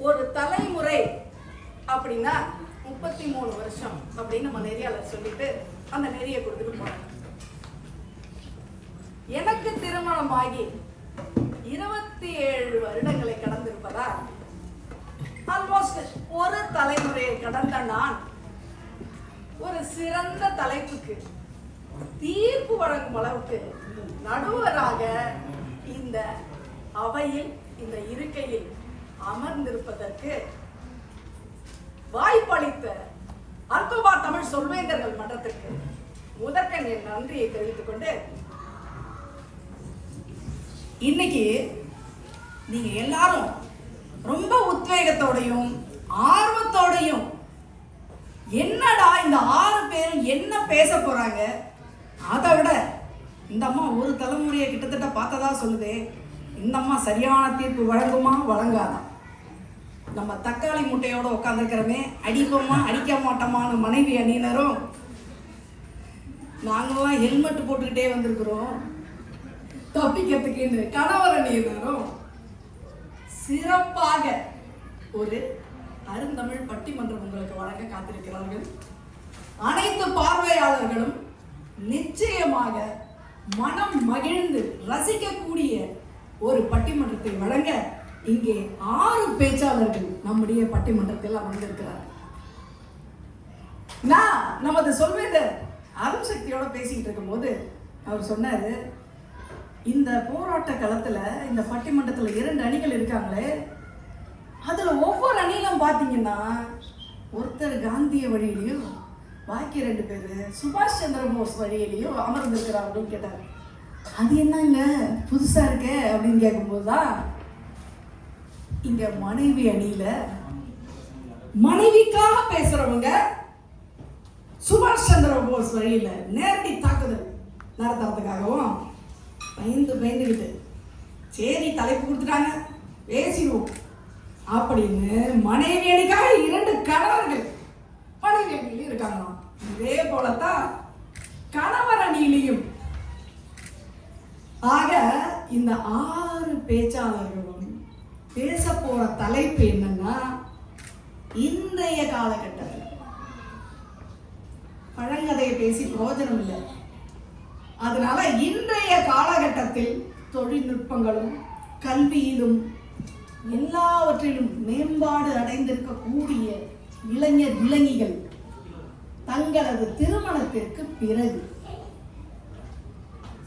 ஒரு தலைமுறை அப்படின்னா 33 வருஷம் அப்படின்னு நம்ம நெறியாளர் சொல்லிட்டு அந்த நெறியை கொடுத்துட்டு போறாங்க. எனக்கு திருமணமாகி 27 வருடங்களை கடந்திருப்பதா, ஆல்மோஸ்ட் ஒரு தலைமுறையை கடந்த நான் ஒரு சிறந்த தலைப்புக்கு தீர்ப்பு வழங்கும் அளவுக்கு நடுவராக இந்த அவையில், இந்த இருக்கையில் அமர்ந்திருப்பதற்கு வாய்ப்பளித்த அல்கோபா தமிழ் சொல்வேந்தர்கள் மன்றத்திற்கு முதற்கண் என் நன்றியை தெரிவித்துக் கொண்டு, இன்னைக்கு நீங்க எல்லாரும் ரொம்ப உத்வேகத்தோடையும் ஆர்வத்தோடையும் என்னடா இந்த 6 பேரும் என்ன பேச போறாங்க, அதை விட இந்த அம்மா ஒரு தலைமுறையை கிட்டத்தட்ட பார்த்ததா சொல்லுதே, இந்த அம்மா சரியான தீர்ப்பு வழங்குமா வழங்காதா, நம்ம தக்காளி முட்டையோட உட்காந்துருக்கிறமே அடிப்போமா அடிக்க மாட்டோமான்னு மனைவி அணியினரும், நாங்களாம் ஹெல்மெட் போட்டுக்கிட்டே வந்திருக்கிறோம் தப்பிக்கிறதுக்கு கணவர் அணியினரும் சிறப்பாக ஒரு அருந்தமிழ் பட்டிமன்றம் உங்களுக்கு வழங்க காத்திருக்கிறார்கள். அனைத்து பார்வையாளர்களும் நிச்சயமாக மனம் மகிழ்ந்து ரசிக்கக்கூடிய ஒரு பட்டிமன்றத்தை வழங்க இங்கே 6 பேச்சாளர்கள் நம்முடைய பட்டிமன்றத்தில் அமர்ந்திருக்கிறார். நான் நமது சொல்வேந்தர் அருண் சக்தியோட பேசிக்கிட்டு இருக்கும் போது அவர் சொன்னாரு, இந்த போராட்ட களத்துல இந்த பட்டிமன்றத்துல 2 அணிகள் இருக்காங்களே, அதுல ஒவ்வொரு அணியிலும் பாத்தீங்கன்னா ஒருத்தர் காந்திய வழியிலையும் பாக்கி 2 பேரு சுபாஷ் சந்திர போஸ் வழியிலையும் அமர்ந்திருக்கிறார் அப்படின்னு கேட்டாரு. அது என்னங்க புதுசா இருக்க அப்படின்னு கேட்கும்போதுதான், இங்க மனைவி அணியில மனைவிக்காக பேசுறவங்க சுபாஷ் சந்திர போஸ் வழியில நேரடி தாக்குதல் நடத்துறதுக்காகவும் பயந்துகிட்டு சரி தலைப்பு கொடுத்துட்டாங்க பேசிடுவோம் அப்படின்னு மனைவி அணிக்காக 2 கணவர்கள் மனைவி அணியிலும் இருக்காங்களாம். இதே போலத்தான் கணவர் அணியிலையும். ஆக இந்த 6 பேச்சாளர்களும் பேச போற தலைப்பு என்னன்னா, இன்றைய காலகட்டத்தில் பழங்கதையை பேசி பிரயோஜனம் இல்லை. அதனால இன்றைய காலகட்டத்தில் தொழில்நுட்பங்களும் கல்வியிலும் எல்லாவற்றிலும் மேம்பாடு அடைந்திருக்கக்கூடிய இளைஞர் இளைஞிகள் தங்களது திருமணத்திற்கு பிறகு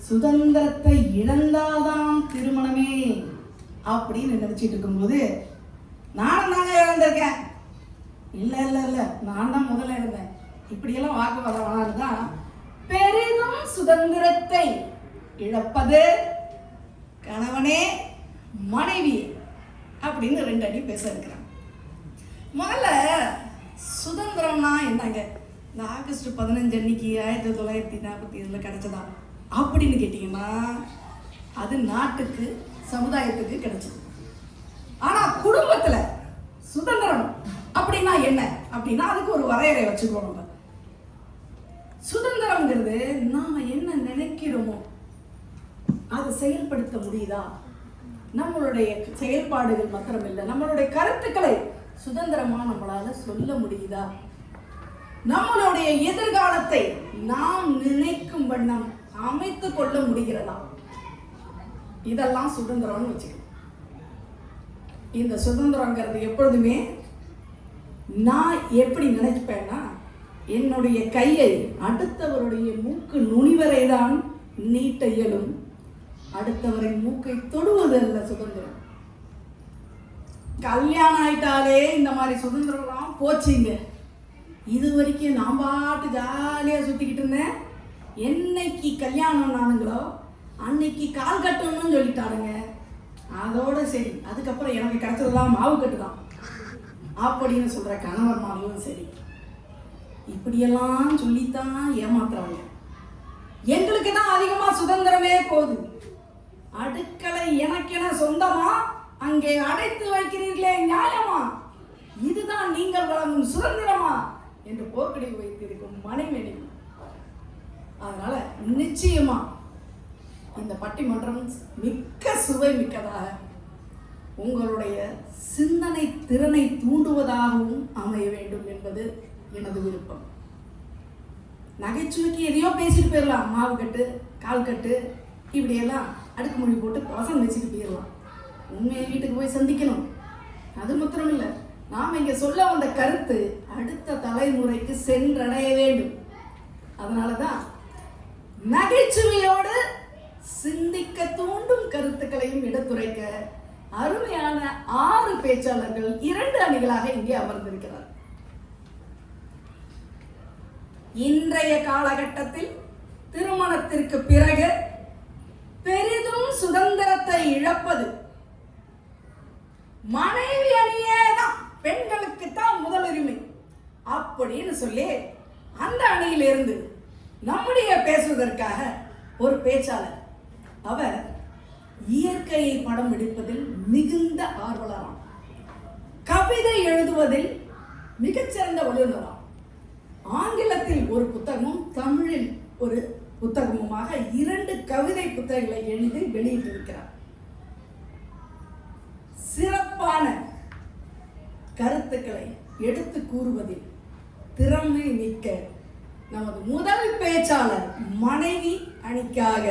சுதந்திரத்தை இழந்தாதான் திருமணமே அப்படின்னு நினைச்சிட்டு இருக்கும்போது, நானும் தாங்க இழந்திருக்கேன், இல்ல இல்ல இல்ல நான் தான் முதல்ல இருந்தேன், இப்படியெல்லாம் வாக்குவாதம் வராதுதான் பெரிதும் சுதந்திரத்தை இழப்பது கணவனே மனைவி அப்படின்னு 2 அடி பேச இருக்கிறாங்க. முதல்ல சுதந்திரம்னா என்னங்க, இந்த ஆகஸ்ட் 15 அன்னைக்கு 1947 கிடைச்சதா அப்படின்னு கேட்டீங்கன்னா, அது நாட்டுக்கு சமுதாயத்துக்கு கிடைச்சது. ஆனா குடும்பத்துல சுதந்திரம் அப்படின்னா என்ன அப்படின்னா, அதுக்கு ஒரு வரையறை வச்சுக்கணும். நம்ம சுதந்திரம்ங்கிறது நாம என்ன நினைக்கிறோமோ அதை செயல்படுத்த முடியுதா, நம்மளுடைய செயல்பாடுகள் மாத்திரம் இல்லை, நம்மளுடைய கருத்துக்களை சுதந்திரமா நம்மளால சொல்ல முடியுதா, நம்மளுடைய எதிர்காலத்தை நாம் நினைக்கும் வண்ணம் அமைத்துக் கொள்ள முடிகிறதா, இதெல்லாம் சுதந்திரம்னு வச்சுக்கணும். இந்த சுதந்திரங்கிறது எப்பொழுதுமே நான் எப்படி நினைப்பேன்னா, என்னுடைய கையை அடுத்தவருடைய மூக்கு நுனிவரை தான் நீட்ட இயலும், அடுத்தவரின் மூக்கை தொடுவது அல்ல சுதந்திரம். கல்யாணம் ஆயிட்டாலே இந்த மாதிரி சுதந்திரம்லாம் போச்சுங்க. இது வரைக்கும் நான் பாட்டு ஜாலியா சுத்திக்கிட்டு இருந்தேன். என்னைக்கு கல்யாணம் நானுங்களோ அன்னைக்கு கால் கட்டணும்னு சொல்லிட்டாருங்க. அதோட சரி, அதுக்கப்புறம் எனக்கு கிடைச்சதுதான் மாவு கட்டுதான் அப்படின்னு சொல்ற கணவர் மாவும் சரி, இப்படியெல்லாம் சொல்லித்தான் ஏமாத்துறாங்க. எங்களுக்கு தான் அதிகமா சுதந்திரமே போகுது. அடுக்களை எனக்கென சொந்தமா, அங்கே அடைத்து வைக்கிறீர்களே நியாயமா, இதுதான் நீங்கள் வழங்கும் சுதந்திரமா என்று போர்க்கடி வைத்திருக்கும் மனைவி. அதனால நிச்சயமா இந்த பட்டிமன்றம் மிக்க சுவை மிக்கதாக உங்களுடைய சிந்தனை திறனை தூண்டுவதாகவும் அமைய வேண்டும் என்பது எனது விருப்பம். நகைச்சுவைக்கு எதையோ பேசிட்டு போயிடலாம், மாவு கட்டு, கால் கட்டு, இப்படியெல்லாம் அடுக்குமொழி போட்டு வசனம் வச்சுட்டு போயிடலாம். உண்மையை வீட்டுக்கு போய் சந்திக்கணும். அது மாத்திரம் இல்லை, நாம் இங்கே சொல்ல வந்த கருத்து அடுத்த தலைமுறைக்கு சென்றடைய வேண்டும். அதனால தான் நகைச்சுவையோடு சிந்திக்க தூண்டும் கருத்துக்களையும் எடுத்துரைக்க அருமையான 6 பேச்சாளர்கள் 2 அணிகளாக இங்கே அமர்ந்திருக்கிறார். இன்றைய காலகட்டத்தில் திருமணத்திற்கு பிறகு பெரிதும் சுதந்திரத்தை இழப்பது மனைவி அணியே தான், பெண்களுக்கு தான் முதலுரிமை அப்படின்னு சொல்லி அந்த அணியிலிருந்து நம்முடைய பேசுவதற்காக ஒரு பேச்சாளர். அவர் இயற்கையை படம் எடுப்பதில் மிகுந்த ஆர்வலராம், கவிதை எழுதுவதில் மிகச்சிறந்த வல்லுநராம், ஆங்கிலத்தில் ஒரு புத்தகமும் தமிழில் ஒரு புத்தகமுமாக 2 கவிதை புத்தகங்களை எழுதி வெளியிட்டிருக்கிறார். சிறப்பான கருத்துக்களை எடுத்து கூறுவதில் திறமை மிக்க நமது முதல் பேச்சாளர் மனைவி அணிக்காக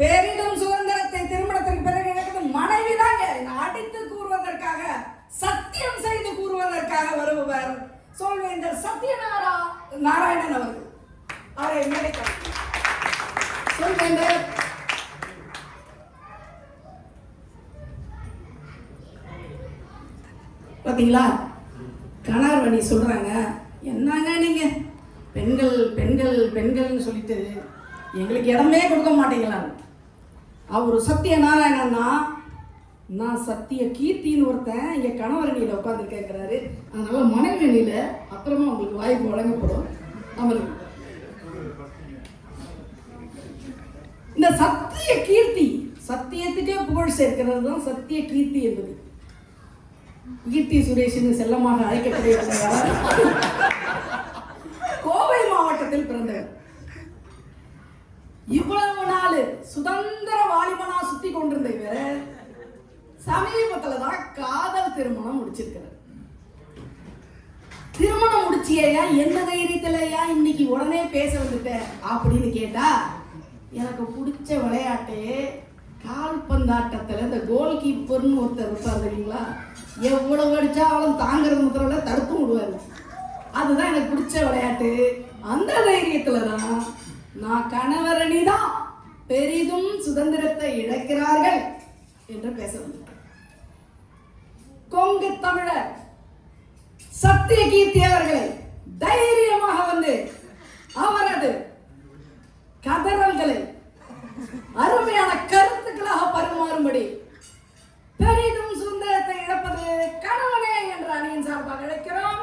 பெரிதும் சுதந்திரத்தை திருமணத்திற்கு பிறகு எனக்கு மனைவி தாங்க அடித்து கூறுவதற்காக, சத்தியம் செய்து கூறுவதற்காக வருபவர் சொல்வேந்தர் சத்யநாராயணன் அவர்கள். அவரை சொல்வேந்தர். பார்த்தீங்களா, கணவரணி சொல்றாங்க, என்னங்க நீங்க பெண்கள் பெண்கள் பெண்கள்னு சொல்லிட்டு எங்களுக்கு இடமே கொடுக்க மாட்டீங்களா? அவர் சத்யநாராயணன்னா நான் சத்திய கீர்த்தின்னு ஒருத்தன் இங்கே கணவரணியில் உட்காந்துருக்கேங்கிறாரு. அதனால மனைவியில் அப்புறமா உங்களுக்கு வாய்ப்பு வழங்கப்படும். அவருக்கு இந்த சத்திய கீர்த்தி, சத்தியத்துக்கே புகழ் சேர்க்கிறது தான் சத்திய கீர்த்தி என்பது. கீர்த்தி சுரேஷின் செல்லமாக அழைக்கப்படுகிறார். கோவை மாவட்டத்தில் பிறந்தவர். இவ்வளவு நாள் சுதந்திர வாலிபனா சுத்தி கொண்டிருந்த இவர் சமீபத்துல தான் காதல் திருமணம் முடிச்சிருக்கிறார். திருமணம் முடிச்சியா, எந்த தைரியத்திலயா இன்னைக்கு உடனே பேச வந்துட்ட அப்படின்னு கேட்டா, எனக்கு பிடிச்ச விளையாட்டு கால்பந்தாட்டத்துல இந்த கோல் கீப்பர்னு ஒருத்தர் இருப்பார் தெரியுங்களா, எவ்வளவு அடிச்சாலும் தாங்கிறது முத்திரல தடுத்து விடுவாரு. அதுதான் எனக்கு பிடிச்ச விளையாட்டு. அந்த தைரியத்துலதான் நான் கணவரணி தான் பெரிதும் சுதந்திரத்தை இழக்கிறார்கள் என்று பேச வந்தார். கொங்கு தமிழர் சத்திய கீர்த்தி அவர்களை தைரியமாக வந்து அவரது கதறல்களை அருமையான கருத்துக்களாக பரிமாறும்படி பெரிதும் சுதந்திரத்தை இழப்பது கணவனே என்ற அணியின் சார்பாக அழைக்கிறோம்.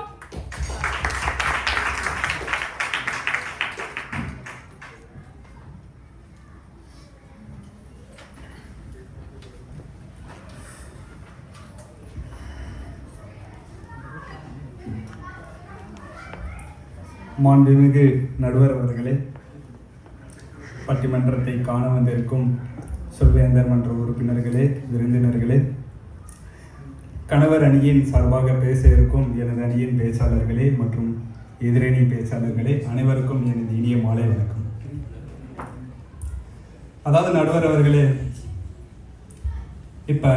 மாண்புமிகு நடுவர் அவர்களே, பட்டிமன்றத்தை காண வந்திருக்கும் சொல்வேந்தர் மன்ற உறுப்பினர்களே, விருந்தினர்களே, கணவர் அணியின் சார்பாக பேச இருக்கும் எனது அணியின் பேச்சாளர்களே மற்றும் எதிரணி பேச்சாளர்களே, அனைவருக்கும் எனது இனிய மாலை வணக்கம். அதாவது நடுவர் அவர்களே, இப்போ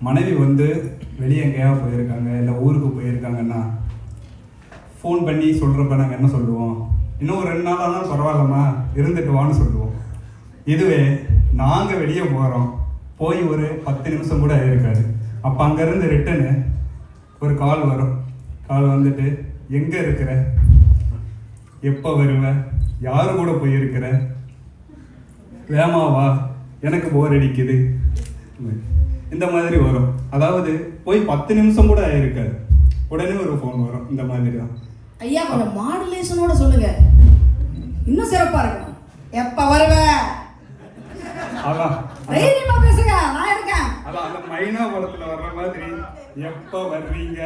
மனைவி வெளியே எங்கேயாவது போயிருக்காங்க, இல்லை ஊருக்கு போயிருக்காங்கன்னா ஃபோன் பண்ணி சொல்கிறப்ப நாங்கள் என்ன சொல்லுவோம்? இன்னும் ஒரு 2 நாள் ஆனாலும் பரவாயில்லம்மா, இருந்துட்டு வான்னு சொல்லுவோம். இதுவே நாங்கள் வெளியே போகிறோம், போய் ஒரு 10 நிமிஷம் கூட இருக்காது, அப்போ அங்கேருந்து ரிட்டனு ஒரு கால் வரும். கால் வந்துட்டு, எங்கே இருக்கிற, எப்போ வருவ, யாரு கூட போயிருக்கிற, வேமாவா, எனக்கு போர் அடிக்குது, இந்த மாதிரி வரும். அதாவது போய் 10 நிமிஷம் கூட ஆயிருக்காது, உடனே ஒரு ஃபோன் வரும். இந்த மாதிரி தான். ஐயா, கொஞ்சம் மாடுலேஷனோட சொல்லுங்க, இன்னும் சிறப்பா இருக்கணும். எப்ப வருவ, அதான் தைரியமா பேசுங்க, நான் இருக்கேன். அதான் அந்த மைனா படத்துல வர்ற மாதிரி எப்ப வர்றீங்க,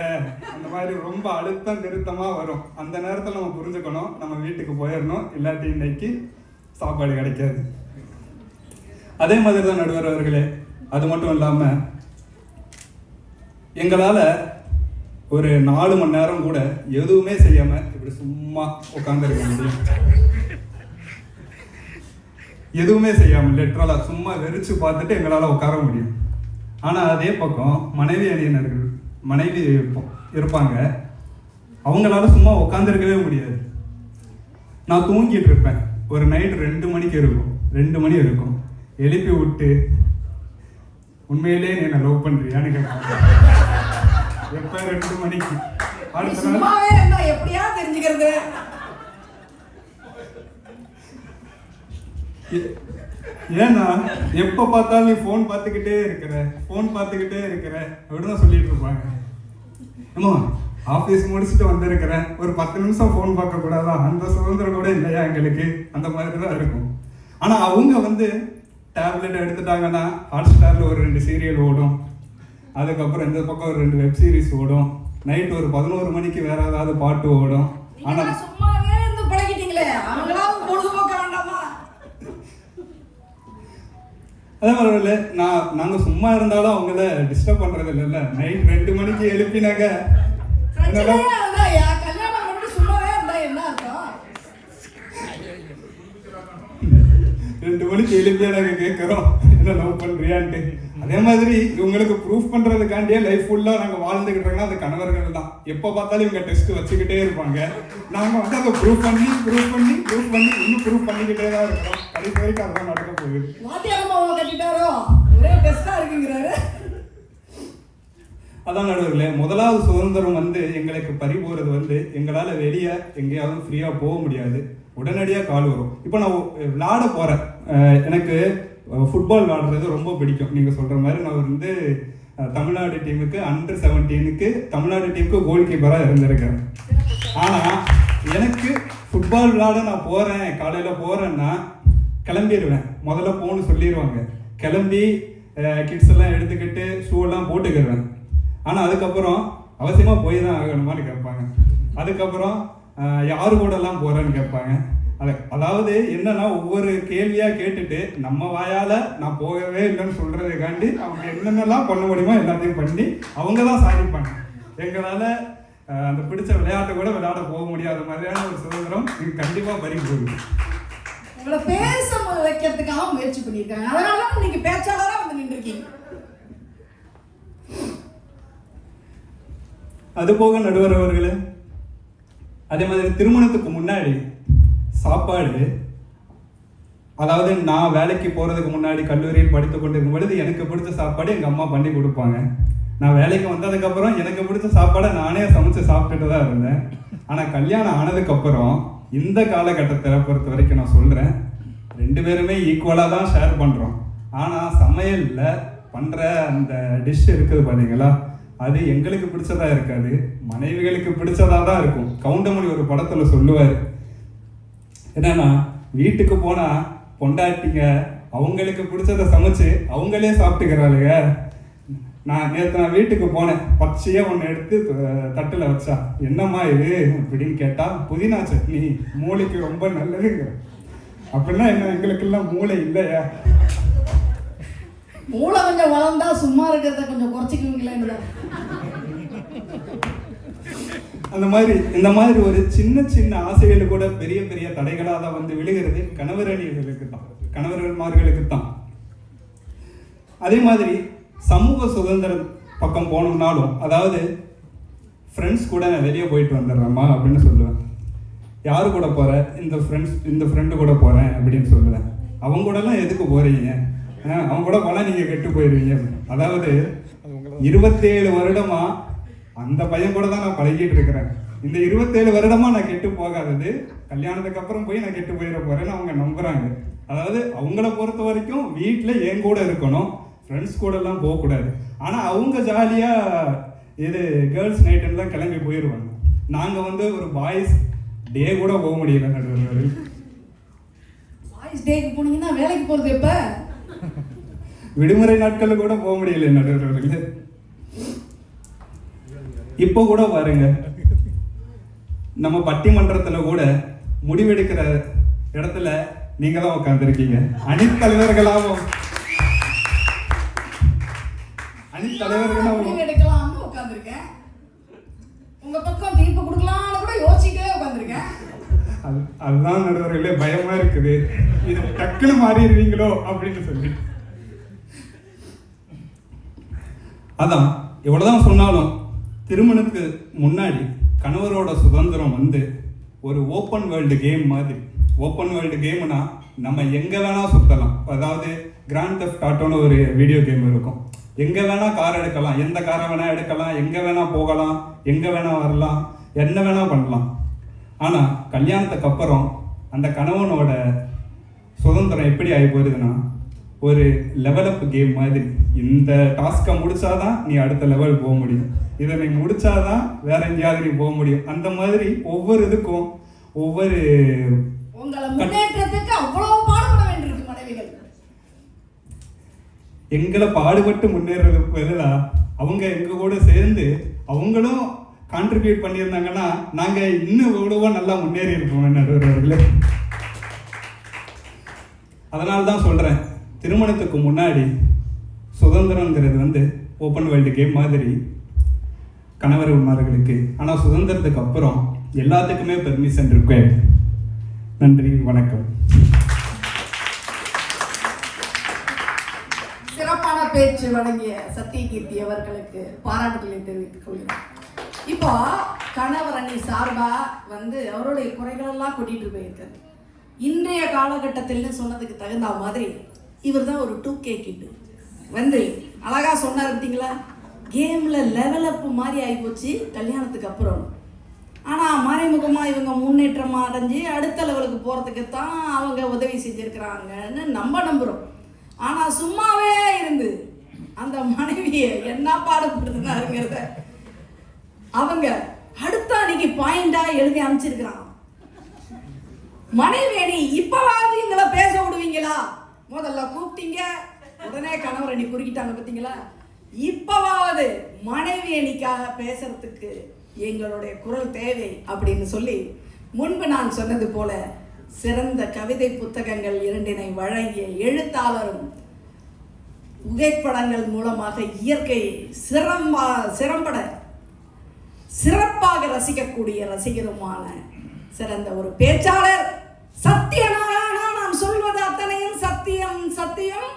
அந்த மாதிரி ரொம்ப அழுத்தம் திருத்தமா வரும். அந்த நேரத்தில் நம்ம புரிஞ்சுக்கணும், நம்ம வீட்டுக்கு போயிடணும், இல்லாட்டி இன்னைக்கு சாப்பாடு கிடைக்காது. அதே மாதிரி தான் நடுவர் அவர்களே, அது மட்டும் இல்லாமல் எங்களால் ஒரு 4 மணி நேரம் கூட எதுவுமே செய்யாமல் இப்படி சும்மா உட்காந்துருக்க முடியும். எதுவுமே செய்யாமல் லிட்டரலாக சும்மா வெறிச்சு பார்த்துட்டு எங்களால் உட்கார முடியும். ஆனால் அதே பக்கம் மனைவி இருப்பாங்க, அவங்களால சும்மா உட்காந்துருக்கவே முடியாது. நான் தூங்கிட்டு இருப்பேன், ஒரு நைட் 2 மணிக்கு இருக்கும், 2 மணி இருக்கும், எழுப்பி விட்டு உண்மையிலே நீ என்ன லவ் பண்ணுறியான்னு கேட்பாங்க. எப்போ 2 மணிக்கு? அடுத்த நாள் எப்படியா தெரிஞ்சுக்கிறது? ஏன்னா எப்போ பார்த்தாலும் நீ ஃபோன் பார்த்துக்கிட்டே இருக்கிற அப்படின்னு தான் சொல்லிட்டு இருப்பாங்க. ஆமா, ஆஃபீஸ் முடிச்சுட்டு வந்திருக்கிறேன், ஒரு 10 நிமிஷம் ஃபோன் பார்க்கக்கூடாதா? அந்த சுதந்திரம் கூட இல்லையா எங்களுக்கு? அந்த மாதிரி தான் இருக்கும். ஆனால் அவங்க டேப்லெட் எடுத்துட்டாங்கன்னா ஹாட்ஸ்டாரில் ஒரு 2 சீரியல் ஓடும், அதுக்கப்புறம் இந்த பக்கம் ஒரு 2 வெப் சீரிஸ் ஓடும், நைட் ஒரு 11 மணிக்கு வேற ஏதாவது பாட்டு ஓடும். ஆனால் சும்மாவே இருந்து பழகிட்டீங்களே, அவங்களாவது பொழுதுபோக்க வேண்டாமா? அதே மாதிரி நாங்கள் சும்மா இருந்தாலும் அவங்கள டிஸ்டர்ப் பண்ணுறது இல்லைல்ல. நைட் 2 மணிக்கு எழுப்பினாங்க, கல்யாணம் பண்ணிட்டு சும்மாவே இருந்தா என்ன அர்த்தம்? 2 மணிக்கு எழுப்பியா நாங்கள் கேட்குறோம் என்ன லவ் பண்ணுறியான்ட்டு. அதே மாதிரி இவங்களுக்கு ப்ரூஃப் பண்ணுறதுக்காண்டியே லைஃப் ஃபுல்லாக நாங்கள் வாழ்ந்துக்கிட்டு இருக்கோம்னா அது கணவர்கள் தான். எப்போ பார்த்தாலும் இவங்க டெஸ்ட் வச்சுக்கிட்டே இருப்பாங்க. நாங்கள் அதை ப்ரூஃப் பண்ணி இன்னும் ப்ரூஃப் பண்ணிக்கிட்டே தான் இருக்கிறோம். கடைசி வரைக்கும் அதுதான் நடக்க போகுது. கட்டிட்டாரோ ஒரே டெஸ்டா இருக்குங்கிறாரு. அதான் நடுவர்களே, முதலாவது சுதந்திரம் எங்களுக்கு பறிபோகிறது எங்களால் வெளியே எங்கேயாவது ஃப்ரீயாக போக முடியாது, உடனடியாக கால் வரும். இப்போ நான் விளையாட போகிறேன், எனக்கு ஃபுட்பால் விளையாடுறது ரொம்ப பிடிக்கும். நீங்கள் சொல்கிற மாதிரி நான் தமிழ்நாடு டீமுக்கு அண்டர் 17க்கு தமிழ்நாடு டீமுக்கு கோல் கீப்பராக இருந்திருக்கேன். ஆனால் எனக்கு ஃபுட்பால் விளையாட நான் போகிறேன், காலையில் போகிறேன்னா கிளம்பிடுவேன். முதல்ல போகணுன்னு சொல்லிடுவாங்க, கிளம்பி கிட்ஸ் எல்லாம் எடுத்துக்கிட்டு ஷூவெல்லாம் போட்டுக்கிடுவேன். ஆனால் அதுக்கப்புறம் அவசியமாக போய் தான் ஆகணுமான்னு கேட்பாங்க. அதுக்கப்புறம் யாரு கூடலாம் போகிறேன்னு கேட்பாங்க. அதாவது என்னன்னா ஒவ்வொரு கேள்வியாக கேட்டுட்டு நம்ம வாயால் நான் போகவே இல்லைன்னு சொல்கிறதுக்காண்டி அவங்க என்னென்னலாம் பண்ண முடியுமோ எல்லாத்தையும் பண்ணி அவங்க தான் சாதிப்பாங்க. எங்களால் அந்த பிடிச்ச விளையாட்டை கூட விளையாட போக முடியாத மாதிரியான ஒரு சுதந்திரம் இது கண்டிப்பாக பறி போகுது. உங்களை பேச வைக்கிறதுக்காக முயற்சி பண்ணியிருக்காங்க, அதனால தான் இன்னைக்கு பேச்சாளராக நின்றுருக்கீங்க. அது போக நடுவர் அவர்களே, அதே மாதிரி திருமணத்துக்கு முன்னாடி சாப்பாடு, அதாவது நான் வேலைக்கு போகிறதுக்கு முன்னாடி கல்லூரியில் படித்து கொண்டிருக்கும் பொழுது எனக்கு பிடிச்ச சாப்பாடு எங்கள் அம்மா பண்ணி கொடுப்பாங்க. நான் வேலைக்கு வந்ததுக்கப்புறம் எனக்கு பிடிச்ச சாப்பாடை நானே சமைச்சு சாப்பிட்டுட்டு தான் இருந்தேன். ஆனால் கல்யாணம் ஆனதுக்கப்புறம் இந்த காலகட்டத்தில் பொறுத்த வரைக்கும் நான் சொல்கிறேன், 2 பேருமே ஈக்குவலாக தான் ஷேர் பண்ணுறோம். ஆனால் சமையலில் பண்ணுற அந்த டிஷ் இருக்குது பார்த்தீங்களா, அது எங்களுக்கு பிடிச்சதாக இருக்காது, மனைவிகளுக்கு பிடிச்சதாக தான் இருக்கும். கவுண்டமணி ஒரு படத்தில் சொல்லுவார், என்னன்னா வீட்டுக்கு போனால் பொண்டாட்டிங்க அவங்களுக்கு பிடிச்சதை சமைச்சு அவங்களே சாப்பிட்டுக்கிறாளுங்க. நான் வீட்டுக்கு போனேன், பச்சையாக ஒன்று எடுத்து தட்டில் வச்சா, என்னம்மா இது அப்படின்னு கேட்டால், புதினா சட்னி, மூளைக்கு ரொம்ப நல்லதுங்க. அப்படின்னா என்ன, எங்களுக்கெல்லாம் மூளை இல்லையா? மூளை கொஞ்சம் வளர்ந்தா சும்மா இருக்கிறத கொஞ்சம் குறைச்சிக்குவீங்களா? அந்த மாதிரி இந்த மாதிரி ஒரு சின்ன சின்ன ஆசைகள் கூட பெரிய பெரிய தடைகளாக தான் விழுகிறது கணவர்கள்மார்களுக்கு தான். அதே மாதிரி சமூக சுதந்திரம் பக்கம் போனோம்னாலும், அதாவது ஃப்ரெண்ட்ஸ் கூட நான் வெளியே போயிட்டு வந்துடுறேம்மா அப்படின்னு சொல்லுவேன். யாரு கூட போகிற? இந்த ஃப்ரெண்டு கூட போகிறேன் அப்படின்னு சொல்லுவேன். அவங்க கூடலாம் எதுக்கு போகிறீங்க? அவங்க கூட போனால் நீங்கள் கெட்டு போயிடுவீங்க. அதாவது 27 வருடமா அந்த பையன் கூட தான் நான் பழகிட்டு இருக்கிறேன். இந்த 27 வருடமா நான் கெட்டு போகாதது கல்யாணத்துக்கு அப்புறம் போய் நான் கெட்டு போயிட போகிறேன்னு அவங்க நம்புகிறாங்க. அதாவது அவங்கள பொறுத்த வரைக்கும் வீட்டில் என் கூட இருக்கணும், ஃப்ரெண்ட்ஸ் கூடலாம் போகக்கூடாது. ஆனால் அவங்க ஜாலியாக இது கேர்ள்ஸ் நைட்டுலாம் கிளம்பி போயிடுவாங்க. நாங்கள் ஒரு பாய்ஸ் டே கூட போக முடியல. நடுவர் பாய்ஸ் டேக்கு போனீங்கன்னா வேலைக்கு போகிறது எப்போ? விடுமுறை நாட்களில் கூட போக முடியல நடுவர்களே. இப்போ கூட பாருங்க, நம்ம பட்டிமன்றத்தில் கூட முடிவெடுக்கிற இடத்துல நீங்க தான் உட்காந்துருக்கீங்க. அணித்தலைவர்களாகவும் அணி தலைவர்கள் முடிவு எடுக்கலாம்னு உட்காந்துருக்கேன். உங்க பக்கம் தீர்ப்பு கொடுக்கலாம்னு கூட யோசிச்சுட்டே உட்காந்துருக்கேன். அதுதான் நடுவர்களே பயமா இருக்குது, இது டக்குன்னு மாறிடுவீங்களோ அப்படின்னு சொல்லி. அதான் எவ்வளவுதான் சொன்னாலும் திருமணத்துக்கு முன்னாடி கணவரோட சுதந்திரம் வந்து ஒரு ஓப்பன் வேர்ல்டு கேம் மாதிரி. ஓப்பன் வேர்ல்டு கேம்னா நம்ம எங்கே வேணால் சுற்றலாம். அதாவது கிராண்ட் தெஃப்ட் ஆட்டோன்னு ஒரு வீடியோ கேம் இருக்கும். எங்கே வேணால் கார் எடுக்கலாம், எந்த காரை வேணால் எடுக்கலாம், எங்கே வேணால் போகலாம், எங்கே வேணால் வரலாம், என்ன வேணால் பண்ணலாம். ஆனால் கல்யாணத்துக்கு அப்புறம் அந்த கணவனோட சுதந்திரம் எப்படி ஆகி போயிருதுன்னா ஒரு லெவலப் கேம் மாதிரி. இந்த டாஸ்க்கை முடிச்சாதான் நீ அடுத்த லெவல் போக முடியும், இதை நீ முடிச்சாதான் வேற எங்கேயாவது நீ போக முடியும். அந்த மாதிரி ஒவ்வொரு இதுக்கும் ஒவ்வொரு உங்களை முன்னேற்றத்துக்கு அவ்வளவு பாடுபட வேண்டியிருக்கு மனைவிகள். எங்களை பாடுபட்டு முன்னேறதுக்கு பதிலா அவங்க எங்க கூட சேர்ந்து அவங்களும் கான்ட்ரிபியூட் பண்ணியிருந்தாங்கன்னா நாங்க இன்னும் எவ்வளவோ நல்லா முன்னேறி இருக்கோம் நடுவர்களே. அதனால தான் சொல்றேன், திருமணத்துக்கு முன்னாடி சுதந்திரங்கிறது வந்து ஓப்பன் வேர்ல்டு கேம் மாதிரி கணவர்மார்களுக்கு. ஆனால் சுதந்திரத்துக்கு அப்புறம் எல்லாத்துக்குமே பெர்மிஷன் இருக்கு. நன்றி, வணக்கம். சிறப்பான பேச்சு வழங்கிய சத்தியகீர்த்தி அவர்களுக்கு பாராட்டுகளை தெரிவித்துக் கொள்கிறேன். இப்போ கணவர் அணி சார்பா வந்து அவருடைய குறைகளெல்லாம் கொட்டிட்டு போயிருக்காரு. இன்றைய காலகட்டத்தில்னு சொன்னதுக்கு தகுந்த மாதிரி இவர் தான் ஒரு 2K கிட்டு வந்து அழகா சொன்னார் பார்த்தீங்களா, கேமில் லெவலப் மாதிரி ஆகிப்போச்சு கல்யாணத்துக்கு அப்புறம். ஆனால் மறைமுகமாக இவங்க முன்னேற்றமாக அடைஞ்சு அடுத்த லெவலுக்கு போகிறதுக்கு தான் அவங்க உதவி செஞ்சுருக்கிறாங்கன்னு நம்ம நம்புகிறோம். ஆனால் சும்மாவே இருந்து அந்த மனைவியை என்ன பாடுபடுத்தினாருங்கிறத அவங்க அடுத்த அன்னைக்கு பாயிண்டாக எழுதி அமைச்சிருக்கிறாங்க. மனைவி அணி இப்பவாவது எங்களை பேச விடுவீங்களா? முதல்ல கூப்பிட்டீங்க, உடனே கணவர் அணி குறுக்கிட்டாங்க பார்த்தீங்களா. இப்பவாவது மனைவி அணிக்காக பேசுறதுக்கு எங்களுடைய குரல் தேவை அப்படின்னு சொல்லி முன்பு நான் சொன்னது போல சிறந்த கவிதை புத்தகங்கள் 2 வழங்கிய எழுத்தாளரும் புகைப்படங்கள் மூலமாக இயற்கையை சிறப்பாக ரசிக்கக்கூடிய ரசிகருமான சிறந்த ஒரு பேச்சாளர் சத்தியநாராயணா. நான் சொல்வது அத்தனையும் சத்தியம் சத்தியம்.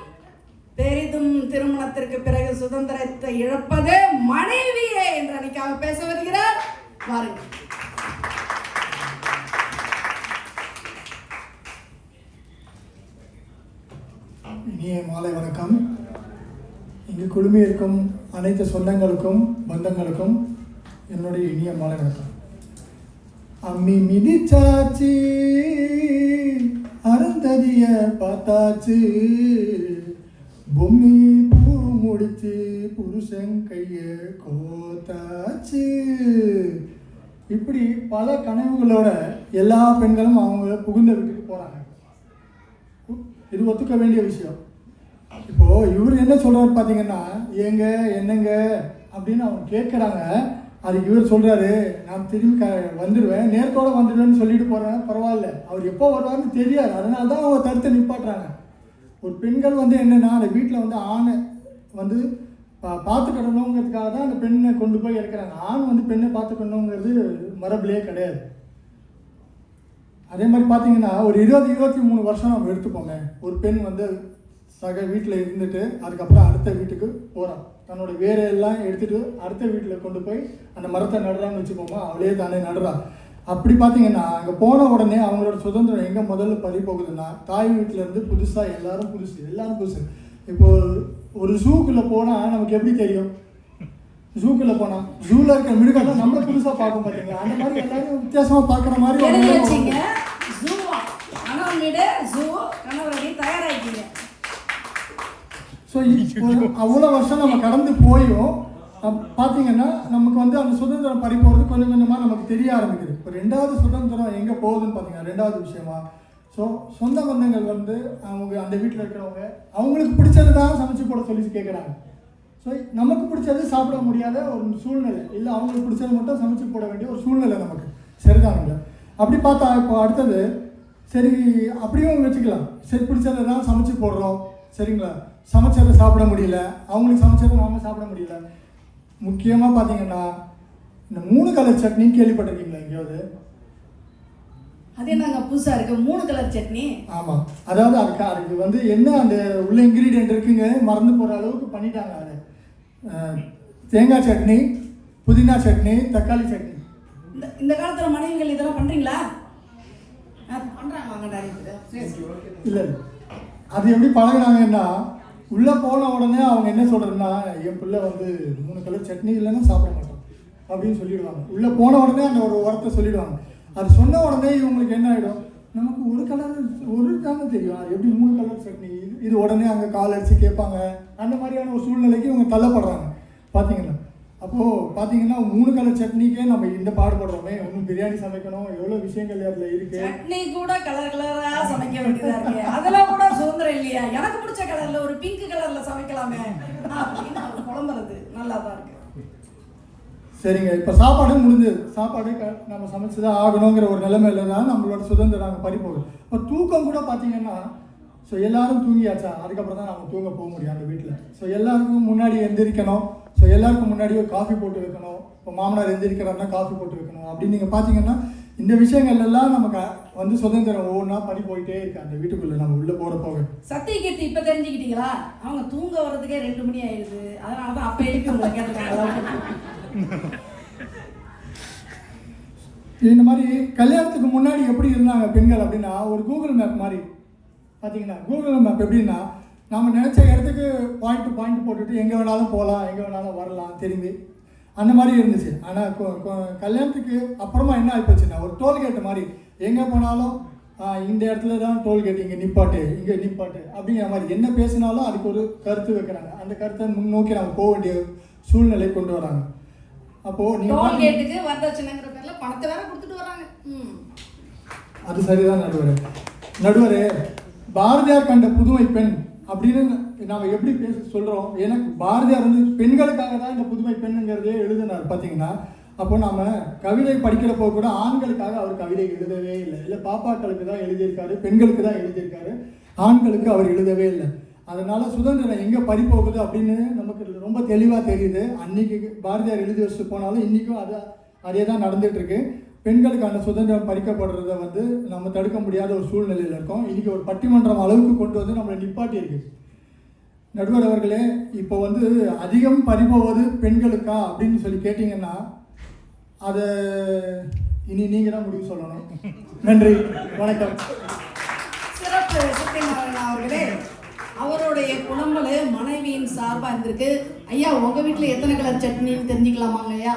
பெரிதும் திருமணத்திற்கு பிறகு சுதந்திரத்தை இழப்பது மனைவியே என்று அன்னைக்காக பேச வருகிறார். வாருங்கள். இனிய மாலை வணக்கம். இங்கு குழுமி இருக்கும் அனைத்து சொந்தங்களுக்கும் பந்தங்களுக்கும் என்னுடைய இனிய மாலை வணக்கம். அம்மி மிதிச்சாச்சு, அருந்ததிய பார்த்தாச்சு, பொம்மி பூ முடிச்சு புருஷன் கைய கோத்தாச்சு. இப்படி பல கனவுகளோட எல்லா பெண்களும் அவங்க புகுந்த வீட்டுக்கு போகிறாங்க. இது ஒத்துக்க வேண்டிய விஷயம். இப்போது இவர் என்ன சொல்கிறார் பார்த்தீங்கன்னா, ஏங்க என்னங்க அப்படின்னு அவங்க கேட்குறாங்க. அதுக்கு இவர் சொல்கிறாரு, நான் திரும்பி வந்துடுவேன், நேரத்தோடு வந்துடுவேன்னு சொல்லிட்டு போகிறேன், பரவாயில்ல, அவர் எப்போ வருவார்னு தெரியாது, அதனால தான் அவங்க தடுத்து நிப்பாட்டுறாங்க. ஒரு பெண்கள் வந்து என்னென்னா அந்த வீட்டில் வந்து ஆணை வந்து பார்த்துக்கணுங்கிறதுக்காக தான் அந்த பெண்ணை கொண்டு போய் இறக்குறாங்க. ஆண் வந்து பெண்ணை பார்த்துக்கணுங்கிறது மரபுலேயே கிடையாது. அதே மாதிரி பார்த்தீங்கன்னா ஒரு 20-23 வருஷம் நம்ம எடுத்துப்போங்க. ஒரு பெண் வந்து வீட்டில் இருந்துட்டு அதுக்கப்புறம் அடுத்த வீட்டுக்கு போகிறான், தன்னோட வேலையெல்லாம் எடுத்துகிட்டு அடுத்த வீட்டில் கொண்டு போய் அந்த மரத்தை நடுறான்னு வச்சுப்போமா, அவளே தானே நடுறா. அப்படி பார்த்தீங்கன்னா அங்கே போன உடனே அவங்களோட சுதந்திரம் எங்கே முதல்ல பறி போகுதுன்னா, தாய் வீட்டிலேருந்து புதுசாக எல்லாரும் புதுசு. இப்போது ஒரு ஜூக்குள்ளே போனால் நமக்கு எப்படி தெரியும்? ஜூக்குள்ளே போனால் ஜூவில் இருக்கிற மிருகத்தை நம்மளை புதுசாக பார்க்க மாட்டீங்க. அந்த மாதிரி எல்லாரும் வித்தியாசமாக பார்க்குற மாதிரி ஸோ அவ்வளோ வருஷம் நம்ம கடந்து போயும் பார்த்தீங்கன்னா நமக்கு வந்து அந்த சுதந்திரம் பறி போகிறது கொஞ்சம் கொஞ்சமாக நமக்கு தெரிய ஆரம்பிக்குது. இப்போ 2வது சுதந்திரம் எங்கே போகுதுன்னு பார்த்தீங்கன்னா 2வது விஷயமா, ஸோ சொந்த பந்தங்கள் வந்து அவங்க அந்த வீட்டில் இருக்கிறவங்க அவங்களுக்கு பிடிச்சது தான் சமைச்சு போட சொல்லி கேட்குறாங்க. ஸோ நமக்கு பிடிச்சது சாப்பிட முடியாத ஒரு சூழ்நிலை, இல்லை அவங்களுக்கு பிடிச்சது மட்டும் சமைச்சு போட வேண்டிய ஒரு சூழ்நிலை நமக்கு. சரிதானுங்க? அப்படி பார்த்தா இப்போ அடுத்தது சரி அப்படியும் வச்சுக்கலாம், சரி பிடிச்சதை தான் சமைச்சு போடுறோம், சரிங்களா? சமைச்சதை சாப்பிட முடியல, அவங்களுக்கு சமைச்சதை நாம சாப்பிட முடியல. முக்கியமாக பார்த்தீங்கன்னா இந்த 3 கலர் சட்னி கேள்விப்பட்டிருக்கீங்களா எங்கேயாவது? அது என்னங்க புதுசாக இருக்குது 3 கலர் சட்னி? ஆமாம், அதாவது அதுக்கு வந்து என்ன அந்த உள்ள இன்க்ரீடியன்ட் இருக்குங்க மறந்து போகிற அளவுக்கு பண்ணிட்டாங்க. அது தேங்காய் சட்னி, புதினா சட்னி, தக்காளி சட்னி. இந்த காலத்தில் மனைவிகள் இதெல்லாம் பண்ணுறீங்களா? பண்ணுறாங்க நிறைய பேர். இல்லை, அது எப்படி பழகினாங்கன்னா உள்ளே போன உடனே அவங்க என்ன சொல்கிறதுன்னா, என் பிள்ளை வந்து 3 கலர் சட்னி இல்லைன்னா சாப்பிட மாட்டோம் அப்படின்னு சொல்லிடுவாங்க. உள்ளே போன உடனே அந்த ஒரு வார்த்தை சொல்லிடுவாங்க. அது சொன்ன உடனே இவங்களுக்கு என்ன ஆகிடும், நமக்கு ஒரு தானே தெரியும், அது எப்படி 3 கலர் சட்னி, இது உடனே அங்கே கால் அடித்து கேட்பாங்க. அந்த மாதிரியான ஒரு சூழ்நிலைக்கு இவங்க தள்ளப்படுறாங்க. பார்த்தீங்கன்னா அப்போது பார்த்தீங்கன்னா 3 கலர் சட்னிக்கே நம்ம இந்த பாடுபடுறோமே, இன்னும் பிரியாணி சமைக்கணும், எவ்வளோ விஷயங்கள் அதில் இருக்குது. சட்னி கூட கலர் கலராக சமைக்க வேண்டியதாக இருக்கு, அதெல்லாம் கூட சுதந்திரம் இல்லையா? எனக்கு பிடிச்ச கலரில் ஒரு பிங்க் கலரில் சமைக்கலாமே அப்படின்னு அவங்க புலம்புறது நல்லா தான் இருக்கு. சரிங்க, இப்போ சாப்பாடு முடிஞ்சது, சாப்பாடு நம்ம சமைச்சு தான் ஆகணுங்கிற ஒரு நிலைமையில தான் நம்மளோட சுதந்திரம் நாங்கள் பறிப்போகுது. இப்போ தூக்கம் கூட பார்த்தீங்கன்னா, ஸோ எல்லாரும் தூங்கியாச்சா, அதுக்கப்புறம் தான் நம்ம தூங்க போக முடியும் அந்த வீட்டில். ஸோ எல்லாருக்கும் முன்னாடி எந்திரிக்கணும், ஸோ எல்லாருக்கும் முன்னாடி ஒரு காஃபி போட்டு வைக்கணும். இப்போ மாமனார் எந்திரிக்கிறாருன்னா காஃபி போட்டு வைக்கணும். அப்படின்னு நீங்கள் பார்த்தீங்கன்னா இந்த விஷயங்கள் எல்லாம் நமக்கு வந்து சுதந்திரம் ஒவ்வொன்றா பறி போயிட்டே இருக்கு அந்த வீட்டுக்குள்ளே நம்ம உள்ளே போகிற போக. சத்தியகீர்த்தி இப்போ தெரிஞ்சுக்கிட்டீங்களா? அவங்க தூங்க வர்றதுக்கே 2 மணி ஆயிடுது, அதனால தான் அப்போ எழுப்பி உங்களை கேட்டுருக்காங்க. இந்த மாதிரி கல்யாணத்துக்கு முன்னாடி எப்படி இருந்தாங்க பெண்கள் அப்படின்னா, ஒரு கூகுள் மேப் மாதிரி பார்த்தீங்கன்னா, கூகுள் மேப் எப்படின்னா நம்ம நினச்ச இடத்துக்கு பாயிண்ட் டு பாயிண்ட் போட்டுட்டு எங்கே வேணாலும் போகலாம், எங்கே வேணாலும் வரலாம் திரும்பி, அந்த மாதிரி இருந்துச்சு. ஆனால் கல்யாணத்துக்கு அப்புறமா என்ன ஆகிப்போச்சுன்னா, ஒரு டோல்கேட்டு மாதிரி எங்கே போனாலும் இந்த இடத்துல தான் டோல்கேட், இங்கே நிப்பாட்டு, இங்கே நிப்பாட்டு அப்படிங்கிற மாதிரி என்ன பேசினாலும் அதுக்கு ஒரு கருத்து வைக்கிறாங்க. அந்த கருத்தை முன்னோக்கி நம்ம போக வேண்டிய சூழ்நிலை கொண்டு வராங்க. அப்போது நீங்கள் டோல்கேட்டுக்கு வரதட்சணைங்கிற பேரில் பணத்தை வேற கொடுத்துட்டு வராங்க. அது சரிதான் நடுவரே. பாரதியார் கண்ட புதுமை பெண் அப்படின்னு நாம் எப்படி சொல்கிறோம்? எனக்கு பாரதியார் வந்து பெண்களுக்காக தான் இந்த புதுமை பெண்ணுங்கிறதே எழுதினார் பார்த்தீங்கன்னா. அப்போ நாம் கவிதை படிக்கிறப்போ கூட ஆண்களுக்காக அவர் கவிதை எழுதவே இல்லை பாப்பாக்களுக்கு தான் எழுதியிருக்காரு, பெண்களுக்கு தான் எழுதியிருக்காரு, ஆண்களுக்கு அவர் எழுதவே இல்லை. அதனால் சுதந்திரம் எங்கே பறிப்போகுது அப்படின்னு நமக்கு ரொம்ப தெளிவாக தெரியுது. அன்றைக்கி பாரதியார் எழுதி வச்சுட்டு போனாலும் இன்றைக்கும் அதே தான் நடந்துகிட்ருக்கு. பெண்களுக்கான சுதந்திரம் பறிக்கப்படுறத வந்து நம்ம தடுக்க முடியாத ஒரு சூழ்நிலையில் இருக்கோம். இன்றைக்கி ஒரு பட்டிமன்றம் அளவுக்கு கொண்டு வந்து நம்மளை நிப்பாட்டி இருக்கு. நடுவர் அவர்களே, இப்போ வந்து அதிகம் பறிபோவது பெண்களுக்கா அப்படின்னு சொல்லி கேட்டிங்கன்னா அதை இனி நீங்கள் தான் முடிவு சொல்லணும். நன்றி, வணக்கம். சிறப்பு சத்யநாராயணன் அவர்களே, அவருடைய குணங்கள் மனைவியின் சார்பாக இருந்திருக்கு. ஐயா, உங்கள் வீட்டில் எத்தனை கலர் சட்னின்னு தெரிஞ்சுக்கலாமாங்க ஐயா?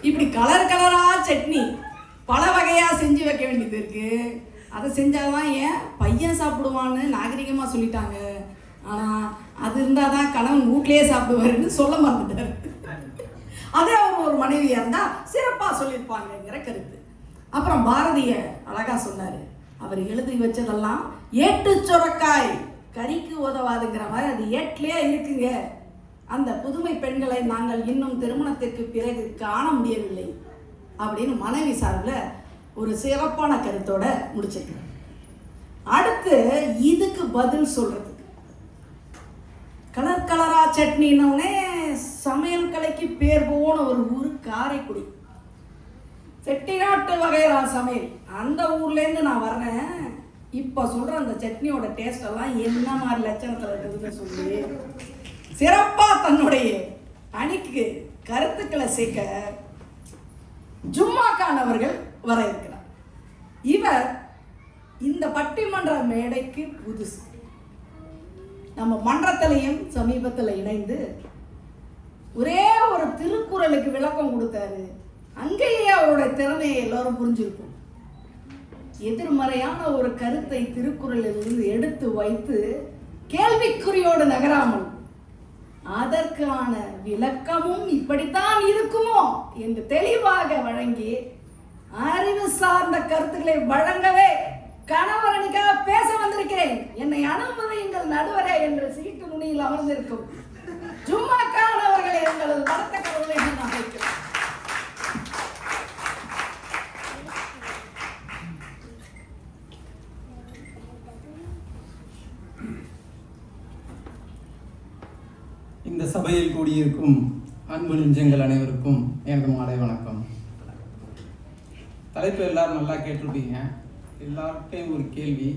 இப்படி கலர் கலரா சட்னி பல வகையா செஞ்சு வைக்க வேண்டியது இருக்கு. அதை செஞ்சாதான் ஏன் பையன் சாப்பிடுவான்னு நாகரிகமா சொல்லிட்டாங்க. ஆனா அது இருந்தாதான் கணவன் வீட்லயே சாப்பிடுவாருன்னு சொல்ல மறந்துட்டாரு. அதே அவர் ஒரு மனைவியா இருந்தா சிறப்பா சொல்லியிருப்பாங்கிற கருத்து. அப்புறம் பாரதிய அழகா சொன்னாரு. அவர் எழுதி வச்சதெல்லாம் ஏட்டு சொரக்காய் கறிக்கு உதவாதுங்கிற மாதிரி அது ஏட்லயே இருக்குங்க. அந்த புதுமை பெண்களை நாங்கள் இன்னும் திருமணத்திற்கு பிறகு காண முடியவில்லை அப்படின்னு மனைவி சார்பில் ஒரு சிறப்பான கருத்தோட முடிச்சிருக்கிறேன். அடுத்து இதுக்கு பதில் சொல்றது, கலர் கலரா சட்னின்னே சமையல் கலைக்கு பேர் போன ஒரு ஊர் காரைக்குடி. செட்டிநாட்டு வகைரா சமையல், அந்த ஊர்லேருந்து நான் வர்றேன். இப்போ சொல்கிற அந்த சட்னியோட டேஸ்ட் எல்லாம் என்ன மாதிரி லட்சணத்தில் இருக்குதுன்னு சொல்லி சிறப்பா தன்னுடைய அணிக்கு கருத்துக்களை சேர்க்க ஜும்மா கான் அவர்கள் வர இருக்கிறார். இவர் இந்த பட்டிமன்ற மேடைக்கு புதுசு. நம்ம மன்றத்திலையும் சமீபத்தில் இணைந்து ஒரே ஒரு திருக்குறளுக்கு விளக்கம் கொடுத்தாரு. அங்கேயே அவருடைய திறமையை எல்லாரும் புரிஞ்சிருக்கும். எதிர்மறையான ஒரு கருத்தை திருக்குறளிலிருந்து எடுத்து வைத்து கேள்விக்குறியோடு நகராமல் அதற்கான விளக்கமும் இப்படித்தான் இருக்குமோ என்று தெளிவாக வழங்கி அறிவு சார்ந்த கருத்துக்களை வழங்கவே கணவரனுக்காக பேச வந்திருக்கிறேன், என்னை அனுமதியுங்கள் நடுவரே என்று சீட்டு நுனியில் அமர்ந்திருக்கும் ஜும்மா கான் அவர்களை எங்களது பலத்த கருவிலை நான் வைக்கிறேன். இந்த சபையில் கூடியிருக்கும் அன்பு நெஞ்சங்கள் அனைவருக்கும் எனது மாலை வணக்கம். தலைப்பு எல்லாரும் நல்லா கேட்டிருப்பீங்க. எல்லார்கிட்டையும் ஒரு கேள்வி,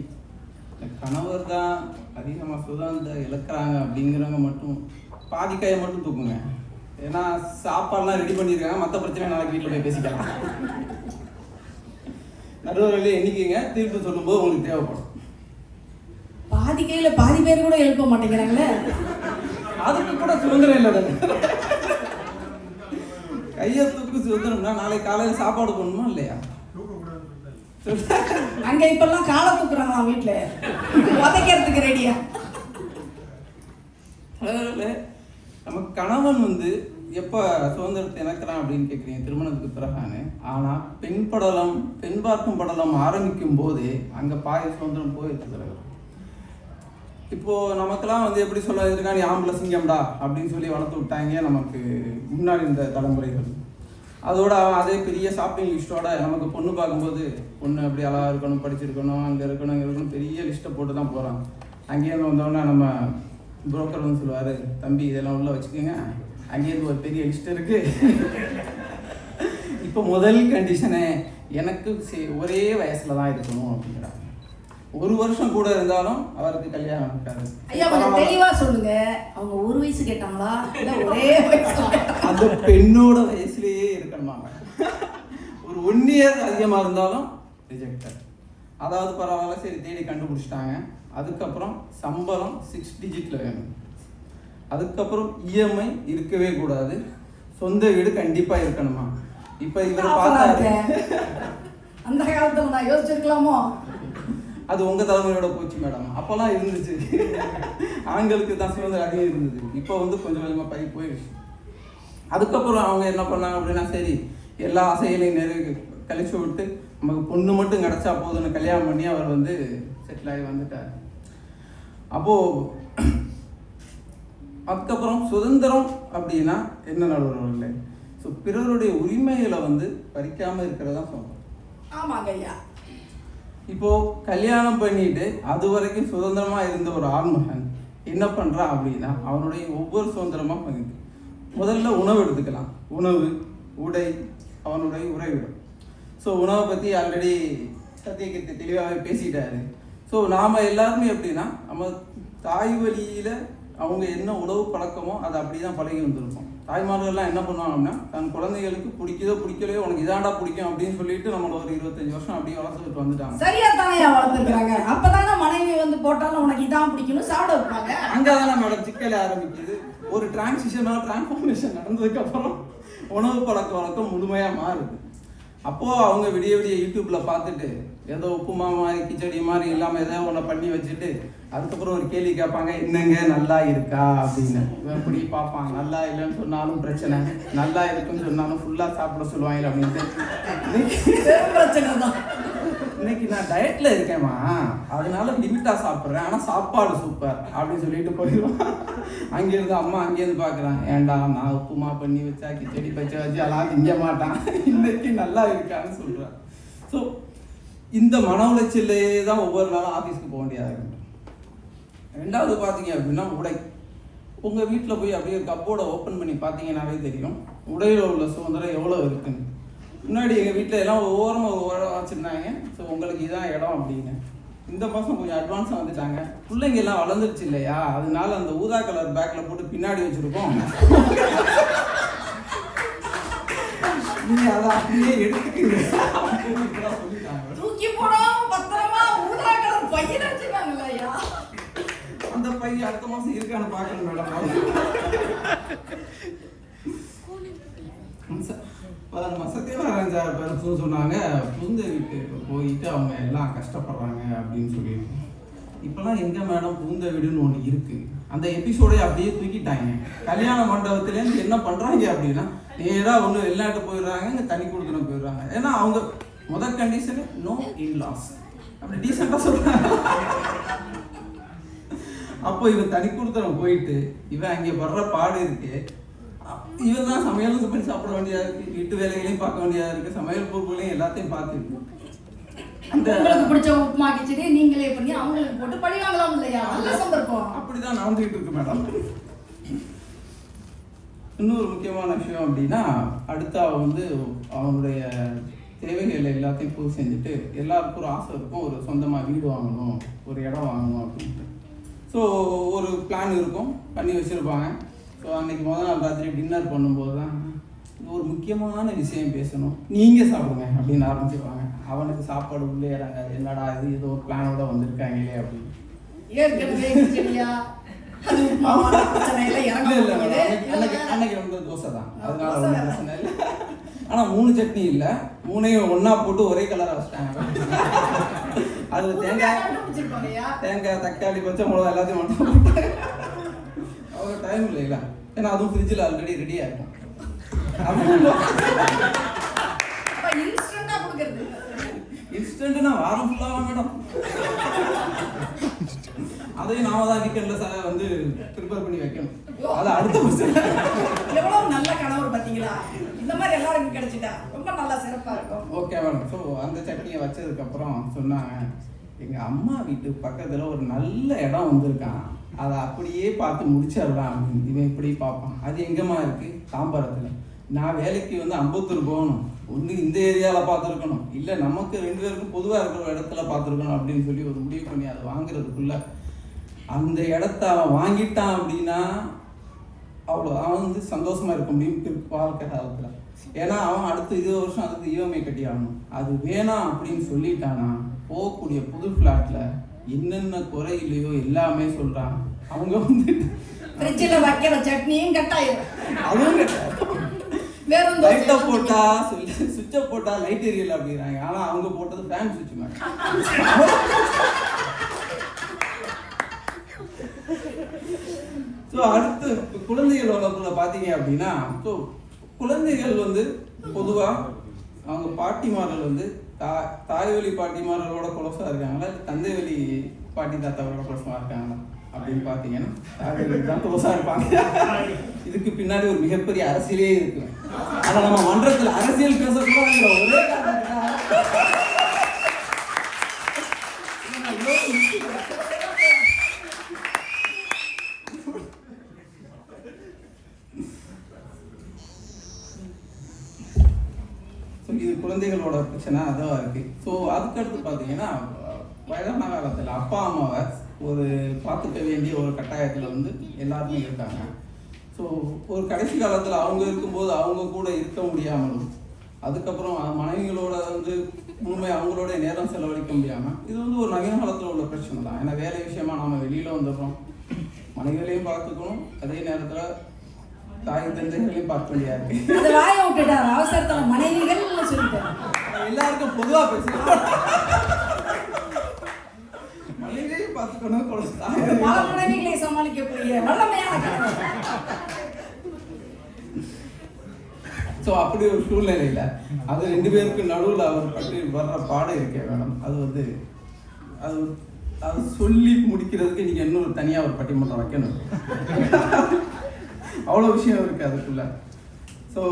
இந்த கணவர் தான் அதிகமாக சுதந்திரம் இழக்கிறாங்க அப்படிங்கிறவங்க மட்டும் பாதி கையை மட்டும் தூக்குங்க. ஏன்னா சாப்பாடுலாம் ரெடி பண்ணியிருக்காங்க, மற்ற பிரச்சனை நாளைக்கு வீட்டில் போய் பேசிக்கலாம். நடுவர்களே எண்ணிக்கைங்க, தீர்ப்பு சொல்லும்போது உங்களுக்கு தேவைப்படும். பாதி கையில பாதி பேர் கூட எழுப்ப மாட்டேங்கிறாங்களே. அதுக்கு கூட சுதந்திரம் இல்லை. கையத்துக்கு சுதந்திரம்னா நாளைக்கு காலையில் சாப்பாடு பண்ணணுமா இல்லையா? அங்க இப்பெல்லாம் காலை தூக்குறாங்களா வீட்டுல, உதைக்கிறதுக்கு ரெடியா? நம்ம கணவன் வந்து எப்போ சுதந்திரத்தை இழக்கிறான் அப்படின்னு கேட்குறீங்க, திருமணத்துக்கு பிறகானு. ஆனால் பெண் பார்க்கும் படலம் ஆரம்பிக்கும் போதே அங்கே பாதி சுதந்திரம் போயிருக்கு. இப்போது நமக்கெல்லாம் வந்து எப்படி சொல்ல இருக்கா, நீ ஆம்பளை சிங்கம்டா அப்படின்னு சொல்லி வளர்த்து விட்டாங்க நமக்கு முன்னாடி இந்த தலைமுறைகள். அதோட அதே பெரிய ஷாப்பிங் லிஸ்ட்டோட நமக்கு பொண்ணு பார்க்கும்போது பொண்ணு அப்படி அழகாக இருக்கணும், படிச்சிருக்கணும், அங்கே இருக்கணும், இங்கே இருக்கணும், பெரிய லிஸ்ட்டை போட்டு தான் போகிறான். அங்கேயிருந்து வந்தோடனே நம்ம புரோக்கர் வந்து சொல்லுவார், தம்பி இதெல்லாம் உள்ள வச்சுக்கோங்க, அங்கேயிருந்து ஒரு பெரிய லிஸ்ட் இருக்குது. இப்போ முதல் கண்டிஷனு எனக்கு ஒரே வயசில் தான் இருக்கணும் அப்படிங்கிறாங்க. ஒரு வருஷம் கூட இருந்தாலும் அவருக்கு கல்யாணம் இருக்காது. ஐயா கொஞ்சம் தெளிவா சொல்லுங்க, அவங்க ஒரு வயசு கேட்டாங்களா இல்ல ஒரே வயசு? அந்த பெண்ணோட வயசுலயே இருக்கணுமா? ஒரு 1 இயர் அதிகமா இருந்தாலும் ரிஜெக்டட். அதாவது பரவாயில்ல, சரி தேடி கண்டுபிடிச்சிட்டாங்க. அதுக்கப்புறம் சம்பளம் 6 டிஜிட்ல வேணும். அதுக்கப்புறம் இஎம்ஐ இருக்கவே கூடாது. சொந்த வீடு கண்டிப்பா இருக்கணுமா? இப்ப இவரை பார்த்தாரு, அந்த காலத்துல நான் யோசிச்சிருக்கலாமோ? அது உங்க தலைமுறையோட போச்சு மேடம். அப்பெல்லாம் இருந்துச்சு, ஆண்களுக்கு தான் சுதந்திரம் அதிகம் இருந்தது. இப்போ வந்து கொஞ்சம் கொஞ்சமாக போயிடுச்சு. அதுக்கப்புறம் அவங்க என்ன பண்ணாங்க அப்படின்னா, சரி எல்லா ஆசைகளையும் கழிச்சு விட்டு நமக்கு பொண்ணு மட்டும் கிடச்சா போதுன்னு கல்யாணம் பண்ணி அவர் வந்து செட்டில் ஆகி வந்துட்டார். அப்போது அதுக்கப்புறம் சுதந்திரம் அப்படின்னா என்ன நடுவர்களே? ஸோ பிறருடைய உரிமைகளை வந்து பறிக்காமல் இருக்கிறதா சொல்றோம். ஆமாங்க ஐயா. இப்போ கல்யாணம் பண்ணிட்டு அது வரைக்கும் சுதந்திரமா இருந்த ஒரு ஆண்மகன் என்ன பண்றான் அப்படின்னா, அவனுடைய ஒவ்வொரு சுதந்திரமா பகிர்ந்து முதல்ல உணவு எடுத்துக்கலாம். உணவு, உடை, அவனுடைய உறைவிடம். ஸோ உணவை பற்றி ஆல்ரெடி சத்தியகீர்த்தி தெளிவாகவே பேசிட்டாரு. ஸோ நாம் எல்லாருமே எப்படின்னா, நம்ம தாய் வழியில் அவங்க என்ன உணவு பழக்கமோ அதை அப்படி தான் பழகி வந்திருப்போம். தாய்மார்கள்லாம் என்ன பண்ணுவாங்கன்னா, தன் குழந்தைகளுக்கு பிடிக்குதோ பிடிக்கலையோ உனக்கு இதாண்டா பிடிக்கும் அப்படின்னு சொல்லிட்டு நம்மள ஒரு 25 வருஷம் அப்படியே வளர்த்துக்கிட்டு வந்துட்டாங்க. சரியா தானே வளர்த்துருக்காங்க. அப்பதானே மனைவி வந்து போட்டாலும் உனக்கு இதான் பிடிக்கணும் சாப்பிட வைப்பாங்க. அங்கதானே மேடம் சிக்கலே ஆரம்பிக்குது. ஒரு டிரான்ஸ்ஃபார்மேஷன் நடந்ததுக்கு அப்புறம் உணவு பழக்க வழக்கம் முழுமையா மாறுது. அப்போ அவங்க விடிய யூடியூப்ல பார்த்துட்டு ஏதோ உப்புமா மாதிரி கிச்சடி மாதிரி இல்லாமல் ஏதோ ஒன்று பண்ணி வச்சுட்டு அதுக்கப்புறம் ஒரு கேள்வி கேட்பாங்க, என்னங்க நல்லா இருக்கா அப்படின்னு. இப்படி பார்ப்பாங்க. நல்லா இல்லைன்னு சொன்னாலும் பிரச்சனை, நல்லா இருக்குன்னு சொன்னாலும் ஃபுல்லாக சாப்பிட சொல்லுவாங்க அப்படின்ட்டு. பிரச்சனை தான். இன்னைக்கு நான் டயட்ல இருக்கேம்மா, அதனால லிமிட்டா சாப்பிட்றேன், ஆனால் சாப்பாடு சூப்பர் அப்படின்னு சொல்லிட்டு போயிடுவான். அங்கேருந்து அம்மா அங்கேருந்து பார்க்குறான், ஏண்டா நான் உப்புமா பண்ணி வச்சா கிச்சடி பச்சை வச்சு அதெல்லாம் திங்க மாட்டான், இன்னைக்கு நல்லா இருக்கான்னு சொல்கிறேன். ஸோ இந்த மன உளைச்சலே தான் ஒவ்வொரு நாளும் ஆஃபீஸ்க்கு போக வேண்டியதாக இருக்கும். ரெண்டாவது பார்த்தீங்க அப்படின்னா உடை. உங்கள் வீட்டில் போய் அப்படியே கப்போட ஓப்பன் பண்ணி பார்த்தீங்கன்னாவே தெரியும் உடையில் உள்ள சுதந்திரம் எவ்வளோ இருக்குன்னு. முன்னாடி எங்கள் வீட்டில் எல்லாம் ஓரமாக ஒரு உரம் வச்சுருந்தாங்க. ஸோ உங்களுக்கு இதான் இடம் அப்படின்னு. இந்த மாதம் கொஞ்சம் அட்வான்ஸாக வந்துட்டாங்க. பிள்ளைங்க எல்லாம் வளர்ந்துருச்சு இல்லையா, அதனால அந்த ஊதா கலர் பேக்கில் போட்டு பின்னாடி வச்சுருக்கோம். நீங்கள் அதை அப்படியே எடுத்துக்கிங்க சொல்லிட்டாங்க. தூக்கி போடாம பத்திரமா ஊதா கலர் பையன் வச்சுருக்காங்கல்ல ஐயா. அந்த பையன் அடுத்த மாதம் இருக்கான்னு பார்க்கணும் மேடம். சத்யநாராயண சார் பேர் சொன்னாங்க, புகுந்த வீட்டுக்கு போயிட்டு அவங்க எல்லாம் கஷ்டப்படுறாங்க அப்படின்னு சொல்லிட்டு. இப்போலாம் எங்கே மேடம் புகுந்த வீடுன்னு ஒன்று இருக்குது. அந்த எபிசோடை அப்படியே தூக்கிட்டாங்க. கல்யாண மண்டபத்துலேருந்து என்ன பண்ணுறாங்க அப்படின்னா, நேராக ஒன்று வெளிநாட்டு போயிடுறாங்க, இங்கே தனி கொடுத்துட்டு போயிடுறாங்க. ஏன்னா அவங்க முதல் கண்டிஷனு நோ இன்லாஸ் அப்படி டீசெண்டாக சொல்கிறாங்க. அப்போ இவன் தனி கொடுத்துறோம் போயிட்டு இவன் அங்கே வர்ற பாடு இருக்கு. இவன் தான் சமையலும் பண்ணி சாப்பிட வேண்டியதா இருக்கு, வீட்டு வேலைகளையும் பார்க்க வேண்டியதா இருக்கு, சமையல் பொருட்களையும் எல்லாத்தையும் பார்த்துருக்கு. அந்த உங்களுக்கு பிடிச்ச உப்புமா கிச்சடி நீங்களே பண்ணி அவங்களுக்கு போட்டு பழி வாங்கலாம் இல்லையா? நல்ல சந்தர்ப்பம். அப்படிதான் நடந்துகிட்டு இருக்கு மேடம். இன்னொரு முக்கியமான விஷயம் அப்படின்னா, அடுத்து அவன் வந்து அவனுடைய தேவைகள் எல்லாத்தையும் பூர்த்தி செஞ்சுட்டு, எல்லாருக்கும் ஒரு ஆசை இருக்கும், ஒரு சொந்தமாக வீடு வாங்கணும், ஒரு இடம் வாங்கணும் அப்படின்ட்டு. ஸோ ஒரு பிளான் இருக்கும், பண்ணி வச்சுருப்பாங்க. ஸோ அன்றைக்கி முதல் நாள் ராத்திரி டின்னர் பண்ணும்போது தான் ஒரு முக்கியமான விஷயம் பேசணும், நீங்கள் சாப்பிடுங்க அப்படின்னு ஆரம்பிச்சிருப்பாங்க. அவனுக்கு சாப்பாடு உள்ளே இறங்காது, என்னடா இது ஏதோ ஒரு பிளானோட வந்திருக்காங்களே அப்படின்னு. ஏற்கனவே சரியா அன்னைக்கு வந்து தோசை தான், அதனால ஒன்றும் பிரச்சனை இல்லை. ஆனால் 3 சட்னி இல்லை, 3ஐயும் ஒன்றா போட்டு ஒரே கலராக வச்சுட்டாங்க. அது தேங்காய் தக்காளி பச்சை மிளகா எல்லாத்தையும் ஒன்றா போட்டாங்க. அவ்வளோ டைம் இல்லைங்களா, ஏன்னா அதுவும் ஃப்ரிட்ஜில் ஆல்ரெடி ரெடியாக இருக்கும். இன்ஸ்டன்ட்னா வாரம் ஃபுல்லாக மேடம், அதையும் நாம தான் வீக்கெண்டில் வந்து ப்ரிப்பேர் பண்ணி வைக்கணும். அது அடுத்த வருஷம். எவ்வளவு நல்ல கணவர் பார்த்தீங்களா, இந்த மாதிரி எல்லாருக்கும் கிடைச்சிட்டா ரொம்ப நல்லா சிறப்பாக இருக்கும். Okay madam. ஸோ அந்த சட்னியை வச்சதுக்கப்புறம் சொன்னாங்க, எங்கள் அம்மா வீட்டு பக்கத்தில் ஒரு நல்ல இடம் வந்திருக்கான், அதை அப்படியே பார்த்து முடிச்சிடலாம் அப்படின்னு. இவன் இப்படி பார்ப்பான், அது எங்கேம்மா இருக்குது, தாம்பரத்தில். நான் வேலைக்கு வந்து அம்பத்தூர் போகணும், ஒன்று இந்த ஏரியாவில் பார்த்துருக்கணும், இல்லை நமக்கு 2 பேருக்கும் பொதுவாக இருக்கிற ஒரு இடத்துல பார்த்துருக்கணும் அப்படின்னு சொல்லி ஒரு முடிவு பண்ணி அதை வாங்குறதுக்குள்ள அந்த இடத்த அவன் வாங்கிட்டான் அப்படின்னா அவ்வளோ அவன் வந்து சந்தோஷமாக இருக்க முடியும் வாழ்க்கை காலத்தில். ஏன்னா அவன் அடுத்து 20 வருஷம் அதுக்கு இஎம்ஐ கட்டி ஆகணும். அது வேணாம் அப்படின்னு சொல்லிட்டானா போகக்கூடிய புது ஃப்ளாட்டில் என்னென்ன குறை இல்லையோ எல்லாமே சொல்கிறான். அவங்க வந்து ஃப்ரிட்ஜில் வைக்கிற சட்னியும் கட்டாயிரும், அதுவும் கட்டாயிரும். லைட்டை போட்டா சுவிட்சை போட்டா லைட் எரியல அப்படிங்கிறாங்க, ஆனா அவங்க போட்டது ஃபேன் சுவிட்ச் மேடம். ஸோ அடுத்து குழந்தைகள் வளர்ப்புல பார்த்தீங்க அப்படின்னா, ஸோ குழந்தைகள் வந்து பொதுவாக அவங்க பாட்டிமார்கள் வந்து தாய் வழி பாட்டிமார்களோட குலசாக இருக்காங்களா, இல்லை தந்தை வழி பாட்டி தாத்தாவோட குலசமாக இருக்காங்களா அப்படின்னு பார்த்தீங்கன்னா தாய் வழி தான் குலசாக இருப்பாங்க. இதுக்கு பின்னாடி ஒரு மிகப்பெரிய அரசியலே இருக்கு. ஆனால் நம்ம மன்றத்தில் அரசியல் பேசக்கூடாதுங்கிற ஒரே இது குழந்தைகளோட பிரச்சனை அதுவாக இருக்கு. ஸோ அதுக்கடுத்து பார்த்தீங்கன்னா வயதான காலத்தில் அப்பா அம்மாவை ஒரு பார்த்துக்க வேண்டிய ஒரு கட்டாயத்தில் வந்து எல்லாருமே இருக்காங்க. ஸோ ஒரு கடைசி காலத்தில் அவங்க இருக்கும்போது அவங்க கூட இருக்க முடியாமலும், அதுக்கப்புறம் மனைவிகளோட வந்து முழுமை அவங்களோட நேரம் செலவழிக்க முடியாமல், இது வந்து ஒரு நவீன காலத்தில் உள்ள பிரச்சனை தான். ஏன்னா வேலை விஷயமா நம்ம வெளியில் வந்துடுறோம், மனைவிகளையும் பார்த்துக்கணும், அதே நேரத்தில் தாய் தந்தைகளையும் பார்க்க முடியாது. அவசரத்தில் மனைவிகள் சொல்லிட்டாங்க, எல்லாருக்கும் பொதுவாக பேசுகிறோம். மனைவியையும் பார்த்துக்கணும், பல மனைவிகளை சமாளிக்கக்கூடிய வல்லமையான கணவர். ஸோ அப்படி ஒரு சூழ்நிலையில் அது 2 பேருக்கு நடுவில் அவர் பற்றி வர்ற பாடம் இருக்கே மேடம், அது வந்து அது சொல்லி முடிக்கிறதுக்கு நீங்கள் இன்னொரு தனியாக ஒரு பட்டிமன்றம் வைக்கணும். அவ்வளோ விஷயம் இருக்குது அதுக்குள்ள. ஸோ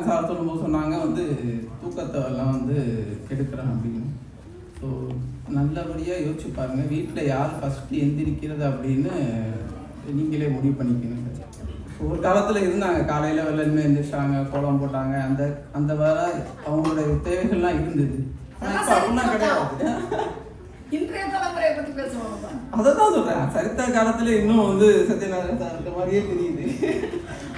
சார் சொல்லும்போது சொன்னாங்க வந்து தூக்கத்தை எல்லாம் வந்து கெடுக்கிறேன் அப்படின்னு. ஸோ நல்லபடியாக யோசிச்சு பாருங்கள், வீட்டில் யார் ஃபஸ்ட்டு எந்திரிக்கிறது அப்படின்னு நீங்களே முடிவு பண்ணிக்கணும். ஒரு காலத்தில் இருந்தாங்க, காலையில் வெள்ளமே எழுந்திரிச்சாங்க, கோலம் போட்டாங்க, அந்த வேலை அவங்களுடைய தேவைகள்லாம் இருந்தது. அப்படிலாம் கிடையாது. அதை தான் சொல்கிறேன், சரித்திர காலத்தில் இன்னும் வந்து சத்யநாராயண சார் இருக்க மாதிரியே தெரியுது.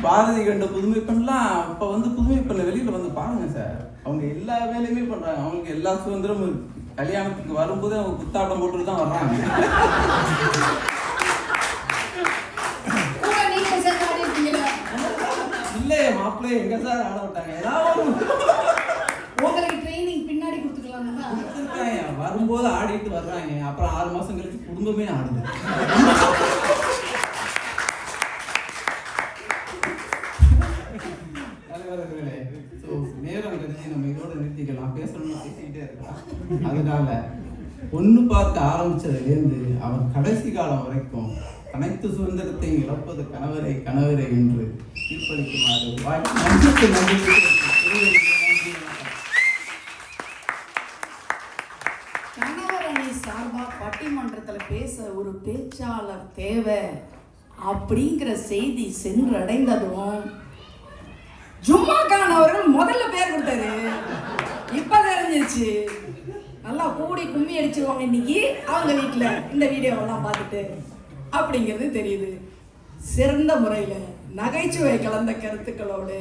பாரதி கண்ட புதுமை பெண்லாம் இப்போ வந்து புதுமை பெண்ணை வெளியில் வந்து பாருங்கள் சார், அவங்க எல்லா வேலையுமே பண்ணுறாங்க, அவங்களுக்கு எல்லா சுதந்திரமும் இருக்குது. கல்யாணத்துக்கு வரும்போது அவங்க புத்தாட்டம் போட்டுட்டு தான் வர்றாங்க. இல்லையே மாப்பிள்ளை எங்க சார் ஆட விட்டாங்க, ஏதாவது உங்களுக்கு ட்ரைனிங் பின்னாடி கொடுத்துக்கலாம். வரும்போது ஆடிட்டு வர்றாங்க, அப்புறம் 6 மாசம் கழிச்சு குடும்பமே ஆடுது. நேரம் கழிச்சு நம்ம இதோட நிறுத்திக்கலாம், பேசணும்னு பேசிக்கிட்டே இருக்கலாம். அதனால பொண்ணு பார்க்க ஆரம்பிச்சதுலேருந்து அவர் கடைசி காலம் வரைக்கும் அனைத்து சுதந்திரத்தையும் இழப்பது கணவரை கணவரை என்று தீர்ப்பளிக்குமாறு கணவர் அணி சார்பா பட்டிமன்றத்தில் பேச ஒரு பேச்சாளர் தேவை அப்படிங்கிற செய்தி சென்றடைந்ததும் ஜும்மா கான் அவர்கள் முதல்ல பேர் கொடுத்தாரு. இப்ப தெரிஞ்சிருச்சு, நல்லா கூடி கும்மி அடிச்சிருவாங்க இன்னைக்கு அவங்க வீட்டுல இந்த வீடியோவெல்லாம் பார்த்துட்டு அப்படிங்கிறது தெரியுது. சிறந்த முறையில நகைச்சுவை கலந்த கருத்துக்களோடு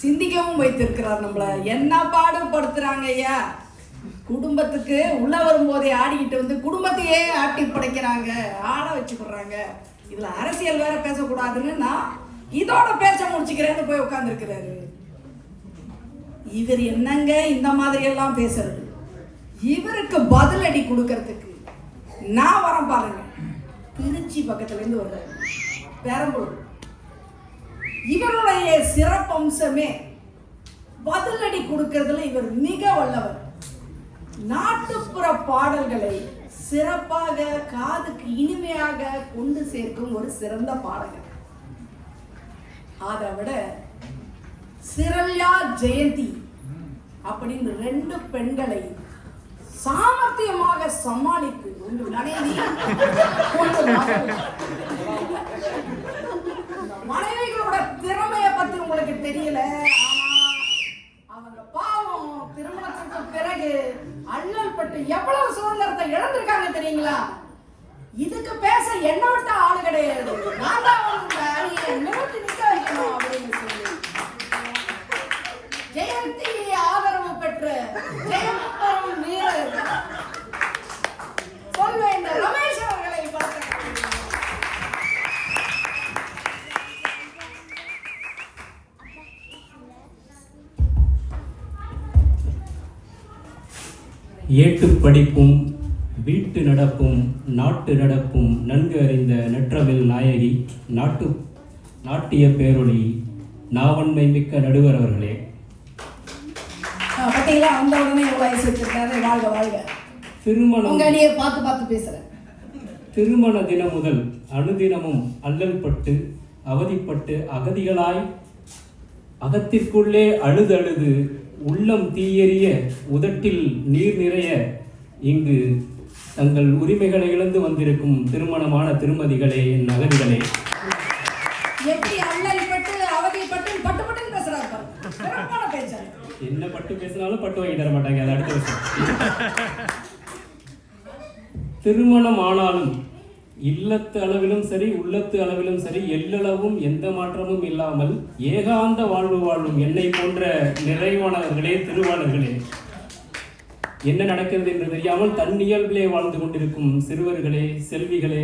சிந்திக்கவும் வைத்திருக்கிறார். நம்மள என்ன பாடுபடுத்துறாங்க ஐயா, குடும்பத்துக்கு உள்ள வரும்போதே ஆடிக்கிட்டு வந்து குடும்பத்தையே ஆட்டி படைக்கிறாங்க, ஆட வச்சுக்கிறாங்க. இதுல அரசியல் வேற பேசக்கூடாதுன்னு நான் இதோட பேச்ச முடிச்சுக்கிறேன்னு போய் உட்கார்ந்துருக்கிறாரு. இவர் என்னங்க இந்த மாதிரி எல்லாம் பேசுறது? இவருக்கு பதிலடி கொடுக்கறதுக்கு நான் வரேன் பாருங்க. திருச்சி பக்கத்துல இருந்து வர்றாரு, பெரம்பலூர். இவருடைய சிறப்பம்சமே பதிலடி கொடுக்கறதுல இவர் மிக வல்லவர். நாட்டுப்புற பாடல்களை சிறப்பாக காதுக்கு இனிமையாக கொண்டு சேர்க்கும் ஒரு சிறந்த பாடகர். அதை விட சிரல்யா ஜெயந்தி அப்படின்னு 2 பெண்களை சாமர்த்தியமாக சமாளித்து ஒன்று மனைவி மனைவிகளோட திறமைய பத்தி உங்களுக்கு தெரியல. அவங்க பாவம் திருமணத்துக்கு பிறகு அல்லல் பட்டு எவ்வளவு சுதந்திரத்தை இழந்திருக்காங்க தெரியுங்களா? இதுக்கு பேச என்ன விட்ட ஆளு கிடையாது. நான் தான் நிறுத்தி நிக்க வைக்கணும் அப்படின்னு சொல்லி ஜெயந்தி ஆதரவு பெற்ற ஜெயம்பரம் வீரர் சொல்ல இந்த ரமேஷ் அவர்களை ஏட்டு படிப்பும் வீட்டு நடப்பும் நாட்டு நடப்பும் நன்கு அறிந்த நற்றமிழ் நாயகி நாட்டிய பேரொளி நாவன்மை மிக்க நடுவர் அவர்களே, பத்தியில அந்த உடனே எவ்வளவு வயசு வச்சிருக்காரு. வாழ்க வாழ்க. திருமணம் உங்க அடியை பார்த்து பேசுறேன். திருமண தினம் முதல் அனுதினமும் அல்லல் பட்டு அவதிப்பட்டு அகதிகளாய் அகத்திற்குள்ளே அழுது உள்ளம் தீயெறிய உதட்டில் நீர் நிறைய இங்கு தங்கள் உரிமைகளை இழந்து வந்திருக்கும் திருமணமான திருமதிகளே, என் அகதிகளே, எப்படி அல்லல்பட்டு அவதிப்பட்டு பட்டு பேசுறாரு. என்ன பட்டு பேசினாலும் பட்டு வாங்கி தர மாட்டாங்க. அது அடுத்த விஷயம். திருமணம் ஆனாலும் இல்லத்து அளவிலும் சரி உள்ளத்து அளவிலும் சரி எல்லளவும் எந்த மாற்றமும் இல்லாமல் ஏகாந்த வாழ்வு வாழும் என்னை போன்ற நிறைவானவர்களே, திருவாளர்களே, என்ன நடக்கிறது என்று தெரியாமல் தன்னியல்பிலே வாழ்ந்து கொண்டிருக்கும் சிறுவர்களே, செல்விகளே,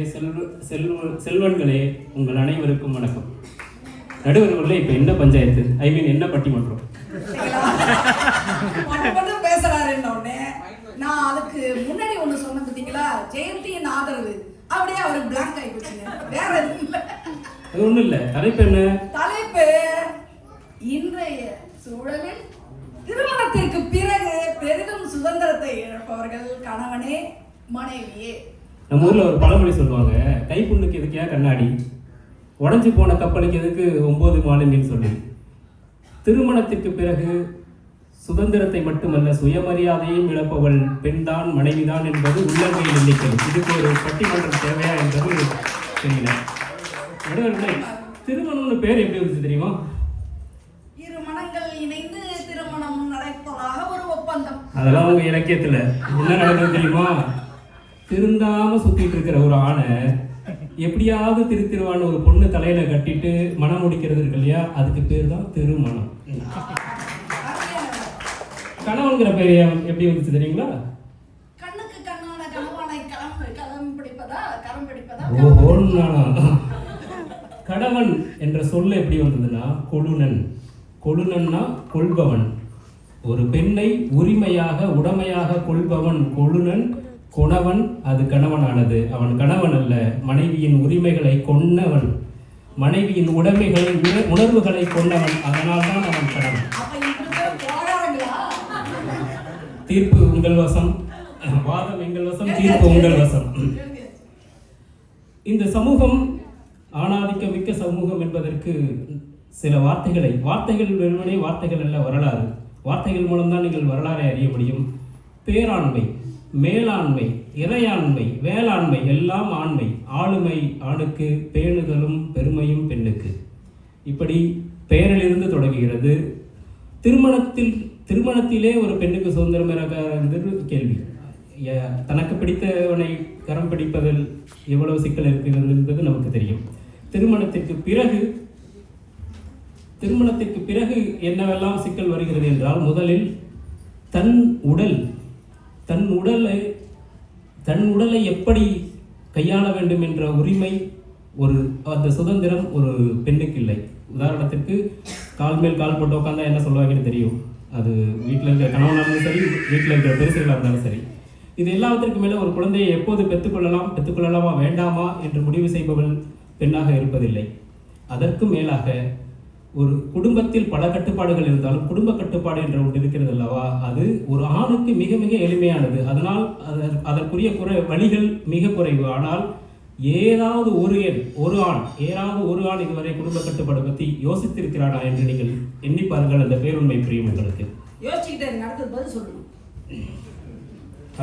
செல்வன்களே, உங்கள் அனைவருக்கும் வணக்கம். நடுவர்களே, இப்போ என்ன பஞ்சாயத்து, என்ன பட்டிமன்றம் பேசுறாரு. நான் அதுக்கு முன்னாடி ஒண்ணு சொன்ன பார்த்தீங்களா, ஜெயந்தியின் ஆதரவு அப்படியே அவருக்கு பிளாங்க் ஆகி போச்சுங்க. வேற எதுவும் இல்லை, அது ஒண்ணும் இல்லை. தலைப்பு என்ன? தலைப்பு இன்றைய சூழலில் திருமணத்திற்கு பிறகு பெரிதும் சுதந்திரத்தை இழப்பவர்கள் கணவனே மனைவியே. நம்ம ஊர்ல ஒரு பழமொழி சொல்லுவாங்க, கைப்புண்ணுக்கு எதுக்கே கண்ணாடி, உடஞ்சி போன கப்பலுக்கு எதுக்கு 9 மாலுமின்னு சொல்லி. திருமணத்திற்கு பிறகு சுதந்திரத்தை மட்டுமல்ல சுயமரியாதையும் இழப்பவள் பெண்தான், மனைவிதான் என்பது உள்ளங்கையில் எண்ணிக்கை. இதுக்கு ஒரு பட்டிமன்றம் தேவையா என்பது தெரியல. நடுவர்களே, திருமணம்னு பேர் எப்படி வந்துச்சு தெரியுமா? இரு மனங்கள் இணைந்து திருமணம் நடப்பதாக ஒரு ஒப்பந்தம். அதெல்லாம் உங்க இலக்கியத்துல என்ன நடக்குது தெரியுமா? திருந்தாம சுத்திட்டு இருக்கிற ஒரு ஆணை எப்படியாவது திருத்திருவான்னு ஒரு பொண்ணு தலையில கட்டிட்டு மனம் முடிக்கிறது இருக்கு இல்லையா, அதுக்கு பேர் தான் திருமணம். கணவன்கிற பேர் எப்படி வந்துச்சு தெரியுங்களா? கண்ணுக்கு கண்ணான கணவனை களம் பிடிப்பதா கரம் பிடிப்பதா. ஓஹோ, கணவன் என்ற சொல்ல எப்படி வந்ததுன்னா கொழுநன். கொழுநன்னா கொள்பவன். ஒரு பெண்ணை உரிமையாக உடமையாக கொள்பவன் கொழுநன். கொணவன் அது கணவனானது. அவன் கணவன் அல்ல, மனைவியின் உரிமைகளை கொன்னவன், மனைவியின் உடைமைகளை உணர்வுகளை கொண்டவன். அதனால் தான் அவன் கணவன். தீர்ப்பு உங்கள் வசம், வாதம் எங்கள் வசம், தீர்ப்பு உங்கள் வசம். இந்த சமூகம் ஆணாதிக்க மிக்க சமூகம் என்பதற்கு சில வார்த்தைகள் வெறுமனே வார்த்தைகள் அல்ல, வரலாறு. வார்த்தைகள் மூலம்தான் நீங்கள் வரலாறை அறிய முடியும். பேராண்மை, மேலாண்மை, இறையாண்மை, வேளாண்மை எல்லாம் ஆண்மை, ஆளுமை ஆணுக்கு, பேணுதலும் பெருமையும் பெண்ணுக்கு. இப்படி பெயரிலிருந்து தொடங்குகிறது. திருமணத்திலே ஒரு பெண்ணுக்கு சுதந்திரம் இருக்கிறது கேள்வி. தனக்கு பிடித்தவனை கரம் பிடிப்பதில் எவ்வளவு சிக்கல் இருக்கிறது என்பது நமக்கு தெரியும். திருமணத்திற்கு பிறகு என்னவெல்லாம் சிக்கல் வருகிறது என்றால், முதலில் தன் உடலை எப்படி கையாள வேண்டும் என்ற உரிமை, அந்த சுதந்திரம் ஒரு பெண்ணுக்கு இல்லை. உதாரணத்திற்கு, கால் மேல் கால் போட்டு உட்காந்தா என்ன சொல்லுவாங்கன்னு தெரியும். அது வீட்டில் இருக்கிற கணவனாக இருந்தாலும் சரி, வீட்டில் இருக்கிற பெருசுகளாக இருந்தாலும் சரி. இது எல்லாவற்றிற்கு மேலே ஒரு குழந்தையை எப்போது பெற்றுக்கொள்ளலாமா வேண்டாமா என்று முடிவு செய்பவள் பெண்ணாக இருப்பதில்லை. அதற்கு மேலாக ஒரு குடும்பத்தில் பல கட்டுப்பாடுகள் இருந்தாலும் குடும்ப கட்டுப்பாடு என்ற ஒன்று இருக்கிறது அல்லவா, அது ஒரு ஆணுக்கு மிக மிக எளிமையானது. அதனால் அதற்குரிய வழிகள் மிக குறைவு. ஆனால் ஏதாவது ஒரு ஆண் இதுவரை குடும்ப கட்டுப்பாடு பற்றி யோசித்திருக்கிறானா என்று நீங்கள் எண்ணி பாருங்கள். அந்த பேருண்மை புரியும் உங்களுக்கு.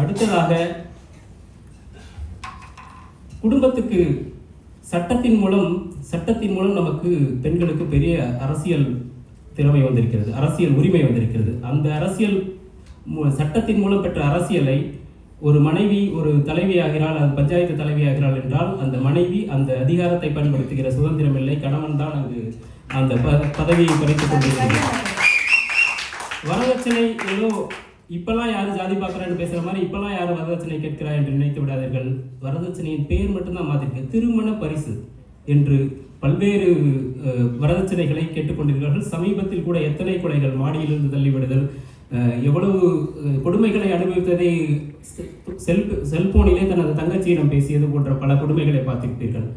அடுத்ததாக, குடும்பத்துக்கு சட்டத்தின் மூலம் நமக்கு பெண்களுக்கு பெரிய அரசியல் திறமை வந்திருக்கிறது, அரசியல் உரிமை வந்திருக்கிறது. அந்த அரசியல் சட்டத்தின் மூலம் பெற்ற அரசியலை ஒரு மனைவி ஒரு தலைவியாகிறாள், அது பஞ்சாயத்து தலைவியாகிறாள் என்றால் அந்த மனைவி அந்த அதிகாரத்தை பயன்படுத்துகிற சுதந்திரம் இல்லை. கணவன் தான் அங்கு அந்த பதவியை குறைத்துக் கொண்டிருக்கிறார். வரதட்சணை ஏதோ இப்பெல்லாம் யாரும் ஜாதி பார்க்குறான்னு பேசுகிற மாதிரி இப்பெல்லாம் யாரும் வரதட்சணை கேட்கிறா என்று நினைத்து விடாதீர்கள். வரதட்சணையின் பேர் மட்டும்தான் மாற்றிருக்கு. திருமண பரிசு என்று பல்வேறு வரதட்சணைகளை கேட்டுக்கொண்டிருக்கிறார்கள். சமீபத்தில் கூட எத்தனை கொலைகள், மாடியிலிருந்து தள்ளிவிடுதல், எவ்வளவு கொடுமைகளை அனுபவித்ததை செல்போனிலே தனது தங்கச்சியிடம் பேசியது போன்ற பல கொடுமைகளை பார்த்திருப்பீர்கள்.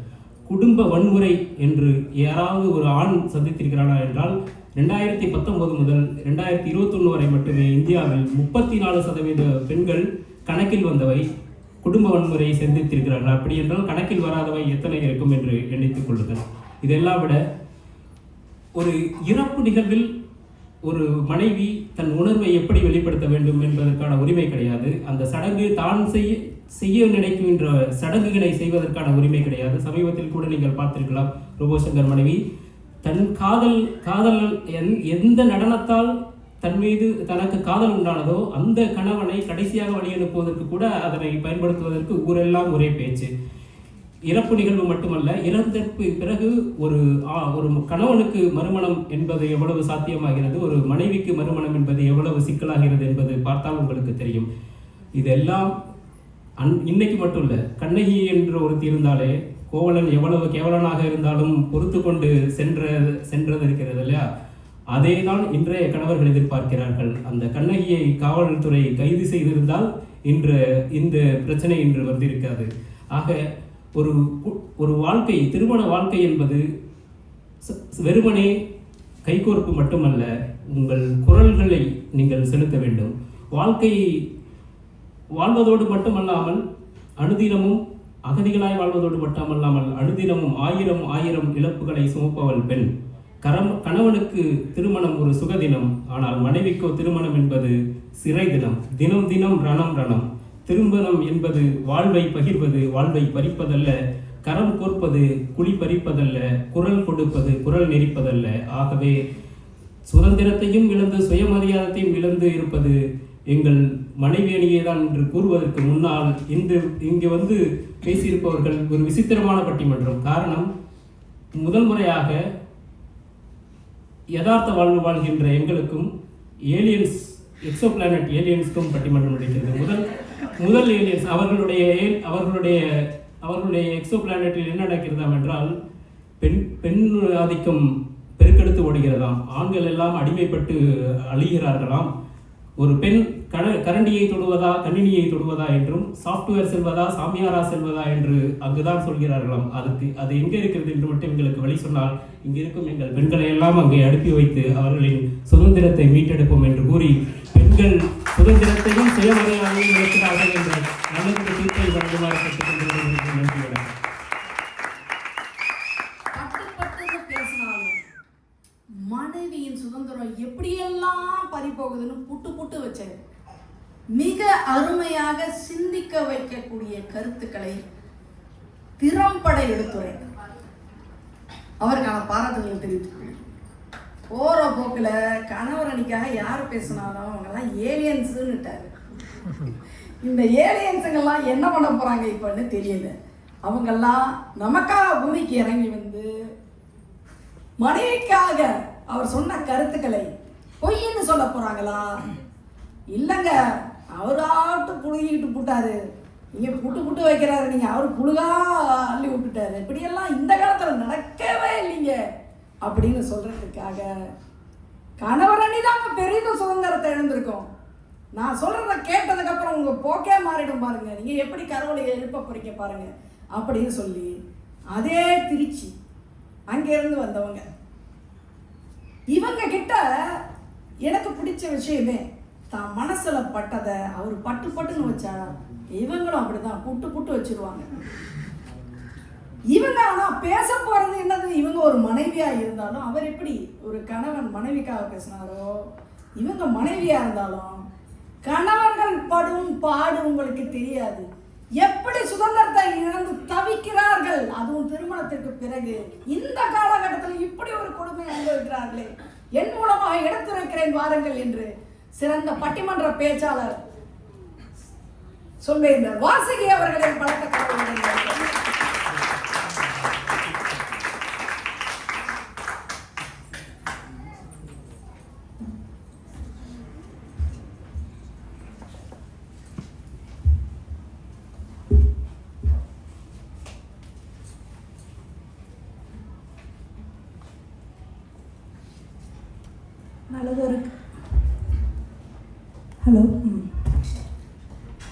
குடும்ப வன்முறை என்று யாராவது ஒரு ஆண் சந்தித்திருக்கிறானா என்றால் 2019 முதல் 2021 வரை மட்டுமே இந்தியாவில் 34% பெண்கள் கணக்கில் வந்தவை குடும்ப வன்முறையை சந்தித்திருக்கிறார்கள். அப்படி என்றால் கணக்கில் வராதவை எத்தனை இருக்கும் என்று எண்ணித்துக் கொள்ளுங்கள். இதெல்லாம் விட ஒரு இறப்பு நிகழ்வில் ஒரு மனைவி தன் உணர்வை எப்படி வெளிப்படுத்த வேண்டும் என்பதற்கான உரிமை கிடையாது. அந்த சடங்கு தான் செய்ய நினைக்கின்ற சடங்குகளை செய்வதற்கான உரிமை கிடையாது. சமீபத்தில் கூட நீங்கள் பார்த்திருக்கலாம், ரோபோசங்கர் மனைவி தன் காதல் எந்த நடனத்தால் தன் மீது தனக்கு காதல் உண்டானதோ அந்த கணவனை கடைசியாக வழி அனுப்புவதற்கு கூட அதனை பயன்படுத்துவதற்கு ஊரெல்லாம் ஒரே பேச்சு. இறப்பு நிகழ்வு மட்டுமல்ல, இறந்தற்கு பிறகு ஒரு கணவனுக்கு மறுமணம் என்பது எவ்வளவு சாத்தியமாகிறது, ஒரு மனைவிக்கு மறுமணம் என்பது எவ்வளவு சிக்கலாகிறது என்பது பார்த்தால் உங்களுக்கு தெரியும். இதெல்லாம் இன்னைக்கு மட்டும் இல்லை, கண்ணகி என்ற ஒருத்தி இருந்தாலே கோவலன் எவ்வளவு கேவலனாக இருந்தாலும் பொறுத்து கொண்டு சென்றது இருக்கிறது இல்லையா, அதே தான் இன்றைய கணவர்கள் எதிர்பார்க்கிறார்கள். அந்த கண்ணகியை காவல்துறை கைது செய்திருந்தால் இந்த பிரச்சனை இன்று வந்திருக்காது. ஆக ஒரு வாழ்க்கை, திருமண வாழ்க்கை என்பது வெறுமனே கைகோர்ப்பு மட்டுமல்ல, உங்கள் குரல்களை நீங்கள் செலுத்த வேண்டும். வாழ்க்கையை வாழ்வதோடு மட்டுமல்லாமல் அனுதினமும் அகதிகளாய் வாழ்வதோடு மட்டுமல்லாமல் அனுதினமும் 1000 இழப்புகளை சுமப்பவள் பெண். கணவனுக்கு திருமணம் ஒரு சுகதினம், ஆனால் மனைவிக்கோ திருமணம் என்பது சிறை தினம். தினம் தினம் ரணம். திருமணம் என்பது வாழ்வை பகிர்வது, வாழ்வை பறிப்பதல்ல. கரம் கோர்ப்பது குழி பறிப்பதல்ல. குரல் கொடுப்பது குரல் நெரிப்பதல்ல. ஆகவே சுதந்திரத்தையும் இழந்து சுயமரியாதையும் இழந்து இருப்பது எங்கள் மனைவி அணியே தான் என்று கூறுவதற்கு முன்னால் இங்கு வந்து பேசியிருப்பவர்கள் ஒரு விசித்திரமான பட்டிமன்றம். காரணம், முதல் முறையாக யதார்த்த வாழ்வு வாழ்கின்ற எங்களுக்கும் ஏலியன்ஸ், எக்ஸோபிளானட் ஏலியன்ஸ்க்கும் பட்டிமன்றம் நடக்கிறது. முதல் ஏலியன்ஸ் அவர்களுடைய எக்ஸோபிளானட்டில் என்ன நடக்கிறதாம் என்றால், பெண் ஆதிக்கம் பெருக்கெடுத்து ஓடுகிறதாம். ஆண்கள் எல்லாம் அடிமைப்பட்டு அழிகிறார்களாம். ஒரு பெண் கரண்டியை தொடுவதா கணினியை தொடுவதா என்றும், சாஃப்ட்வேர் செல்வதா சாமியாரா செல்வதா என்று அங்குதான் சொல்கிறார்களாம். அது எங்கே இருக்கிறது என்று மட்டும் எங்களுக்கு வழி சொன்னால் இங்கே இருக்கும் எங்கள் பெண்களை எல்லாம் அங்கே அனுப்பி வைத்து அவர்களின் சுதந்திரத்தை மீட்டெடுப்போம் என்று கூறி, பெண்கள் சுதந்திரத்தையும் சுயமரியாதையும் இருக்கிறார்கள் என்ற நல்ல தீர்ப்பை வழங்குமாறு கேட்டுக்கொண்டிருக்கிறேன். நன்றியுடன் மனைவியின் சுதந்திரம் எப்படியெல்லாம் பறி போகுதுன்னு புட்டு வச்சாரு. மிக அருமையாக சிந்திக்க வைக்கக்கூடிய கருத்துக்களை திறம்பட எடுத்துரைத்தார். அவருக்கான பாராட்டுகளை தெரிவித்துக் போற போக்குல கணவர் அணிக்காக யார் பேசினாலும் அவங்கெல்லாம் ஏலியன்ஸுன்னுட்டாரு. இந்த ஏலியன்ஸுங்கெல்லாம் என்ன பண்ண போறாங்க இப்பன்னு தெரியல. அவங்கெல்லாம் நமக்காக பூமிக்கு இறங்கி வந்து மனைவிக்காக அவர் சொன்ன கருத்துக்களை பொய்ன்னு சொல்ல போறாங்களா? இல்லைங்க, அவராட்டு புழுகிட்டு போட்டாரு, நீங்க புட்டு வைக்கிறாரு, நீங்க அவரு புழுகா அள்ளி விட்டுட்டாரு, இப்படியெல்லாம் இந்த காலத்துல நடக்கவே இல்லைங்க அப்படின்னு சொல்றதுக்காக கணவர் அணிதாங்க பெரிய சுதந்திரத்தை எழுந்திருக்கோம். நான் சொல்றத கேட்டதுக்கு அப்புறம் உங்க போக்கே மாறிடும் பாருங்க, நீங்க எப்படி கருவலை எழுப்ப போறீங்க பாருங்க அப்படின்னு சொல்லி அதே திருச்சி அங்கிருந்து வந்தவங்க இவங்க கிட்ட எனக்கு பிடிச்ச விஷயமே தான் மனசுல பட்டதை அவர் பட்டுன்னு வச்சா இவங்களும் அப்படிதான் புட்டு வச்சிருவாங்க. இவங்க ஆனா பேச போறது என்னது, இவங்க ஒரு மனைவியா இருந்தாலும் அவர் எப்படி ஒரு கணவன் மனைவிக்காக பேசினாரோ, இவங்க மனைவியா இருந்தாலும் கணவர்கள் படும் பாடு உங்களுக்கு தெரியாது. எப்படி சுதந்திரத்தை இழந்து தவிக்கிறார்கள், அதுவும் திருமணத்திற்கு பிறகு இந்த காலகட்டத்தில் இப்படி ஒரு கொடுமை அனுபவிக்கிறார்களே, என் மூலமாக எடுத்துரைக்கிறேன் வாருங்கள் என்று சிறந்த பட்டிமன்ற பேச்சாளர் சொல்வேன் வாசகி அவர்களின் பழக்க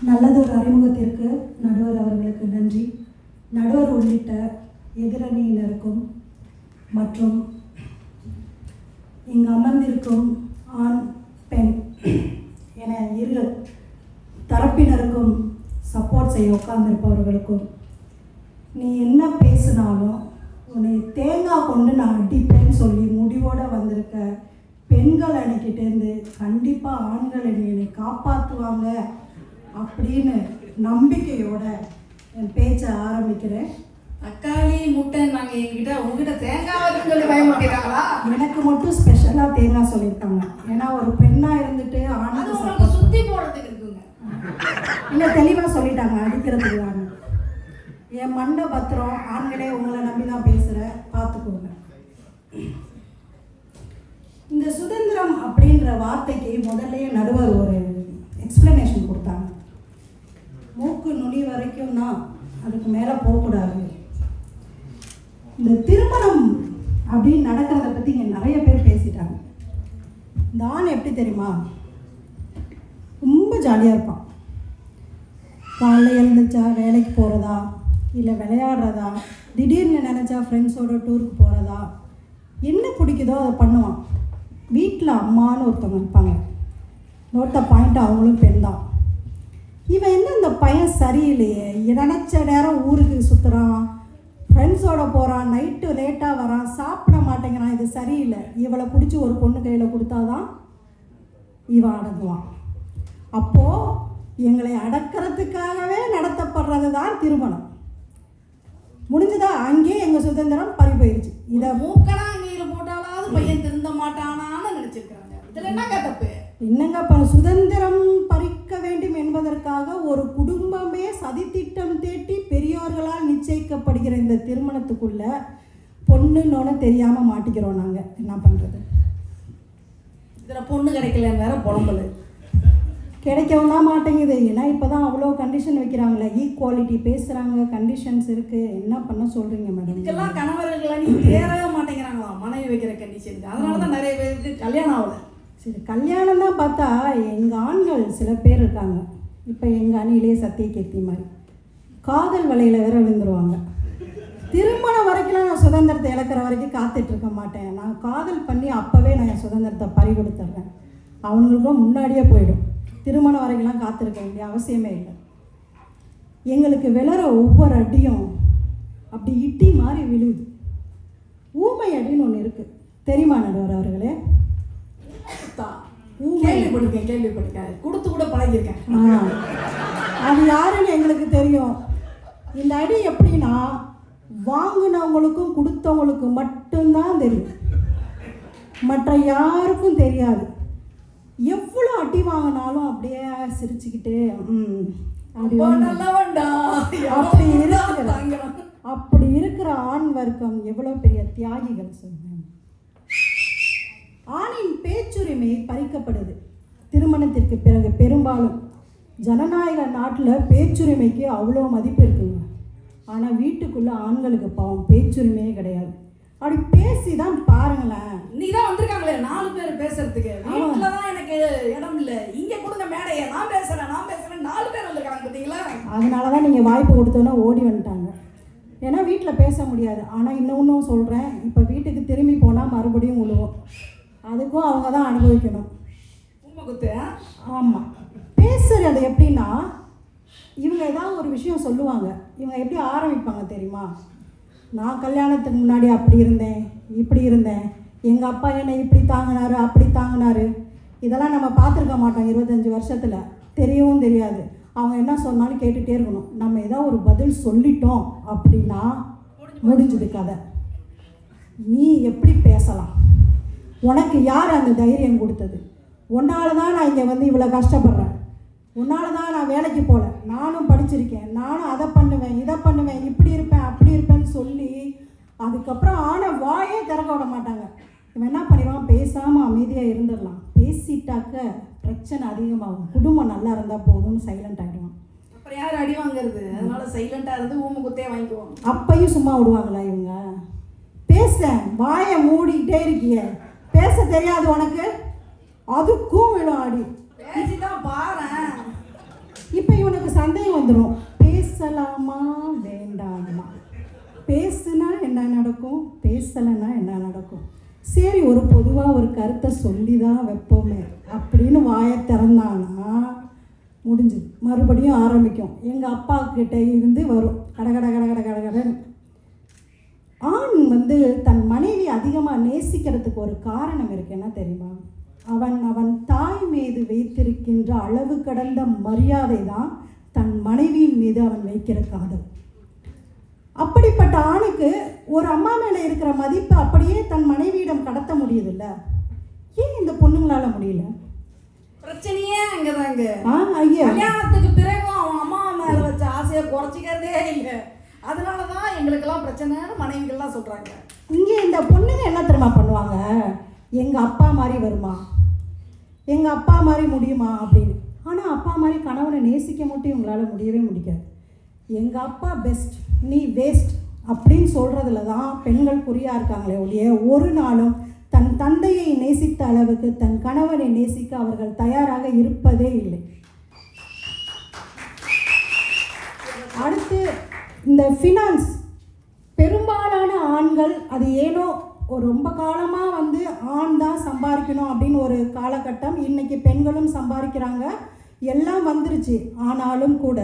நல்லதொரு அறிமுகத்திற்கு நடுவர் அவர்களுக்கு நன்றி. நடுவர் உள்ளிட்ட எதிரணியினருக்கும் மற்றும் இங்கு அமர்ந்திருக்கும் ஆண் பெண் என இரு தரப்பினருக்கும் சப்போர்ட் செய்ய உட்கார்ந்திருப்பவர்களுக்கும், நீ என்ன பேசினாலும் உன்னை தேங்காய் கொண்டு நான் அடிப்பேன்னு சொல்லி முடிவோடு வந்திருக்க பெண்கள் அணிக்கிட்டேருந்து கண்டிப்பாக ஆண்கள் என்னை காப்பாற்றுவாங்க அப்படின்னு நம்பிக்கையோட என் பேச்சை ஆரம்பிக்கிறேன். தக்காளி முட்டை நாங்கள் என்கிட்ட உங்ககிட்ட தேங்காய் சொல்லி பயன்படுத்திட்டாங்களா? எனக்கு மட்டும் ஸ்பெஷலாக தேங்காய் சொல்லியிருக்காங்க. ஏன்னா ஒரு பெண்ணாக இருந்துட்டு ஆணுக்கு சுற்றி போடுறதுக்கு இருக்குங்க. இல்லை, தெளிவாக சொல்லிட்டாங்க அடிக்கிறதுக்கு வாங்க. என் மண்டை பத்திரம், ஆண்களே உங்களை நம்பி தான் பேசுகிறேன், பார்த்துக்கோங்க. இந்த சுதந்திரம் அப்படின்ற வார்த்தைக்கு முதல்ல நடுவர் ஒரு எக்ஸ்பிளனேஷன் கொடுத்தாங்க. மூக்கு நுனி வரைக்கும் தான், அதுக்கு மேலே போகக்கூடாது. இந்த திருமணம் அப்படின்னு நடக்கிறத பற்றி இங்கே நிறைய பேர் பேசிட்டாங்க. இந்த ஆண் எப்படி தெரியுமா, ரொம்ப ஜாலியாக இருப்பான். காலைல எழுந்துச்சா வேலைக்கு போகிறதா, இல்லை விளையாடுறதா, திடீர்னு நினச்சா ஃப்ரெண்ட்ஸோட டூருக்கு போகிறதா, என்ன பிடிக்குதோ அதை பண்ணுவான். வீட்டில் அம்மானு ஒருத்தவங்க இருப்பாங்க, நோட்ட பாயிண்ட் அவங்களும் பெண் தான். இவன் என்ன இந்த பையன் சரியில்லையே, நினச்ச நேரம் ஊருக்கு சுற்றுறான், ஃப்ரெண்ட்ஸோட போகிறான், நைட்டு லேட்டாக வரான், சாப்பிட மாட்டேங்கிறான், இது சரியில்லை. இவளை பிடிச்சி ஒரு பொண்ணு கையில் கொடுத்தாதான் இவன் அடங்குவான். அப்போது எங்களை அடக்கிறதுக்காகவே நடத்தப்படுறது தான் திருமணம். முடிஞ்சுதா, அங்கேயே எங்கள் சுதந்திரம் பறி போயிடுச்சு. இதை மூக்கனா நீர் போட்டாலாவது பையன் திருந்த மாட்டானான்னு நினச்சிருக்கிறாங்க. இதில் என்னங்க தப்பு? என்னங்க சுதந்திரம் பறிக்க வேண்டும் என்பதற்காக ஒரு குடும்பமே சதித்திட்டம் தேட்டி பெரியோர்களால் நிச்சயிக்கப்படுகிற இந்த திருமணத்துக்குள்ள பொண்ணுன்னு தெரியாமல் மாட்டிக்கிறோம். நாங்கள் என்ன பண்ணுறது? இதில் பொண்ணு கிடைக்கலன்னு வேற புலம்பல் கிடைக்கவும் தான் மாட்டேங்குது. ஏன்னா இப்போ தான் அவ்வளோ கண்டிஷன் வைக்கிறாங்களே, ஈக்குவாலிட்டி பேசுகிறாங்க, கண்டிஷன்ஸ் இருக்குது. என்ன பண்ண சொல்கிறீங்க மேடம்? இதெல்லாம் கணவர்களை தேரவே மாட்டேங்கிறாங்களா மனைவி வைக்கிற கண்டிஷன். அதனால தான் நிறைய பேருக்கு கல்யாணம் ஆகலை. சரி, கல்யாணம் தான் பார்த்தா எங்கள் ஆண்கள் சில பேர் இருக்காங்க. இப்போ எங்கள் அணியிலே சத்தியகீர்த்தி மாதிரி காதல் வலையில் வேற விழுந்துருவாங்க. திருமணம் வரைக்கும் நான் சுதந்திரத்தை இழக்கிற வரைக்கும் காத்துட்ருக்க மாட்டேன். நான் காதல் பண்ணி அப்போவே நான் என் சுதந்திரத்தை பறி கொடுத்துட்றேன். அவங்களுக்கும் முன்னாடியே போயிடும். திருமணம் வரைக்கும்லாம் காத்திருக்க வேண்டிய அவசியமே இல்லை. எங்களுக்கு விளற ஒவ்வொரு அடியும் அப்படி இட்டி மாதிரி விழுது. ஊமை அடின்னு ஒன்று இருக்குது, தெரியுமா நடுவர் அவர்களே? கேள்விப்பட்டிருக்கேன். கேள்விப்பட்டிருக்கேன். கொடுத்து கூட பழகியிருக்கேன். அது யாருன்னு எங்களுக்கு தெரியும். இந்த அடி எப்படின்னா வாங்கினவங்களுக்கும் கொடுத்தவங்களுக்கும் மட்டும்தான் தெரியும், மற்ற யாருக்கும் தெரியாது. எவ்வளோ அடி வாங்கினாலும் அப்படியே சிரிச்சுக்கிட்டு அப்படி இருக்கிற ஆண் வர்க்கம் எவ்வளோ பெரிய தியாகிகள் சொல்லுங்க. ஆணின் பேச்சுரிமை பறிக்கப்படுது திருமணத்திற்கு பிறகு. பெரும்பாலும் ஜனநாயக நாட்டில் பேச்சுரிமைக்கு அவ்வளோ மதிப்பு இருக்குங்க. ஆனால் வீட்டுக்குள்ளே ஆண்களுக்கு பாவம் பேச்சுரிமையே கிடையாது. அப்படி பேசி தான் பாருங்களேன். நீ தான் வந்திருக்காங்களே 4 பேர் பேசுறதுக்கு. வீட்டில் தான் எனக்கு இடம் இல்லை, இங்கே கொடுங்க மேடையை, நான் பேசுகிறேன் 4 பேர் வந்திருக்காங்க பார்த்தீங்களா. அதனால தான் நீங்கள் வாய்ப்பு கொடுத்தோன்னா ஓடி வந்துட்டாங்க. ஏன்னா வீட்டில் பேச முடியாது. ஆனால் இன்னொன்றும் சொல்கிறேன், இப்போ வீட்டுக்கு திரும்பி போனால் மறுபடியும் விழுவோம். அதுக்கும் அவங்க தான் அனுபவிக்கணும். உண்மை குத்து. ஆமாம். பேசுகிறது எப்படின்னா, இவங்க ஏதாவது ஒரு விஷயம் சொல்லுவாங்க. இவங்க எப்படி ஆரம்பிப்பாங்க தெரியுமா? நான் கல்யாணத்துக்கு முன்னாடி அப்படி இருந்தேன், இப்படி இருந்தேன், எங்கள் அப்பா என்னை இப்படி தாங்கினாரு, அப்படி தாங்கினாரு. இதெல்லாம் நம்ம பார்த்துருக்க மாட்டோம் 25 வருஷத்தில், தெரியவும் தெரியாது. அவங்க என்ன சொன்னாலும் கேட்டுகிட்டே இருக்கணும். நம்ம ஏதாவது ஒரு பதில் சொல்லிட்டோம் அப்படின்னா முடிஞ்சுது கதை. நீ எப்படி பேசலாம்? உனக்கு யார் அந்த தைரியம் கொடுத்தது? உன்னால தான் நான் இங்கே வந்து இவ்வளோ கஷ்டப்படுறேன், உன்னால தான் நான் வேலைக்கு போகல, நானும் படிச்சிருக்கேன், நானும் அதை பண்ணுவேன், இதை பண்ணுவேன், இப்படி இருப்பேன், அப்படி இருப்பேன்னு சொல்லி அதுக்கப்புறம் வாயே திறக்க விட மாட்டாங்க. இவன் என்ன பண்ணிடுவான், பேசாமல் அமைதியாக இருந்துடலாம். பேசிட்டாக்க பிரச்சனை அதிகமாகும். குடும்பம் நல்லா இருந்தால் போதும்னு சைலண்ட் ஆகிடுவான். அப்புறம் யார் அடி வாங்குறது? அதனால சைலண்டாக இருந்து ஊமை குத்தே வாங்கிக்குவோம். அப்பையும் சும்மா விடுவாங்களா இவங்க? பேச வாயை மூடிக்கிட்டே இருக்கிய, பேச தெரியாது உனக்கு, அதுக்கும் விழும் அடி. பேசிதான் பாரு. இப்போ இவனுக்கு சந்தேகம் வந்துடும், பேசலாமா வேண்டாமா, பேசுனா என்ன நடக்கும், பேசலைன்னா என்ன நடக்கும். சரி, ஒரு பொதுவாக ஒரு கருத்தை சொல்லி தான் வைப்போமே அப்படின்னு வாயை திறந்தானா முடிஞ்சுது. மறுபடியும் ஆரம்பிக்கும். எங்கள் அப்பா கிட்ட இருந்து வரும் கடகடன்னு. ஆண் வந்து தன் மனைவி அதிகமாக நேசிக்கிறதுக்கு ஒரு காரணம் இருக்கு. என்ன தெரியுமா? அவன் தாய் மீது வைத்திருக்கின்ற அளவு கடந்த மரியாதை தான் தன் மனைவியின் மீது அவன் வைக்கிற காதல். அப்படிப்பட்ட ஆணுக்கு ஒரு அம்மா மேலே இருக்கிற மதிப்பு அப்படியே தன் மனைவியிடம் கடத்த முடியுதுல்ல. ஏன் இந்த பொண்ணுங்களால முடியல? பிரச்சனையே அங்கதாங்க. ஐயா, கல்யாணத்துக்கு பிறகு அவன் அம்மா மேல வச்ச ஆசையை குறைச்சிக்கிறதே இல்லை. அதனாலதான் எங்களுக்கெல்லாம் பிரச்சனைன்னு மனைவிகள்லாம் சொல்றாங்க. இங்கே இந்த பொண்ணுங்க என்ன தெரியுமா பண்ணுவாங்க, எங்கள் அப்பா மாதிரி வருமா, எங்கள் அப்பா மாதிரி முடியுமா அப்படின்னு. ஆனால் அப்பா மாதிரி கணவனை நேசிக்க மட்டும் இவங்களால் முடியவே முடியாது. எங்கள் அப்பா பெஸ்ட், நீ வேஸ்ட் அப்படின்னு சொல்கிறதுல தான் பெண்கள் குறியாக இருக்காங்களே ஒழிய ஒரு நாளும் தன் தந்தையை நேசித்த அளவுக்கு தன் கணவனை நேசிக்க அவர்கள் தயாராக இருப்பதே இல்லை. அடுத்து இந்த ஃபினான்ஸ். பெரும்பாலான ஆண்கள் அது ஏனோ ஒரு ரொம்ப காலமாக வந்து ஆண் தான் சம்பாதிக்கணும் அப்படின்னு ஒரு காலகட்டம். இன்றைக்கி பெண்களும் சம்பாதிக்கிறாங்க, எல்லாம் வந்துருச்சு. ஆனாலும் கூட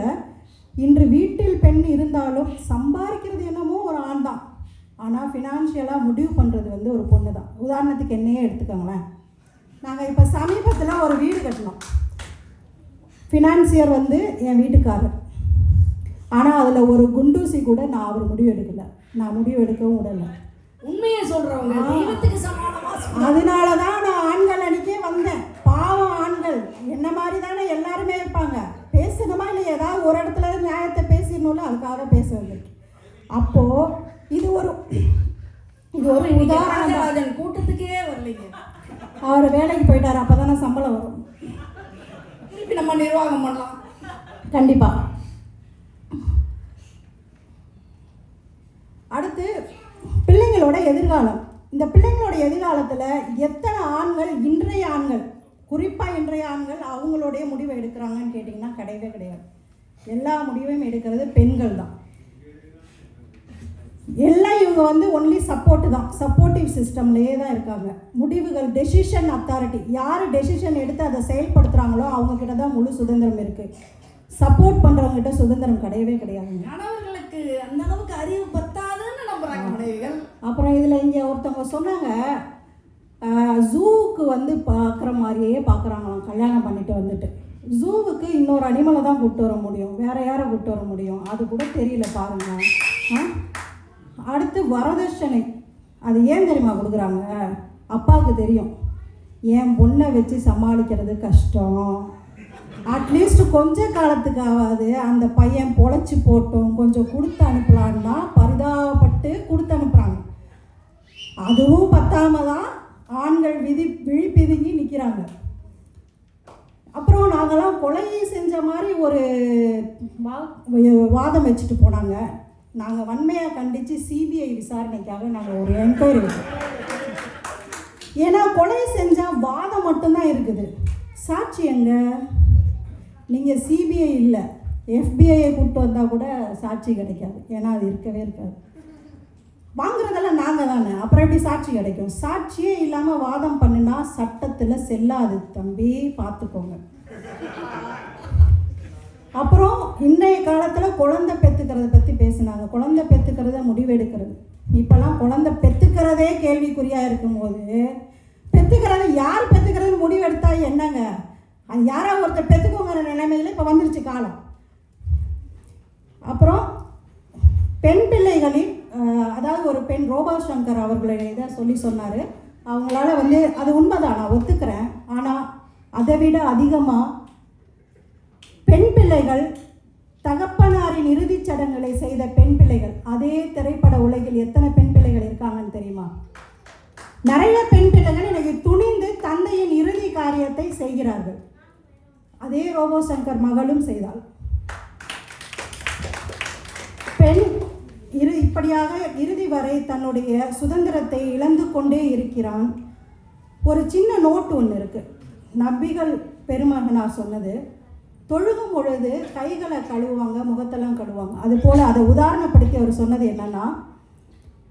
இன்று வீட்டில் பெண் இருந்தாலும் சம்பாதிக்கிறது என்னமோ ஒரு ஆண் தான். ஆனால் ஃபினான்ஷியலாக முடிவு பண்ணுறது வந்து ஒரு பொண்ணு தான். உதாரணத்துக்கு என்னையே எடுத்துக்கோங்களேன். நாங்கள் இப்போ சமீபத்தில் ஒரு வீடு கட்டினோம். ஃபினான்சியர் வந்து என் வீட்டுக்காரர். ஆனால் அதில் ஒரு குண்டூசி கூட நான் அவர் முடிவு எடுக்கலை, நான் முடிவு எடுக்கவும் விடலை. உண்மையை சொல்கிறவங்க தெய்வத்துக்கு சமானமாக. அதனால தான் நான் ஆண்கள் அன்றைக்கே வந்தேன். பாவம் ஆண்கள் என்ன மாதிரி தானே எல்லாருமே இருப்பாங்க. பேசணுமா இல்லை, ஏதாவது ஒரு இடத்துல நியாயத்தை பேசிடணும்ல, அதுக்காக பேச வந்திருக்கு. அப்போது இது ஒரு உதாரணம். கூட்டத்துக்கே வரலைங்க. அவர் வேலைக்கு போயிட்டார், அப்போ தானே சம்பளம் வரும். திருப்பி நம்ம நிர்வாகம் பண்ணலாம் கண்டிப்பாக. அடுத்து பிள்ளைங்களோட எதிர்காலம். இந்த பிள்ளைங்களோட எதிர்காலத்தில் எத்தனை ஆண்கள், இன்றைய ஆண்கள், குறிப்பாக இன்றைய ஆண்கள் அவங்களுடைய முடிவை எடுக்கிறாங்கன்னு கேட்டிங்கன்னா கிடையவே கிடையாது. எல்லா முடிவையும் எடுக்கிறது பெண்கள் தான். எல்லாம் இவங்க வந்து ஒன்லி சப்போர்ட்டு தான், சப்போர்ட்டிவ் சிஸ்டம்லேயே தான் இருக்காங்க. முடிவுகள், டெசிஷன் அத்தாரிட்டி, யார் டெசிஷன் எடுத்து அதை செயல்படுத்துகிறாங்களோ அவங்கக்கிட்ட தான் முழு சுதந்திரம் இருக்குது. சப்போர்ட் பண்ணுறவங்ககிட்ட சுதந்திரம் கிடையவே கிடையாது. கணவர்களுக்கு அந்த அளவுக்கு அறிவு பத்தாதுன்னு நம்புறாங்க மனைவிகள். அப்புறம் இதில் இங்கே ஒருத்தவங்க சொன்னாங்க, ஜூவுக்கு வந்து பார்க்குற மாதிரியே பார்க்குறாங்களாம் கல்யாணம் பண்ணிட்டு வந்துட்டு. ஜூவுக்கு இன்னொரு அனிமலை தான் கூப்பிட்டு வர முடியும், வேறு யாரை கூப்பிட்டு வர முடியும், அது கூட தெரியல பாருங்கள். அடுத்து வரதட்சணை, அது ஏன் தெரியுமா கொடுக்குறாங்க? அப்பாவுக்கு தெரியும் என் பொண்ணை வச்சு சமாளிக்கிறது கஷ்டம், அட்லீஸ்ட் கொஞ்ச காலத்துக்காவது அந்த பையன் பொழைச்சி போட்டும் கொஞ்சம் கொடுத்து அனுப்பலான்னா பரிதாபப்பட்டு கொடுத்து அனுப்புகிறாங்க. அதுவும் பத்தாம தான் ஆண்கள் விழிப்பிதுங்கி நிற்கிறாங்க. அப்புறம் நாங்கள்லாம் கொலையை செஞ்ச மாதிரி ஒரு வாதம் வச்சுட்டு போனாங்க. நாங்கள் வன்மையாக கண்டித்து சிபிஐ விசாரணைக்காக நாங்கள் ஒரு என்கொயரி வச்சோம். ஏன்னா கொலை செஞ்சால் வாதம் மட்டும்தான் இருக்குது, சாட்சி எங்கே? நீங்கள் சிபிஐ இல்லை எஃபிஐயை கூப்பிட்டு வந்தால் கூட சாட்சி கிடைக்காது, ஏன்னா அது இருக்கவே இருக்காது. வாங்குறதெல்லாம் நாங்கள் தானே, அப்புறம் எப்படி சாட்சி கிடைக்கும்? சாட்சியே இல்லாமல் வாதம் பண்ணுனா சட்டத்தில் செல்லாது தம்பி, பார்த்துக்கோங்க. அப்புறம் இன்றைய காலத்தில் குழந்தை பெற்றுக்கிறத பற்றி பேசினாங்க. குழந்தை பெற்றுக்கிறத முடிவெடுக்கிறது, இப்போல்லாம் குழந்தை பெற்றுக்கிறதே கேள்விக்குறியாக இருக்கும்போது பெற்றுக்கிறது யார் பெற்றுக்கிறது முடிவெடுத்தா என்னங்க? அது யாராவது ஒருத்தர் பெற்றுக்கோங்கிற நிலைமையில் இப்போ வந்துருச்சு காலம். அப்புறம் பெண் பிள்ளைகளின் அதாவது ஒரு பெண் ரோபா சங்கர் அவர்களுடைய இதை சொன்னார். அவங்களால வந்து அது உண்மைதான், நான் ஒத்துக்கிறேன். ஆனால் அதை விட அதிகமாக பெண் பிள்ளைகள், தகப்பனாரின் இறுதிச் சடங்குகளை செய்த பெண் பிள்ளைகள், அதே திரைப்பட உலகில் எத்தனை பெண் பிள்ளைகள் இருக்காங்கன்னு தெரியுமா? நிறைய பெண் பிள்ளைகள் எனக்கு துணிந்து தந்தையின் இறுதி காரியத்தை செய்கிறார்கள். அதே ரோபோ சங்கர் மகளும் செய்தாள். பெண் இப்படியாக இறுதி வரை தன்னுடைய சுதந்திரத்தை இழந்து கொண்டே இருக்கிறான். ஒரு சின்ன நோட்டு ஒன்று இருக்குது, நபிகள் பெருமகனார் சொன்னது. தொழுகும் பொழுது கைகளை கழுவுவாங்க, முகத்தெல்லாம் கழுவுவாங்க. அதுபோல் அதை உதாரணப்படுத்தி அவர் சொன்னது என்னன்னா,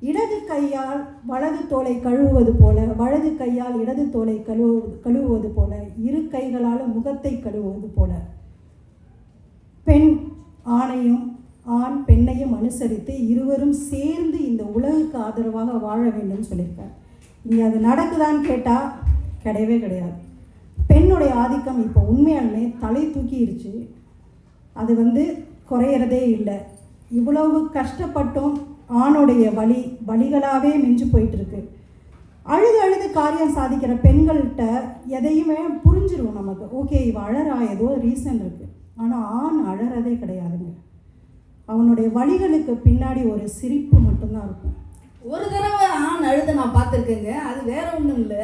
இடது கையால் வலது தோலை கழுவுவது போல, வலது கையால் இடது தோலை கழுவுவது போல, இரு கைகளால் முகத்தை கழுவுவது போல, பெண் ஆணையும் ஆண் பெண்ணையும் அனுசரித்து இருவரும் சேர்ந்து இந்த உலகுக்கு ஆதரவாக வாழ வேண்டும் சொல்லியிருக்கார். இங்கே அது நடக்குதான்னு கேட்டால் கிடையவே கிடையாது. பெண்ணுடைய ஆதிக்கம் இப்போ உண்மையாலுமே தலை தூக்கிடுச்சு, அது வந்து குறையிறதே இல்லை. இவ்வளவு கஷ்டப்பட்டும் ஆணுடைய வலிகளாகவே மிஞ்சு போயிட்டுருக்கு. அழுது காரியம் சாதிக்கிற பெண்கள்கிட்ட எதையுமே புரிஞ்சிடும் நமக்கு, ஓகே இவ அழறா, ஏதோ ரீசன் இருக்குது. ஆனால் ஆண் அழறதே கிடையாதுங்க, அவனுடைய வலிகளுக்கு பின்னாடி ஒரு சிரிப்பு மட்டும்தான் இருக்கும். ஒரு தடவை ஆண் அழுத நான் பார்த்துருக்கேங்க, அது வேற ஒன்றும் இல்லை.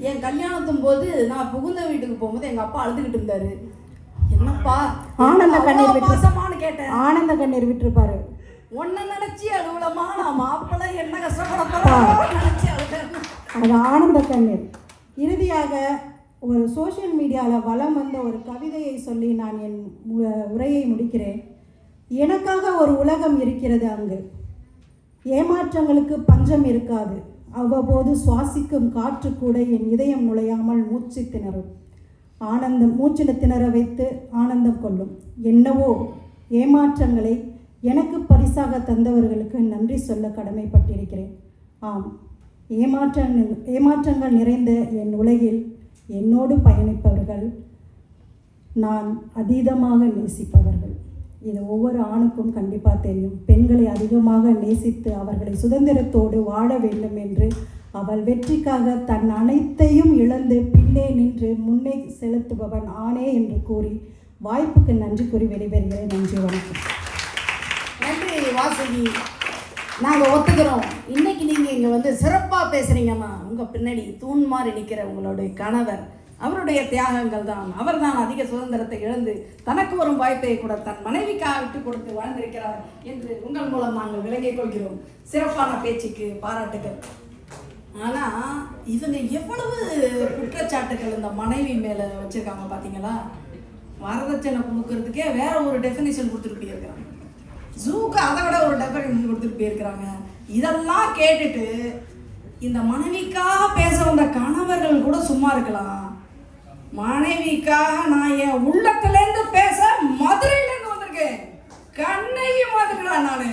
என் கல்யாணத்தும் போது நான் புகுந்த வீட்டுக்கு போகும்போது எங்கள் அப்பா அழுதுகிட்டு இருந்தாரு. என்னப்பா ஆனந்த கண்ணீர் மாசமானு கேட்டேன். ஆனந்த கண்ணீர் விட்டுருப்பாரு. ஒன்ன நினைச்சி அழுவலமா, நான் மாப்பிள்ளை என்ன கஷ்டப்பட நினைச்சி அழுதேன். அது ஆனந்த கண்ணீர். இறுதியாக ஒரு சோஷியல் மீடியாவில் வலம் வந்த ஒரு கவிதையை சொல்லி நான் என் உரையை முடிக்கிறேன். எனக்காக ஒரு உலகம் இருக்கிறது, அங்கு ஏமாற்றங்களுக்கு பஞ்சம் இருக்காது. அவ்வப்போது சுவாசிக்கும் காற்று கூட என் இதயம் நுழையாமல் மூச்சு திணறும். மூச்சில திணற வைத்து ஆனந்தம் கொள்ளும். என்னவோ ஏமாற்றங்களை எனக்கு பரிசாக தந்தவர்களுக்கு நன்றி சொல்ல கடமைப்பட்டிருக்கிறேன். ஆம், ஏமாற்றங்கள் நிறைந்த என் உலகில் என்னோடு பயணிப்பவர்கள் நான் அதீதமாக நேசிப்பவர்கள். இது ஒவ்வொரு ஆணுக்கும் கண்டிப்பாக தெரியும். பெண்களை அதிகமாக நேசித்து அவர்களை சுதந்திரத்தோடு வாழ வேண்டும் என்று அவள் வெற்றிக்காக தன் அனைத்தையும் இழந்து பின்னே நின்று முன்னே செலுத்துபவன் ஆணே என்று கூறி வாய்ப்புக்கு நன்றி கூறி வெளிவருகிறேன். நன்றி, வணக்கம். நன்றி வாசுகி, நாங்கள் ஒத்துக்கிறோம். இன்னைக்கு நீங்கள் இங்கே வந்து சிறப்பாக பேசுகிறீங்கன்னா உங்கள் பின்னாடி தூண் மாதிரி நிற்கிற உங்களுடைய கணவர், அவருடைய தியாகங்கள் தான். அவர் தான் அதிக சுதந்திரத்தை இழந்து தனக்கு வரும் வாய்ப்பை கூட தன் மனைவிக்காக விட்டு கொடுத்து வாழ்ந்திருக்கிறார் என்று உங்கள் மூலம் நாங்கள் விளங்கிக் கொள்கிறோம். சிறப்பான பேச்சுக்கு பாராட்டுகள். ஆனால் இவங்க எவ்வளவு குற்றச்சாட்டுகள் இந்த மனைவி மேலே வச்சுருக்காங்க பார்த்தீங்களா? வரதட்சணை கொடுக்கறதுக்கே வேற ஒரு டெஃபினேஷன் கொடுத்துட்டு போயிருக்கிறாங்க, ஜூக்கு அதை விட ஒரு டெஃபினேஷன் கொடுத்துட்டு போயிருக்கிறாங்க. இதெல்லாம் கேட்டுட்டு இந்த மனைவிக்காக பேச வந்த கணவர்கள் கூட சும்மா இருக்கலாம். மனைவிக்காக நான் என் உள்ளத்துலேருந்து பேச மதுரையிலேருந்து வந்திருக்கேன். கண்ணகி மாதிரிடா நான்.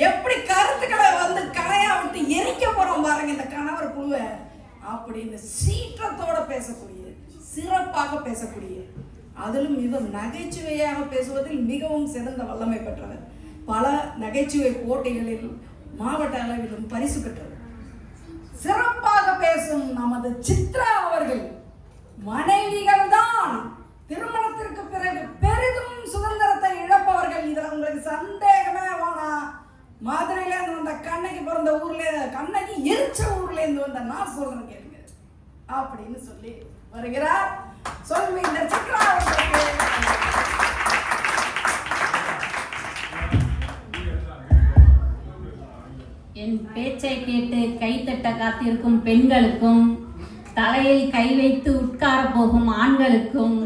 எப்படி கருத்துக்களை வந்து கலையா விட்டு எரிக்க போறோம் பாருங்க இந்த கணவர் குழுவை. அப்படின்னு சீற்றத்தோட பேசக்கூடிய, சிறப்பாக பேசக்கூடிய, அதிலும் இவர் நகைச்சுவையாக பேசுவதில் மிகவும் சிறந்த வல்லமை பெற்றவர். பல நகைச்சுவை போட்டிகளில் மாவட்ட அளவிலும் பரிசு பெற்றவர். சிறப்பாக பேசும் நமது சித்ரா அவர்கள் மனைவிகள் தான் திருமணத்திற்கு பிறகு பெரிதும் சுதந்திரத்தை இழப்பவர்கள். இதுல உங்களுக்கு சந்தேகமே வேணாம். மதுரையில இருந்து வந்த கண்ணகி பிறந்த ஊர்ல, கண்ணகி எரிச்ச ஊர்ல இருந்து வந்த நான் சொல்றேன் கேளுங்க அப்படின்னு சொல்லி வருகிறார் சொல்வீங்க சித்ரா அவர்களுக்கு. என் பேச்சை கேட்டு கைத்தட்ட காத்திருக்கும் பெண்களுக்கும், தலையில் கை வைத்து உட்கார போகும் ஆண்களுக்கும்,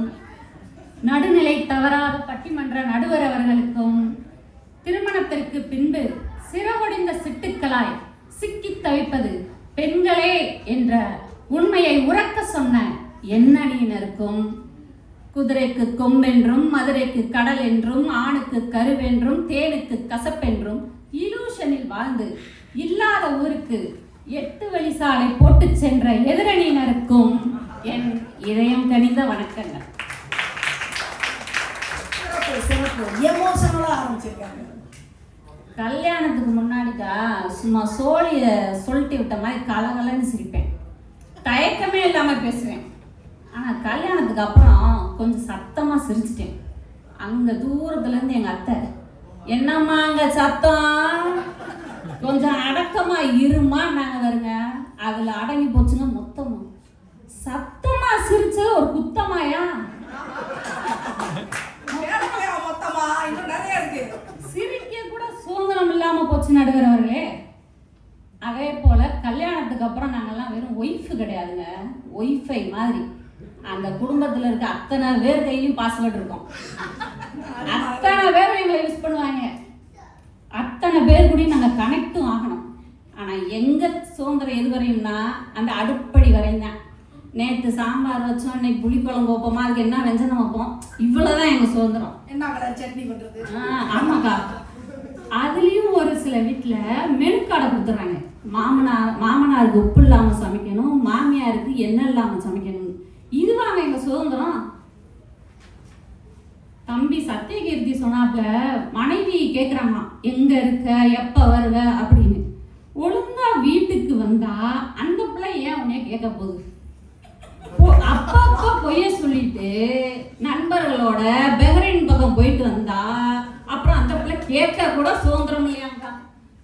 நடுநிலை தவறாத பட்டிமன்ற நடுவர் அவர்களுக்கும், திருமணத்திற்கு பின்பு சிறவொடிந்த சிட்டுக்களாய் சிக்கி தவிப்பது பெண்களே என்ற உண்மையை உறக்க சொன்ன எண்ணணியினருக்கும், குதிரைக்கு கொம்பென்றும் மதுரைக்கு கடல் என்றும் ஆணுக்கு கருவென்றும் தேனுக்கு கசப்பென்றும் இலூஷனில் வாழ்ந்து இல்லாத ஊருக்கு 8 வழி சாலை போட்டு சென்ற எதிரணியினருக்கும் என் இதயம் கனிந்த வணக்கங்கள். கல்யாணத்துக்கு முன்னாடிக்கா சும்மா சோழிய சொல்லிட்டு விட்ட மாதிரி கலகலன்னு சிரிப்பேன், தயக்கமே இல்லாமல் பேசுவேன். ஆனால் கல்யாணத்துக்கு அப்புறம் கொஞ்சம் சத்தமாக சிரிச்சிட்டேன். அங்கே தூரத்துலேருந்து எங்கள் அத்தை, என்னம்மா அங்கே சத்தம், கொஞ்சம் அடக்கமா இருமா நாங்கள் வருங்க. அதில் அடங்கி போச்சுங்க மொத்தமா. சத்தமா சிரிச்சு ஒரு குத்தமாயா? மொத்தமா இன்னும் நிறைய இருக்கு. சிரிக்க கூட சுதந்திரம் இல்லாம போச்சு நடுகிறவர்களே. அதே போல கல்யாணத்துக்கு அப்புறம் நாங்கெல்லாம் வெறும் ஒய்ஃபு கிடையாதுங்க, ஒய்ஃபை மாதிரி. அந்த குடும்பத்தில் இருக்க அத்தனை பேர் கையிலையும் பாஸ்வேர்டு இருக்கும். அத்தனை பேரும் எங்களை யூஸ் பண்ணுவாங்க. அத்தனை பேர் கூட நாங்கள் கனெக்டும் ஆகணும். ஆனால் எங்கள் சுதந்திரம் எது வரையும்னா அந்த அடுப்படி வரையும். நேற்று சாம்பார் வச்சோம், இன்னைக்கு புளிக்குழம்பு வைப்போமா, அதுக்கு என்ன வெஞ்சனம் வைப்போம், இவ்வளோதான் எங்கள் சுதந்திரம். என்ன கலர் சட்னி பண்ணுறது? ஆமாக்கா. அதுலேயும் ஒரு சில வீட்டில் மெனுக்காடை கொடுத்துட்றாங்க. மாமனாருக்கு உப்பு இல்லாமல் சமைக்கணும், மாமியாருக்கு எண்ணெய் இல்லாமல் சமைக்கணும். இதுவாங்க எங்கள் சுதந்திரம். தம்பி சத்தியகீர்த்தி சொன்னாப்புல மனைவி கேட்குறாங்க எங்க இருக்க, எப்போ வருவ அப்படின்னு. ஒழுங்கா வீட்டுக்கு வந்தா அந்த பிள்ளை ஏன் உன்னைய கேட்க போகுது? அப்பப்போ பொய்ய சொல்லிட்டு நண்பர்களோட பெஹ்ரைன் பக்கம் போயிட்டு வந்தா அப்புறம் அந்த பிள்ளை கேட்க கூட சுதந்திரம் இல்லையாங்க.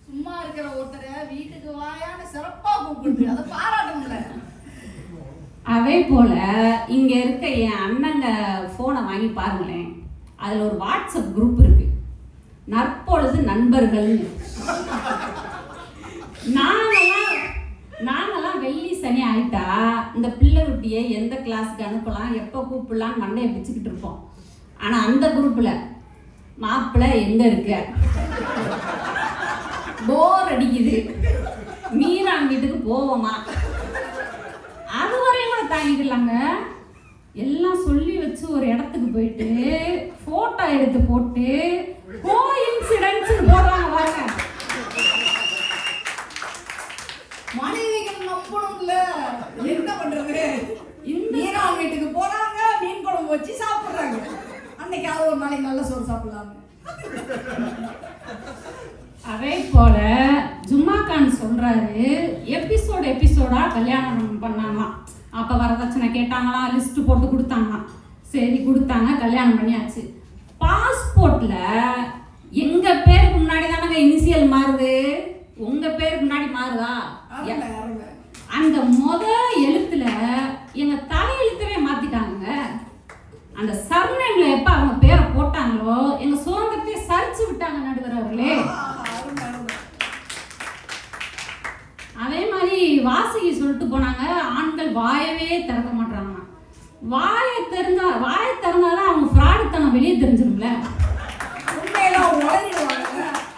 சும்மா இருக்கிற ஒருத்தரை வீட்டுக்கு வாயான்னு சிறப்பா கூப்பிடுது, அதை பாராட்டணும்ல. அதே போல இங்க இருக்க என் அண்ணங்க போனை வாங்கி பாருங்களேன். அதுல ஒரு வாட்ஸ்அப் குரூப் இருக்கு, நற்பொழுது நண்பர்கள். நாங்கெல்லாம் வெள்ளி சனி ஆயிட்டா இந்த பிள்ளை குட்டியை எந்த கிளாஸுக்கு அனுப்பலாம், எப்போ கூப்பிடலான்னு மண்டையை பிச்சுக்கிட்டு இருப்போம். ஆனா அந்த குரூப்ல மாப்பிள்ளை எங்க இருக்க, போர் அடிக்குது, மீரான் வீட்டுக்கு போவோமா, அது வரையும் தாங்கிக்கலாங்க. எல்லாம் சொல்லி வச்சு ஒரு இடத்துக்கு போயிட்டு போட்டோ எடுத்து போட்டு கோஇன்சிடென்ட்ஸ் போடுறாங்க பாருங்க. மனைவிகள் நம்பணும்ல, என்ன பண்றது? மீனான் வீட்டுக்கு போறாங்க, மீன் குழம்பு வச்சு சாப்பிடுறாங்க. அன்னைக்கு அது ஒரு நாளைக்கு நல்ல சோறு சாப்பிடலாம். அதே போல ஜும்மாக்கான் சொல்றாரு, எபிசோடா கல்யாணம் பண்ணாங்களாம். அப்ப வரதட்சணை கேட்டாங்களாம், லிஸ்ட் போட்டு கொடுத்தாங்களாம். சரி கொடுத்தாங்க, கல்யாணம் பண்ணியாச்சு. பாஸ்போர்ட்ல எங்க பேருக்கு முன்னாடி தானங்க இனிஷியல் மாறுது, உங்க பேருக்கு முன்னாடி மாறுதா? அந்த எழுத்துல எங்க தலையெழுத்தவே மாத்திட்டாங்க. அந்த சர்நேம்ல எப்ப அவங்க பேரை போட்டாங்களோ எங்க சுதந்திரத்தை சரிச்சு விட்டாங்க நடுவர் அவர்களே. அதே மாதிரி வாசகி சொல்லிட்டு போனாங்க, ஆண்கள் வாயவே திறக்க மாட்டாங்க. வாயை திறந்தாதான் அவங்க ஃப்ராடுத்தனம் வெளியே தெரிஞ்சிரும்ல.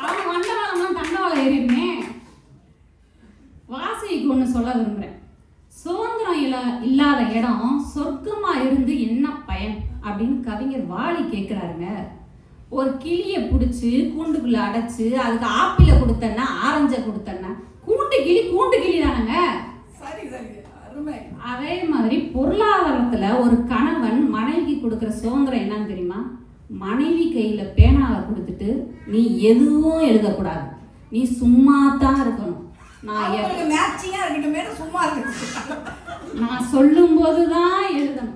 அவங்க வண்டவாளம்லாம் தண்டவாளம் ஏறிடுமே. வாசகிக்கு ஒன்று சொல்ல விரும்புகிறேன், சுதந்திரம் இல்லாத இடம் சொர்க்கமா இருந்து என்ன பயன் அப்படின்னு கவிஞர் வாலி கேட்குறாருங்க. ஒரு கிளியை பிடிச்சி கூண்டுக்குள்ள அடைச்சு அதுக்கு ஆப்பிளை கொடுத்தேன்னா ஆரஞ்சை கொடுத்தேன்னா கூண்டு கிளி தானங்க. சரி அதே மாதிரி பொருளாதாரத்துல ஒரு கணவன் மனைவிக்கு கொடுக்குற சுதந்திரம் என்னன்னு தெரியுமா? மனைவி கையில பேனாவை கொடுத்துட்டு நீ எதுவும் எழுதக்கூடாது, நீ சும்மா தான் இருக்கணும், மேட்சிங்கா இருக்கட்டுமே, சும்மா இருக்கு, நான் சொல்லும் போதுதான் எழுதணும்.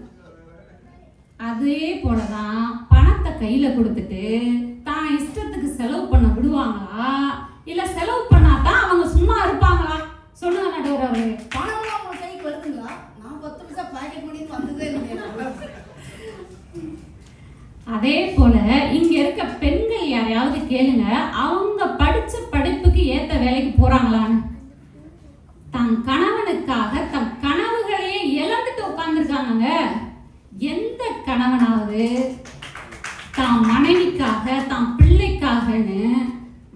அதே போலதான் பணத்தை கையில கொடுத்துட்டு தான் இஷ்டத்துக்கு செலவு பண்ண விடுவாங்களா, இல்ல செலவு பண்ணாதான் அவங்க சும்மா இருப்பாங்களா? சொல்லுங்க நடுவர் அவர்களே. பணம்லாம் உங்க கைக்கு வருதுங்களா? நான் 10 பைசா பாக்கெட் பண்ணிட்டு வந்ததே இல்லையா? அதே போல இங்க இருக்க பெண்கள் யாரையாவது கேளுங்க, அவங்க படிச்ச படிப்புக்கு ஏத்த வேலைக்கு போறாங்களான்னு. தன் கணவனுக்காக தன் கனவுகளையே இழந்துட்டு உட்கார்ந்துருக்காங்க. எந்த கணவனாவது தான் மனைவிக்காக தான் பிள்ளைக்காகன்னு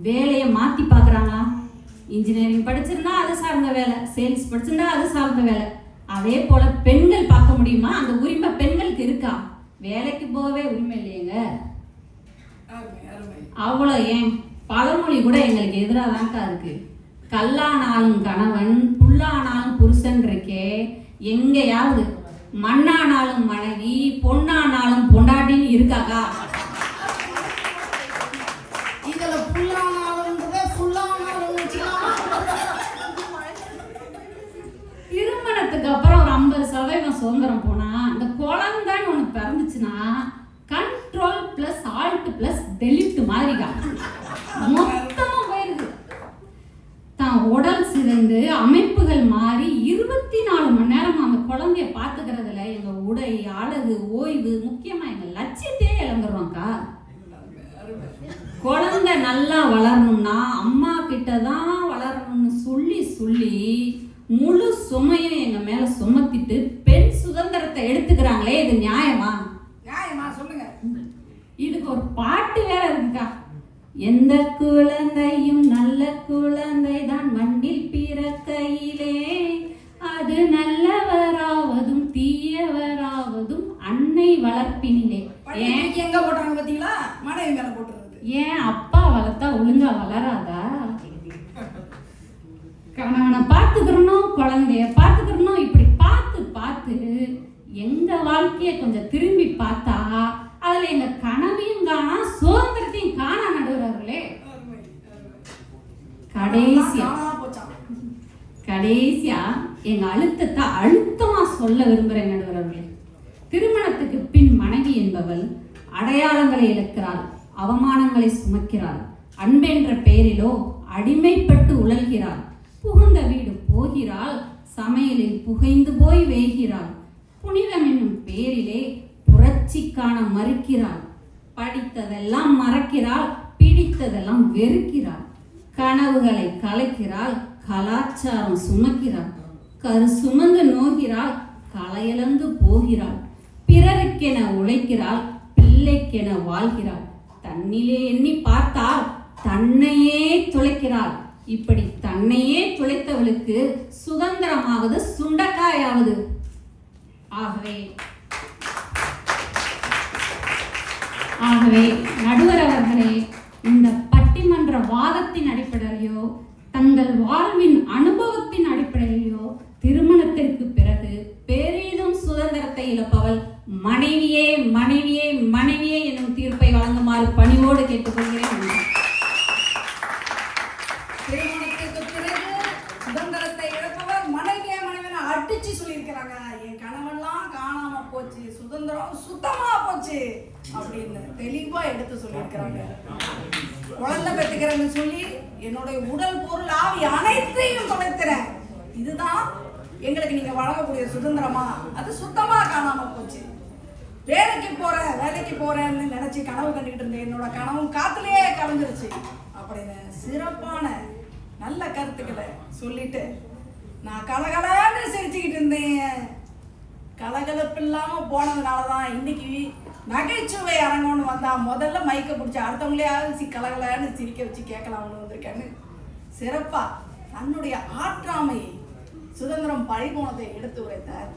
வேலையை மாத்தி பாக்குறாங்களா? இன்ஜினியரிங் படிச்சிருந்தா அது சார்ந்த வேலை, சேல்ஸ் படிச்சிருந்தா அது சார்ந்த வேலை. அதே போல பெண்கள் பார்க்க முடியுமா? அந்த உரிமை பெண்களுக்கு இருக்கா? வேலைக்கு போகவே உரிமை இல்லையேங்க. அவ்வளோ ஏன் பழமொழி கூட எங்களுக்கு எதிராக தான்க்கா இருக்கு. கல்லானாலும் கணவன், புல்லானாலும் புருஷன் இருக்கே. எங்கேயாவது மண்ணானாலும் மனைவி, பொண்ணானாலும் பொண்டாட்டின்னு இருக்காக்கா? இதுல புல்லானாலும் திருமணத்துக்கு அப்புறம் ஒரு 50% சுதந்திரம் போனா, இந்த குழந்தைன்னு ஒண்ணு பிறந்துச்சுன்னா control plus alt plus delete மாதிரிக்கா மொத்தமா போயிருது. தான் உடல் சிதைந்து அமைப்புகள் மாறி 24 மணி நேரம் அந்த குழந்தைய பாத்துக்கிறதுல எங்க உடை, அழகு, ஓய்வு, முக்கியமா எங்க லட்சியத்தையே இழந்துருவாங்கக்கா. குழந்தை நல்லா வளரணும்னா அம்மா கிட்டதான் வளரணும்னு சொல்லி சொல்லி முழு சுமையும் எங்க மேல சுமத்திட்டு பெண் சுதந்திரத்தை எடுத்துக்கிறாங்களே, இது நியாயமா? நியாயமா சொல்லுங்க. இதுக்கு ஒரு பாட்டு வேற இருக்குக்கா. எந்த குழந்தையும் நல்ல குழந்தை தான் மண்ணில் பிறக்கையிலே, அது நல்லவராவதும் தீயவராவதும் அன்னை வளர்ப்பினிலே. ஏன் எங்க போட்டாங்க பாத்தீங்களா? மனைவி மேல போட்டுறது. ஏன் அப்பா வளர்த்தா ஒழுங்கா வளராதா? கணவனை பார்த்துக்கிறணும், குழந்தைய பார்த்துக்கிறணும், இப்படி பார்த்து பார்த்து எங்க வாழ்க்கைய கொஞ்சம் திரும்பி பார்த்தா அதுல எங்க கனவையும் காணா, சுதந்திரத்தையும் காணா நடுவர்களே. கடைசியா எங்க அழுத்தத்தை அழுத்தமா சொல்ல விரும்புறேன் நடுவர்களே. திருமணத்துக்கு பின் மனைவி என்பவள் அடையாளங்களை இழக்கிறாள், அவமானங்களை சுமக்கிறாள், அன்பென்ற பெயரிலோ அடிமைப்பட்டு உழல்கிறாள், புகுந்த வீடு போகிறாள், சமையலில் புகைந்து போய் வேகிறாள், புனிதம் என்னும் பேரிலே புரட்சி காண மறுக்கிறாள், படித்ததெல்லாம் மறக்கிறாள், பிடித்ததெல்லாம் வெறுக்கிறாள், கனவுகளை கலைக்கிறாள், கலாச்சாரம் சுமக்கிறாள், கரு சுமந்து நோகிறாள், கலையிழந்து போகிறாள், பிறருக்கென உழைக்கிறாள், பிள்ளைக்கென வாழ்கிறாள், தன்னிலே எண்ணி பார்த்தால் தன்னையே துளைக்கிறாள். இப்படி தன்னையே துளைத்தவளுக்கு சுதந்திரமாவது சுண்டக்காயாவது. ஆகவே நடுவர் அவர்களே, இந்த பட்டிமன்ற வாதத்தின் அடிப்படையிலோ தங்கள் வாழ்வின் அனுபவத்தின் அடிப்படையிலோ திருமணத்திற்கு பிறகு பெரிதும் சுதந்திரத்தை இழப்பவள் மனைவியே மனைவியே மனைவியே என்னும் தீர்ப்பை வழங்குமாறு பணிவோடு கேட்டுக்கொள்கிறேன். திருமணத்திற்கு பிறகு சுதந்திரத்தை இழப்பவர் மனைவியே மனைவியை அடிச்சு சொல்லியிருக்கிறாங்க. என் கணவன்லாம் காணாம போச்சு, சுதந்திரம் சுத்தமா போச்சு அப்படின்னு தெளிவா எடுத்து சொல்லியிருக்கிறாங்க. குழந்தை பெற்றுக்கிறேன்னு சொல்லி என்னுடைய உடல் பொருள் ஆவி அனைத்தையும் தொலைக்கிறேன், இதுதான் எங்களுக்கு நீங்க வழங்கக்கூடிய சுதந்திரமா? அது சுத்தமா காணாம போச்சு. வேலைக்கு போறேன்னு நினைச்சு கனவு கண்டுகிட்டு இருந்தேன், என்னோட கனவும் காத்துலயே கலந்துருச்சு அப்படின்னு சிறப்பான நல்ல கருத்துக்களை சொல்லிட்டு நான் கலகலன்னு சிரிச்சுக்கிட்டு இருந்தேன். கலகலப்பு இல்லாம போனதுனாலதான் இன்னைக்கு நகைச்சுவை அரங்கம்னு வந்தா முதல்ல மைக்க பிடிச்சி அடுத்தவங்களையாவது கலகலன்னு சிரிக்க வச்சு கேட்கலாம்னு வந்திருக்கேன்னு சிறப்பா தன்னுடைய ஆற்றாமையை, சுதந்திரம் பறிபோனதை எடுத்து உரைத்தார்.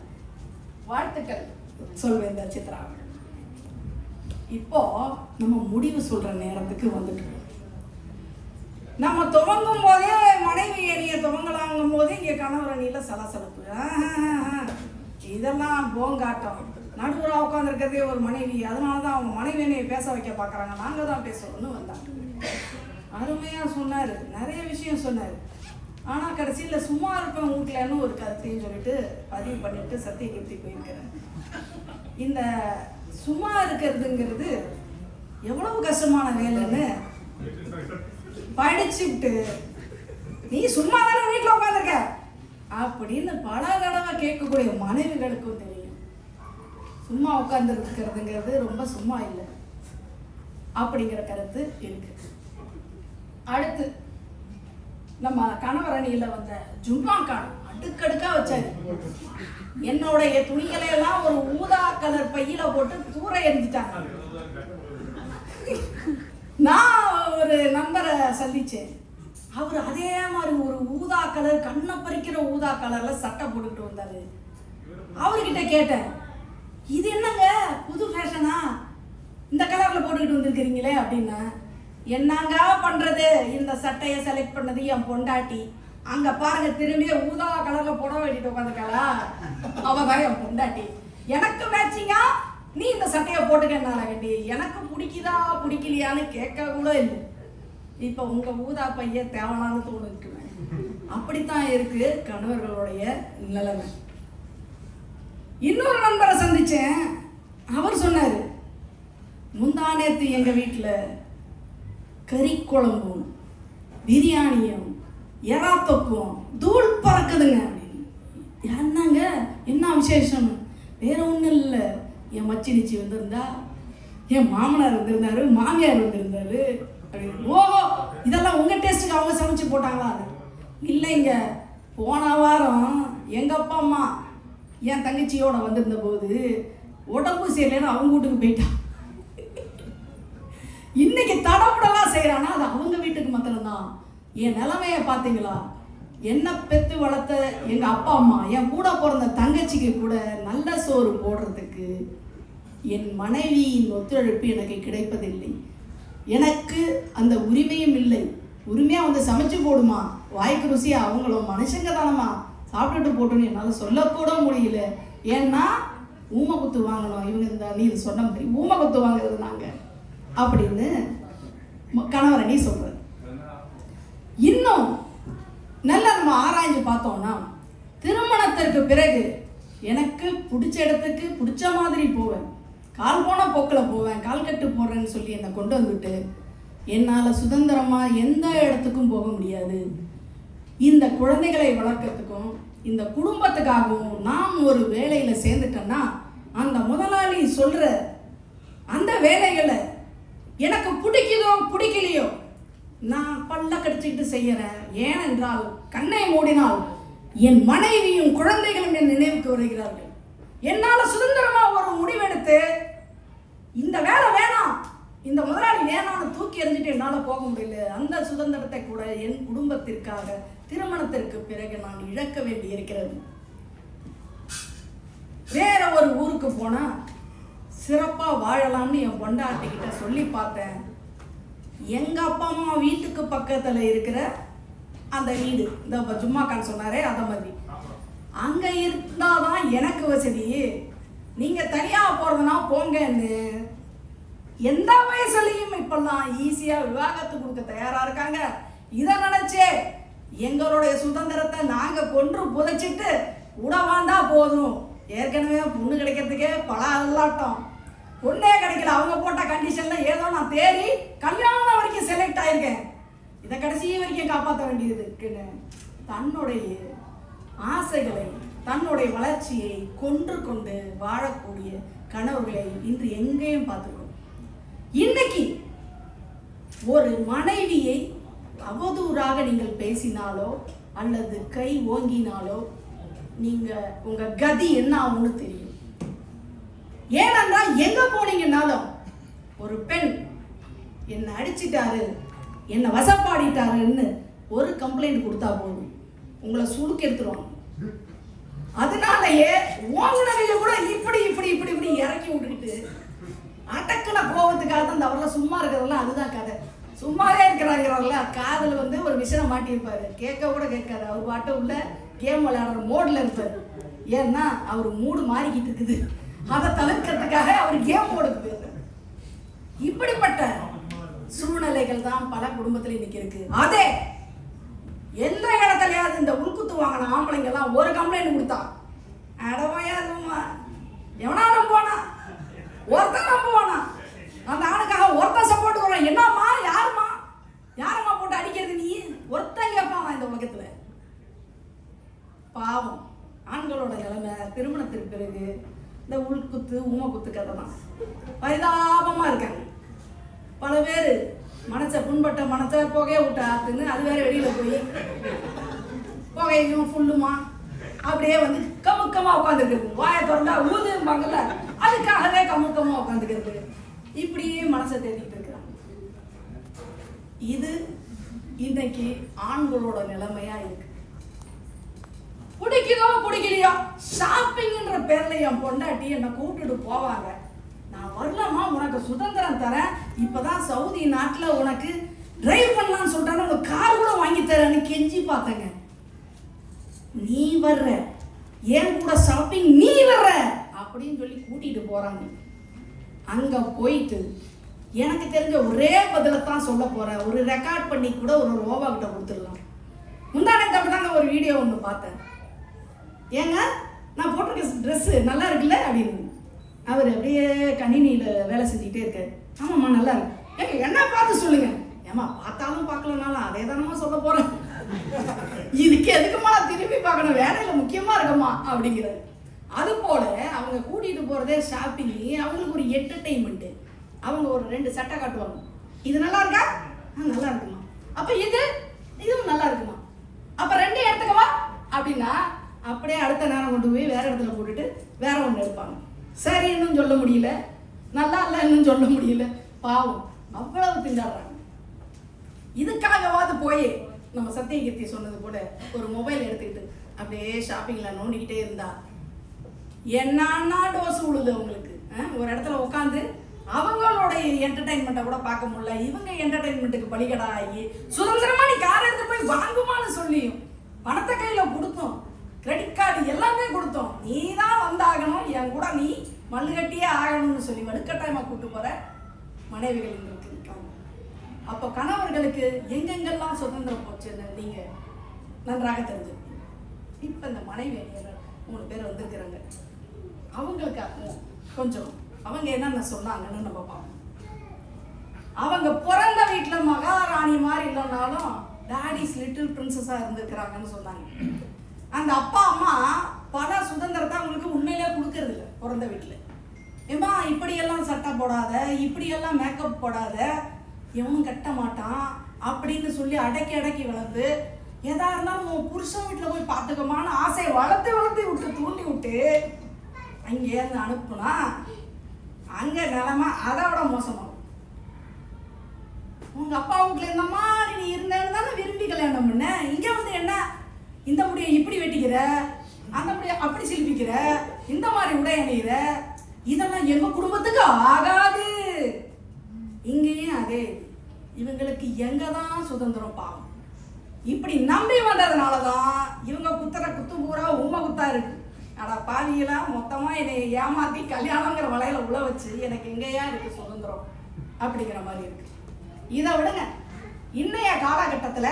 வாழ்த்துக்கள் சொல்வேன் சித்ரா. இப்போ நம்ம முடிவு சொல்ற நேரத்துக்கு வந்துட்டோம். நம்ம துவங்கும் போதே மனைவி அணிய துவங்கலாங்கும் போதே இங்க கணவர் அணியில சலசலப்பு. இதெல்லாம் போங்காட்டம். நடுவராக உட்காந்துருக்கிறதே ஒரு மனைவி, அதனால தான் அவங்க மனைவியை பேச வைக்க பார்க்குறாங்க, நாங்கள் தான் பேசணும்னு வந்தாங்க. அருமையாக சொன்னார், நிறைய விஷயம் சொன்னார். ஆனால் கடைசியில் சும்மா இருப்பேன் வீட்டிலன்னு ஒரு கருத்தையும் சொல்லிட்டு பதிவு பண்ணிட்டு சத்தியகீர்த்தி போயிருக்கிறேன். இந்த சும்மா இருக்கிறதுங்கிறது எவ்வளவு கஷ்டமான வேலைன்னு படிச்சுட்டு நீ சும்மா தானே வீட்டில் உட்காந்துருக்க அப்படின்னு பல தடவை கேட்கக்கூடிய மனைவிகளுக்கும் தெரியும். சும்மா உட்காந்துருக்கிறதுங்கிறது ரொம்ப சும்மா இல்லை அப்படிங்கிற கருத்து இருக்கு. அடுத்து நம்ம கணவரணியில் வந்த ஜும்மா கான் அடுக்கடுக்கா வச்சாரு. என்னுடைய துணிகளை எல்லாம் ஒரு ஊதா கலர் பையில போட்டு தூர எரிஞ்சிட்டாங்க. நான் ஒரு நண்பரை சந்திச்சேன், அவர் அதே மாதிரி ஒரு ஊதா கலர் கண்ணை பறிக்கிற ஊதா கலர்ல சட்டை போட்டுக்கிட்டு வந்தாரு. அவர்கிட்ட கேட்டேன், இது என்னங்க புது ஃபேஷனா இந்த கலர்ல போட்டுக்கிட்டு வந்திருக்கிறீங்களே அப்படின்னா, என்னங்க பண்றது, இந்த சட்டையை செலக்ட் பண்ணது என் பொண்டாட்டி. அங்க பாருங்க திரும்பிய ஊதா கலர்ல புடவை வெட்டிட்டு உட்காந்துருக்காளா, அவதான் என் பொண்டாட்டி. எனக்கு மேட்சிங்கா நீ இந்த சட்டையை போட்டுக்கனால வேண்டி எனக்கு பிடிக்குதா பிடிக்கலையான்னு கேட்க கூட இல்லை. இப்ப உங்க ஊதா பைய தேவலான்னு தோணுக்குவேன். அப்படித்தான் இருக்கு கணவர்களுடைய நிலைமை. இன்னொரு நண்பரை சந்திச்சேன், அவர் சொன்னாரு, முந்தா நேத்து எங்க வீட்டுல கறி குழம்பும் பிரியாணியும் எறா தொக்கும் தூள் பறக்குதுங்க அப்படின்னு. என்னங்க என்ன விசேஷம்? வேற ஒன்றும் இல்லை, என் மச்சினிச்சி வந்திருந்தா, என் மாமனார் வந்திருந்தாரு, மாமியார் வந்திருந்தாரு அப்படின்னு. ஓஹோ, இதெல்லாம் உங்க டேஸ்ட்டுக்கு அவங்க சமைச்சு போட்டாங்களா? இல்லைங்க, போன வாரம் எங்க அப்பா அம்மா என் தங்கச்சியோட வந்திருந்த போது உடம்பு சரியில்லைன்னு அவங்க வீட்டுக்கு போயிட்டான். இன்னைக்கு தடப்படலாம் செய்யறானா அது அவங்க வீட்டுக்கு மாத்திரம்தான். என் நிலைமைய பார்த்தீங்களா? என்ன பெத்து வளர்த்த எங்க அப்பா அம்மா என் கூட பிறந்த தங்கச்சிக்கு கூட நல்ல சோறு போடுறதுக்கு என் மனைவியின் ஒத்துழைப்பு எனக்கு கிடைப்பதில்லை. எனக்கு அந்த உரிமையும் இல்லை. உரிமையா வந்து சமைச்சு போடுமா, வாய்க்கு ருசியா, அவங்களும் மனுஷங்க தானம்மா, சாப்பிட்டுட்டு போட்டோன்னு என்னால் சொல்லக்கூட முடியல. ஏன்னா ஊமை குத்து வாங்கணும் இவங்க. இந்த நீ சொன்ன மாதிரி ஊமை குத்து வாங்குறது நாங்கள் அப்படின்னு கணவரணி சொல்றாரு. இன்னும் நல்லா நம்ம ஆராய்ஞ்சு பார்த்தோம்னா, திருமணத்திற்கு பிறகு எனக்கு பிடிச்ச இடத்துக்கு பிடிச்ச மாதிரி போவேன், கால் போன போக்கில் போவேன், கால் கட்டு போடுறேன்னு சொல்லி என்னை கொண்டு வந்துட்டு என்னால் சுதந்திரமாக எந்த இடத்துக்கும் போக முடியாது. இந்த குழந்தைகளை வளர்க்கறதுக்கும் இந்த குடும்பத்துக்காகவும் நாம் ஒரு வேலையில் சேர்ந்துட்டோன்னா அந்த முதலாளி சொல்கிற அந்த வேலைகளை எனக்கு பிடிக்குதோ பிடிக்கலையோ நான் பல்ல கடிச்சிக்கிட்டு செய்யறேன். ஏனென்றால் கண்ணை மூடினால் என் மனைவியும் குழந்தைகளும் என் நினைவுக்கு வருகிறார்கள். என்னால் சுதந்திரமா ஒரு முடிவெடுத்து இந்த வேலை வேணாம், இந்த முதலாளி வேணான்னு தூக்கி எறிஞ்சிட்டு என்னால் போக முடியல. அந்த சுதந்திரத்தை கூட என் குடும்பத்திற்காக திருமணத்திற்கு பிறகு நான் இழக்க வேண்டி இருக்கிறது. வேற ஒரு ஊருக்கு போனா சிறப்பா வாழலாம்னு என் பொண்டாட்டிக்கிட்ட சொல்லி பார்த்தேன். எங்க அப்பா அம்மா வீட்டுக்கு பக்கத்துல இருக்கிற அந்த வீடு, இந்த ஜும்மாக்கான் சொன்னாரே அத மாதிரி, அங்க இருந்தாதான் எனக்கு வசதி. நீங்க தனியா போறதுனா போங்கன்னு எந்த வயசுலையும் இப்பெல்லாம் ஈஸியா விவாகரத்து கொடுக்க தயாரா இருக்காங்க. இதை நினைச்சே எங்களுடைய சுதந்திரத்தை நாங்க கொன்று புதைச்சிட்டு உடவாண்டா போதும். ஏற்கனவே பொண்ணு கிடைக்கிறதுக்கே பல அல்லாட்டம், பொண்ணே கிடைக்கல. அவங்க போட்ட கண்டிஷன்ல ஏதோ நான் தேடி கல்யாணம் வரைக்கும் செலக்ட் ஆயிருக்கேன், இதை கடைசி வரைக்கும் காப்பாற்ற வேண்டியது இருக்குன்னு தன்னுடைய ஆசைகளை தன்னுடைய வளர்ச்சியை கொன்று கொண்டு வாழக்கூடிய கணவர்களை இன்று எங்கேயும் பார்த்துக்கிறோம். இன்னைக்கு ஒரு மனைவியை அவதூறாக நீங்கள் பேசினாலோ அல்லது கை ஓங்கினாலோ நீங்க உங்க கதி என்ன ஆகும்னு தெரியும். ஏனென்றால் எங்க போனீங்கன்னாலும் ஒரு பெண் என்னை அடிச்சிட்டாரு, என்னை வசப்பாடிட்டாருன்னு ஒரு கம்ப்ளைண்ட் கொடுத்தா போதும், உங்களை சுடுக்கு எடுத்துருவாங்க. அதனாலயே ஓங்கினவைய கூட இப்படி இப்படி இப்படி இப்படி இறக்கி விட்டுக்கிட்டு அடக்குன கோபத்துக்காக தான் இந்த அவரெல்லாம் சும்மா இருக்கிறதெல்லாம் அதுதான் கதை. சும்மாவே இருக்கிறாங்கிறவங்கள காதில் வந்து ஒரு விஷயம் மாட்டியிருப்பாரு, கேட்க கூட கேட்காது, அவர் பாட்டு உள்ள கேம் விளையாடுற மோட்ல இருப்பார். ஏன்னா அவர் மூடு மாறிக்கிட்டு இருக்குது, அதை தவிர்க்கிறதுக்காக அவர் கேம் போடுறது போயிடுறாரு. இப்படிப்பட்ட சூழ்நிலைகள் தான் பல குடும்பத்தில் இன்னைக்கு இருக்கு. அதே எந்த இடத்துலயாவது இந்த உள்குத்து வாங்கின ஆம்பளைங்க எல்லாம் ஒரு கம்ப்ளைண்ட் கொடுத்தா அடவையாதுமா எவனா நம்புவானா, ஒருத்தன் நம்புவானா, அந்த ஆணுக்காக ஒருத்தன் சப்போர்ட் வரும். என்னம்மா யாரம்மா போட்டு அடிக்கிறது நீ, ஒருத்தன் கேட்பானா இந்த உலகத்துல. பாவம் ஆண்களோட நிலைமை திருமணத்திற்கு பிறகு இந்த உள்குத்து ஊமக்குத்து கதை தான். பரிதாபமா இருக்காங்க. பல பேர் மனசை புண்பட்ட மனசை புகைய விட்டு ஆத்துன்னு அது வேற வெளியில போய் புகையும் ஃபுல்லுமா அப்படியே வந்து கமுக்கமா உட்காந்துருக்கு. வாயை திறந்தா ஊதும்பாங்கல்ல, அதுக்காகவே கமுக்கமா உட்காந்துக்கிறது. இப்படியே மனசை தேடிட்டு இருக்கிறாங்க. இது இன்னைக்கு ஆண்களோட நிலைமையா இருக்கு. பிடிக்குதோ பிடிக்கலையோ ஷாப்பிங்ன்ற பேர்ல என் பொண்டாட்டி என்னை கூப்பிட்டுட்டு போவாங்க. நான் வரலாமா, உனக்கு சுதந்திரம் தரேன், இப்பதான் சவுதி நாட்டில் உனக்கு டிரைவ் பண்ணலான்னு சொல்றாங்க, உனக்கு கார் கூட வாங்கி தரேன்னு கெஞ்சி பார்த்தேங்க. நீ வர்ற, ஏன் கூட ஷாப்பிங் நீ வர்ற அப்படின்னு சொல்லி கூட்டிட்டு போறாங்க. அங்க போயிட்டு எனக்கு தெரிஞ்ச ஒரே பதில தான் சொல்ல போறேன். ஒரு ரெக்கார்ட் பண்ணி கூட ஒரு ரோபா கிட்ட கொடுத்துடலாம். முந்தானத்தை அப்படிதாங்க ஒரு வீடியோ ஒன்று பார்த்தேன். ஏங்க நான் போட்டிருக்க ட்ரெஸ்ஸு நல்லா இருக்குல்ல அப்படின்னு. அவர் அப்படியே கணினியில் வேலை செஞ்சுக்கிட்டே இருக்காரு. ஆமாம்மா நல்லா இருக்கு. ஏங்க என்ன பார்த்து சொல்லுங்க. ஏமா பார்த்தாலும் பார்க்கலனாலும் அதே தானம்மா சொல்ல போகிறேன், இதுக்கு எதுக்குமா திரும்பி பார்க்கணும், வேலையில் முக்கியமாக இருக்கம்மா அப்படிங்கிறாரு. அது போல அவங்க கூட்டிகிட்டு போகிறதே ஷாப்பிங், அவங்களுக்கு ஒரு என்டர்டெயின்மெண்ட்டு. அவங்க ஒரு 2 சட்டை காட்டுவாங்க. இது நல்லா இருக்கா, நல்லா இருக்குமா, அப்போ இதுவும் நல்லா இருக்குமா, அப்போ 2 எடுத்துக்கவா அப்படின்னா அப்படியே அடுத்த நேரம் கொண்டு போய் வேற இடத்துல போட்டுட்டு வேற ஒன்று எடுப்பாங்க. சரி இன்னும் சொல்ல முடியல, நல்லா இல்லை இன்னும் சொல்ல முடியல. பாவம் அவ்வளவு திண்டாடுறாங்க. இதுக்காகவாது போய் நம்ம சத்தியகீர்த்தி சொன்னது போல ஒரு மொபைல் எடுத்துக்கிட்டு அப்படியே ஷாப்பிங்கில் நோண்டிக்கிட்டே இருந்தா என்னன்னா டோஸ் உழுது அவங்களுக்கு. ஒரு இடத்துல உட்காந்து அவங்களுடைய என்டர்டைன்மெண்ட்டை கூட பார்க்க முடியல. இவங்க என்டர்டைன்மெண்ட்டுக்கு பலிகடா ஆகி சுதந்திரமா நீ கார் எடுத்து போய் வாங்குமான்னு சொல்லியும் பணத்தை கையில் கொடுத்தோம், கிரெடிட் கார்டு எல்லாமே கொடுத்தோம், நீ தான் வந்தாகணும், என் கூட நீ மல்லுகட்டியே ஆகணும்னு சொல்லி வலுக்கட்டாயமாக கூட்டு போகிற மனைவிகள் எங்களுக்கு இருக்காங்க. அப்போ கணவர்களுக்கு எங்கெங்கெல்லாம் சுதந்திரம் போச்சுன்னு நீங்கள் நன்றாக தெரிஞ்சுக்கணும். இப்போ இந்த மனைவி 3 பேர் வந்திருக்கிறாங்க. அவங்களுக்கு கொஞ்சம் அவங்க என்னென்ன சொன்னாங்கன்னு நம்ம பார்ப்போம். அவங்க பிறந்த வீட்டில் மகாராணி மாதிரி இல்லைனாலும் டாடிஸ் லிட்டில் பிரின்சஸாக இருந்திருக்கிறாங்கன்னு சொன்னாங்க. அந்த அப்பா அம்மா பல சுதந்திரத்தை அவங்களுக்கு உண்மையிலே கொடுக்கறது இல்லை. பிறந்த வீட்டில் ஏமா இப்படியெல்லாம் சட்டை போடாத, இப்படியெல்லாம் மேக்கப் போடாத, எவனும் கட்ட மாட்டான் அப்படின்னு சொல்லி அடக்கி வளர்ந்து எதா இருந்தாலும் உன் புருஷன் வீட்டில் போய் பார்த்துக்கோமான்னு ஆசையை வளர்த்து விட்டு தூண்டி விட்டு அங்கேருந்து அனுப்புனா அங்கே நிலைமை அதை விட மோசமாகும். உங்க அப்பா வீட்டில் இந்த மாதிரி நீ இருந்தேன்னு தானே விரும்பி கல்யாணம் பண்ண, இங்கே வந்து என்ன இந்த முடியை இப்படி வெட்டிக்கிற, அந்த முடியை அப்படி சிலிப்பிக்கிற, இந்த மாதிரி உடை அணிகிற, இதெல்லாம் எங்க குடும்பத்துக்கு ஆகாது. இங்கேயும் அதே இவங்களுக்கு எங்கதான் சுதந்திரம் பாவம். இப்படி நம்பி வந்ததுனாலதான் இவங்க குத்துற குத்து பூரா உண்மை குத்தா இருக்கு. ஆனா பாவியெல்லாம் மொத்தமா என்னை ஏமாத்தி கல்யாணங்கிற வலையில உள்ள வச்சு எனக்கு எங்கேயா இருக்கு சுதந்திரம் அப்படிங்கிற மாதிரி இருக்கு. இதை விடுங்க, இன்னைய காலகட்டத்துல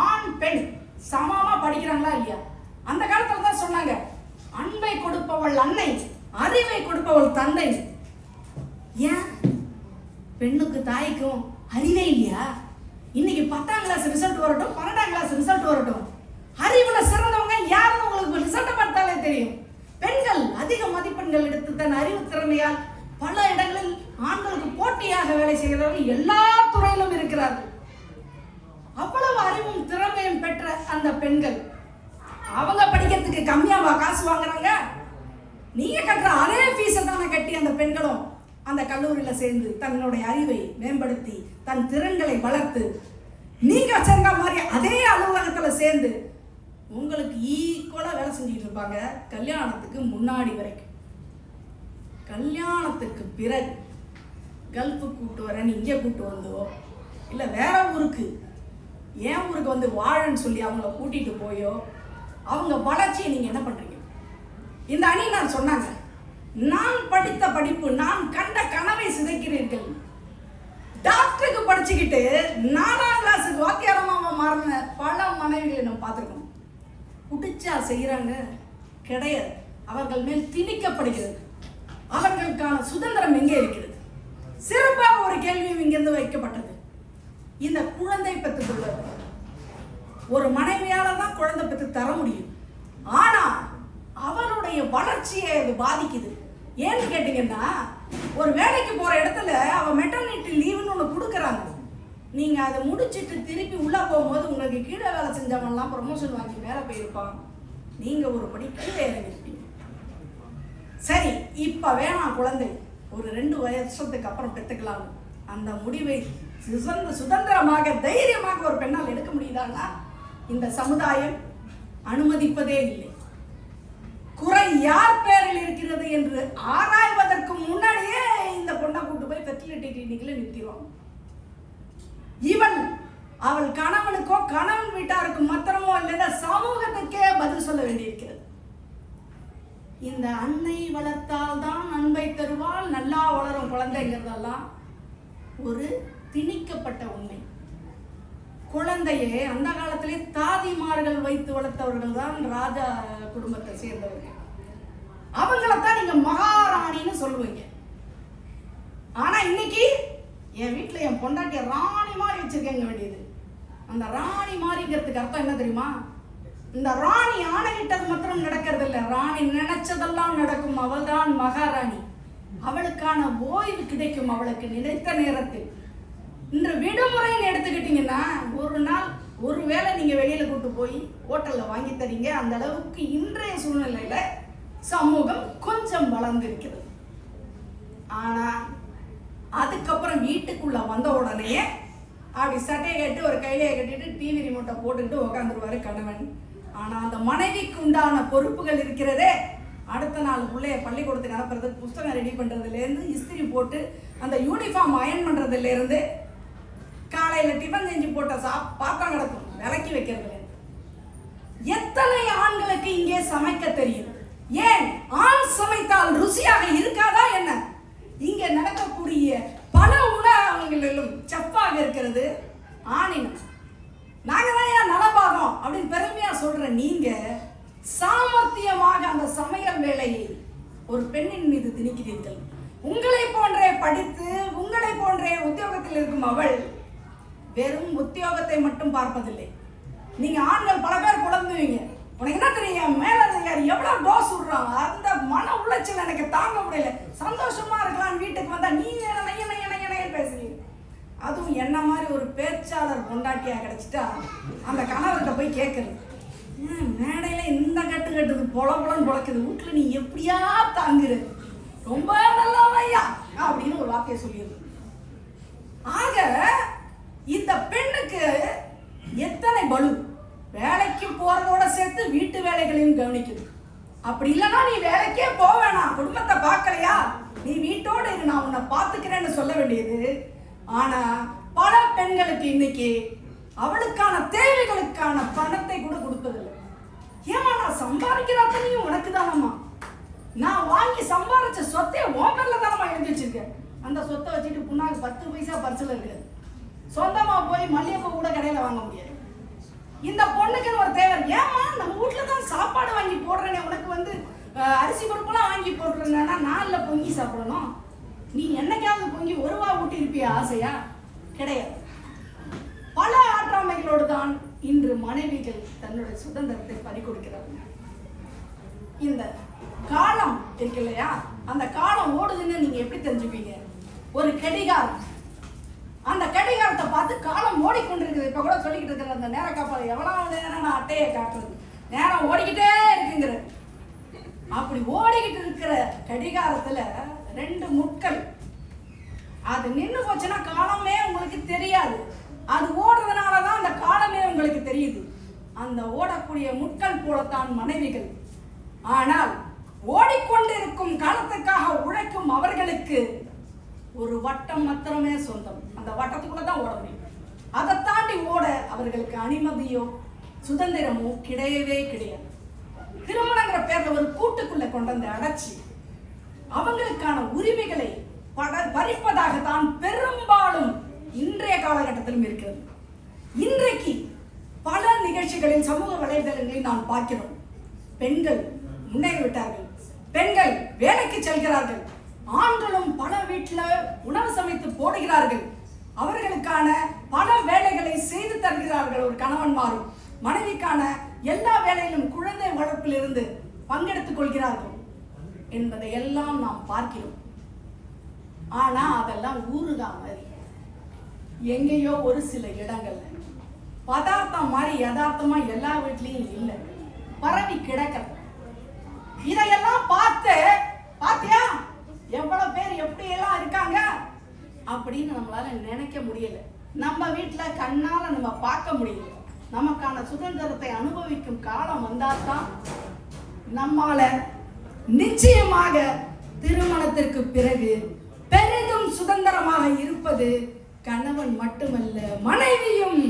ஆண் பெண் சமமா படிக்கிறாங்களா இல்லையா? அந்த காலத்துல தான் சொன்னாங்க, அன்பை கொடுப்பவள் அன்னை, அறிவை கொடுப்பவள் தந்தை. ஏன் பெண்ணுக்கு தாய்க்கும் அறிவே இல்லையா? இன்னைக்கு 10ஆம் கிளாஸ் ரிசல்ட் வரட்டும், 12ஆம் கிளாஸ் ரிசல்ட் வரட்டும், அறிவுல சிறந்தவங்க யாருன்னு உங்களுக்கு ரிசல்ட்டை பார்த்தாலே தெரியும். பெண்கள் அதிக மதிப்பெண்கள் எடுத்து தன் அறிவு திறமையால் பல இடங்களில் ஆண்களுக்கு போட்டியாக வேலை செய்கிறவர்கள் எல்லா துறையிலும் இருக்கிறார்கள். அவ்வளவு அறிவும் திறமையும் பெற்ற அந்த பெண்கள் அவங்க படிக்கிறதுக்கு கம்மியாவா காசு வாங்குறாங்க? நீங்க கட்டுற அதே ஃபீஸை தானே கட்டி அந்த பெண்களும் அந்த கல்லூரியில் சேர்ந்து தன்னுடைய அறிவை மேம்படுத்தி தன் திறன்களை வளர்த்து நீங்க சேர்ந்த மாதிரி அதே அலுவலகத்தில் சேர்ந்து உங்களுக்கு ஈக்குவலாக வேலை செஞ்சுட்டு இருப்பாங்க கல்யாணத்துக்கு முன்னாடி வரைக்கும். கல்யாணத்துக்கு பிறகு கல்ஃபுக்கு கூப்பிட்டு வரேன்னு இங்கே கூப்பிட்டு வந்தோ இல்லை வேற ஊருக்கு ஏன் ஊருக்கு வந்து வாழன்னு சொல்லி அவங்கள கூட்டிகிட்டு போயோ அவங்க வளர்ச்சியை நீங்கள் என்ன பண்ணுறீங்க? இந்த அணியினர் சொன்னாங்க, நான் படித்த படிப்பு, நான் கண்ட கனவை சிதைக்கிறீர்கள். டாக்டருக்கு படிச்சுக்கிட்டு 4ஆம் கிளாஸுக்கு வாத்தியாரமாக மாறின பல மனைவிகளை நம்ம பார்த்துருக்கோம். பிடிச்சா செய்கிறாங்க கிடையாது, அவர்கள் மேல் திணிக்கப்படுகிறது. அவர்களுக்கான சுதந்திரம் எங்கே இருக்கிறது? சிறப்பாக ஒரு கேள்வியும் இங்கிருந்து வைக்கப்பட்டது. இந்த குழந்தை பெற்றுக்கொள்வது ஒரு மனைவியால தான் குழந்தை பெற்று தர முடியும். ஆனா அவளுடைய வளர்ச்சியை அது பாதிக்குது. ஏன்னு கேட்டீங்கன்னா, ஒரு வேலைக்கு போற இடத்துல அவ மெட்டர்னிட்டி லீவுன்னு ஒன்று கொடுக்குறாங்க. நீங்க அதை முடிச்சுட்டு திருப்பி உள்ள போகும்போது உங்களுக்கு கீழே வேலை செஞ்சவன்லாம் ப்ரொமோஷன் வாங்கி மேலே போயிருப்பான், நீங்க ஒரு படி கீழே இறங்கிருப்பீங்க. சரி, இப்ப வேணாம் குழந்தை, ஒரு 2 வருஷத்துக்கு அப்புறம் பெற்றுக்கலாம். அந்த முடிவை சுதந்திரமாக தைரியமாக ஒரு பெண்ணால் எடுக்க முடியுதான்னா இந்த சமுதாயம் அனுமதிப்பதே இல்லை. குறை யார் பேரில் இருக்கிறது என்று ஆராய்வதற்கு முன்னாடியே இந்த பொண்ணை கூட்டு போய் ஃபெர்டிலிட்டி கிளினிக்ல நிறுத்திடுவாங்க. இவன் அவள் கணவனுக்கோ கணவன் வீட்டாருக்கு மாத்திரமோ இல்லைன்னா சமூகத்துக்கே பதில் சொல்ல வேண்டியிருக்கிறது. இந்த அன்னை வளர்த்தால் தான் அன்பை தருவாள், நல்லா வளரும் குழந்தைங்கிறதெல்லாம் ஒரு திணிக்கப்பட்ட உண்மை. குழந்தையே அந்த காலத்திலே தாதிமார்கள் வைத்து வளர்த்தவர்கள் தான் ராஜா குடும்பத்தை சேர்ந்தவர்கள். அவங்களத்தான் நீங்க மகாராணின்னு சொல்லுவீங்க. ஆனா இன்னைக்கு என் வீட்டுல என் பொண்டாட்டிய ராணி மாதிரி வச்சிருக்கேங்க வேண்டியது. அந்த ராணி மாதிரிங்கிறதுக்கு அர்த்தம் என்ன தெரியுமா? இந்த ராணி ஆணையிட்டது மாத்திரம் நடக்கிறது இல்லை, ராணி நினைச்சதெல்லாம் நடக்கும். அவள் தான் மகாராணி. அவளுக்கான ஓய்வு கிடைக்கும் அவளுக்கு நினைத்த நேரத்தில். இன்று விடுமுறைன்னு எடுத்துக்கிட்டீங்கன்னா, ஒரு நாள் ஒரு வேளை நீங்க வெளியில கூட்டு போய் ஹோட்டல்ல வாங்கி தரீங்க. அந்த அளவுக்கு இன்றைய சூழ்நிலையில சமூகம் கொஞ்சம் வளர்ந்திருக்கிறது. ஆனா அதுக்கப்புறம் வீட்டுக்குள்ள வந்த உடனே அப்படி சட்டையை கட்டி ஒரு கையிலையை கட்டிட்டு டிவி ரிமோட்டை போட்டுக்கிட்டு உட்காந்துருவாரு கணவன். ஆனா அந்த மனைவிக்கு உண்டான பொறுப்புகள் இருக்கிறதே, அடுத்த நாள் பிள்ளைய பள்ளிக்கூடத்துக்கு அனுப்புறது, புஸ்தகம் ரெடி பண்றதுலேருந்து, இஸ்திரி போட்டு அந்த யூனிஃபார்ம் அயன் பண்றதுலேருந்து, காலையில டிஃபன் செஞ்சு போட்ட பாத்திரம் கிடக்கும் விலக்கி வைக்கிறதுல, எத்தனை ஆண்களுக்கு இங்கே சமைக்க தெரியும்? ஏன் ஆண் சமைத்தால் ருசியாக இருக்காதா என்ன? இங்க நடக்கக்கூடிய பல உணவுகளிலும் செஃப்பாக இருக்கிறது ஆணினம். நாங்க தான் ஏன் நலபாகம் அப்படின்னு பெருமையா சொல்ற நீங்க சாமர்த்தியமாக அந்த சமையல் வேலையை ஒரு பெண்ணின் மீது திணிக்கிறீர்கள். உங்களை போன்றே படித்து உங்களை போன்றே உத்தியோகத்தில் இருக்கும் அவள் வெறும் உத்தியோகத்தை மட்டும் பார்ப்பதில்லை. நீங்க ஆண்கள் பல பேர் குழம்புவீங்க, உனக்கு என்ன தெரியும் மேலதிகாரி எவ்வளவு டோஸ் விடுறான், அந்த மன உளைச்சல் எனக்கு தாங்க முடியல, சந்தோஷமா இருக்கலாம், வீட்டுக்கு வந்தா நீங்க பேசுறீங்க. அதுவும் என்ன மாதிரி ஒரு பேச்சாளர் பொண்டாட்டியா கிடைச்சிட்டா அந்த கணவர்கிட்ட போய் கேட்கறது, மேடையில இந்த கட்டு கட்டுது பொலன்னு பொழக்குது, வீட்டுல நீ எப்படியா தாங்குற, ரொம்ப நல்லா ஐயா அப்படின்னு ஒரு வார்த்தையை சொல்லிடுது. ஆக இந்த பெண்ணுக்கு எத்தனை பலு, வேலைக்கு போறதோட சேர்த்து வீட்டு வேலைகளையும் கவனிக்குது. அப்படி இல்லைன்னா நீ வேலைக்கே போவேணாம், குடும்பத்தை பார்க்கலையா, நீ வீட்டோடு இரு, நான் உன்னை பார்த்துக்கிறேன்னு சொல்ல வேண்டியது. ஆனா பல பெண்களுக்கு இன்னைக்கு அவளுக்கான தேவைகளுக்கான பணத்தை கூட கொடுப்பதில்லை. ஏமா நான் சம்பாதிக்கிறாத்தையும் உனக்கு தானம்மா, நான் வாங்கி சம்பாதிச்ச சொத்தை ஓட்டல்ல தானம்மா எழுதி வச்சிருக்கேன், அந்த சொத்தை வச்சுட்டு புண்ணாக்கு 10 பைசா பர்சில் இருக்கு, சொந்தமா போய் மல்லிகைப்பூ கூட கடையில வாங்க முடியாது. இந்த பொண்ணுக்குன்னு ஒரு தேவை, ஏமா நம்ம வீட்டுல தான் சாப்பாடு வாங்கி போடுறேனே, உனக்கு அரிசி பருப்பெல்லாம் வாங்கி போடுறேன்னா நாளில் பொங்கி சாப்பிடணும், நீ என்னைக்காவது பொங்கி ஒருவா ஊட்டி இருப்பியா ஆசையா? கிடையாது. பல ஆற்றாமைகளோடு தான் இன்று மனைவிகள் தன்னுடைய சுதந்திரத்தை பறிகொடுக்கிறார்கள். இந்த காலம் இருக்கு இல்லையா, அந்த காலம் ஓடுதுன்னு நீங்க எப்படி தெரிஞ்சுப்பீங்க? ஒரு கடிகாரம், அந்த கடிகாரத்தை பார்த்து காலம் ஓடிக்கொண்டிருக்குது. இப்ப கூட சொல்லிக்கிட்டு இருக்கிற அந்த நேர காப்பாளர் எவ்வளவு நேரம் நான் அட்டையை காட்டுறது, நேரம் ஓடிக்கிட்டே இருக்குங்கிற, அப்படி ஓடிக்கிட்டு இருக்கிற கடிகாரத்துல 2 முட்கள், அது நின்று போச்சுன்னா காலமே உங்களுக்கு தெரியாது, அது ஓடுறதுனாலதான் அந்த காலமே உங்களுக்கு தெரியுது. அந்த ஓடக்கூடிய முட்கள் போலத்தான் மனைவிகள். ஆனால் ஓடிக்கொண்டிருக்கும் காலத்துக்காக உழைக்கும் அவர்களுக்கு ஒரு வட்டம் மாத்திரமே சொந்தம், அந்த வட்டத்துக்குள்ளதான் ஓட முடியும். அதை தாண்டி ஓட அவர்களுக்கு அனுமதியோ சுதந்திரமோ கிடையவே கிடையாது. திருமணங்கிற பேர்ல ஒரு கூட்டுக்குள்ள கொண்டு வந்து அடைச்சி அவங்களுக்கான உரிமைகளை பறிப்பதாகத்தான் பெரும்பாலும் இன்றைய காலகட்டத்திலும் இருக்கிறது. இன்றைக்கு பல நிகழ்ச்சிகளில் சமூக வலைதளங்களில் நான் பார்க்கிறோம். பெண்கள் முன்னேறிவிட்டார்கள், பெண்கள் வேலைக்கு செல்கிறார்கள், ஆண்களும் பல வீட்டில் உணவு சமைத்து போடுகிறார்கள், அவர்களுக்கான பல வேலைகளை செய்து தருகிறார்கள். ஒரு கணவன்மாரும் மனைவிக்கான எல்லா வேலையிலும் குழந்தை வளர்ப்பில் இருந்து பங்கெடுத்துக் கொள்கிறார்கள் என்பதை எல்லாம் நாம் பார்க்கிறோம். ஆனா அதெல்லாம் ஊருகா மாதிரி எங்கேயோ ஒரு சில இடங்கள்ல பதார்த்தம் மாதிரி யதார்த்தமா எல்லா வீட்லயும் இல்லை, பரவி கிடக்கிறது. இதையெல்லாம் பார்த்து பாத்தியா எவ்வளவு பேர் எப்படி எல்லாம் இருக்காங்க அப்படின்னு நம்மளால நினைக்க முடியல. நம்ம வீட்டுல கண்ணால நம்ம பார்க்க முடியல. நமக்கான சுதந்திரத்தை அனுபவிக்கும் காலம் வந்தால்தான் நம்மால நிச்சயமாக திருமணத்திற்கு பிறகு பெரிதும் சுதந்திரமாக இருப்பது கணவன் மட்டுமல்ல மனைவியும்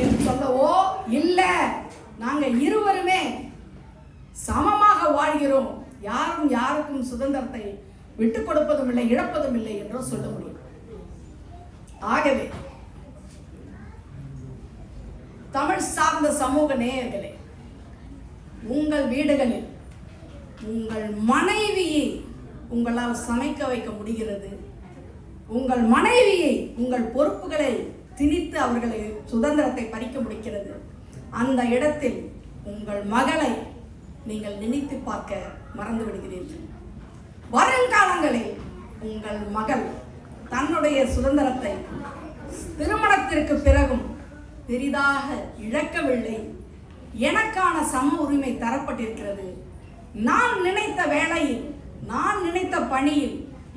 என்று சொல்லவோ இல்ல, நாங்க இருவருமே சமமாக வாழ்கிறோம், யாரும் யாருக்கும் சுதந்திரத்தை விட்டுக் கொடுப்பதும் இல்லை இழப்பதும் இல்லை என்றோ சொல்ல முடியும். ஆகவே தமிழ் சார்ந்த சமூக நேயர்களே, உங்கள் வீடுகளில் உங்கள் மனைவியை உங்களால் சமைக்க வைக்க முடிகிறது, உங்கள் மனைவியை உங்கள் பொறுப்புகளை திணித்து அவர்களை சுதந்திரத்தை பறிக்க முடிக்கிறது, அந்த இடத்தில் உங்கள் மகளை நீங்கள் நினைத்து பார்க்க மறந்து விடுகிறீர்கள். வருங்காலங்களில் உங்கள் மகள் தன்னுடைய சுதந்திரத்தை திருமணத்திற்கு பிறகும் பெரிதாக இழக்கவில்லை. எனக்கான சம உரிமை தரப்பட்டிருக்கிறது, நான் நினைத்த வேளையில் நான் நினைத்த பணியில்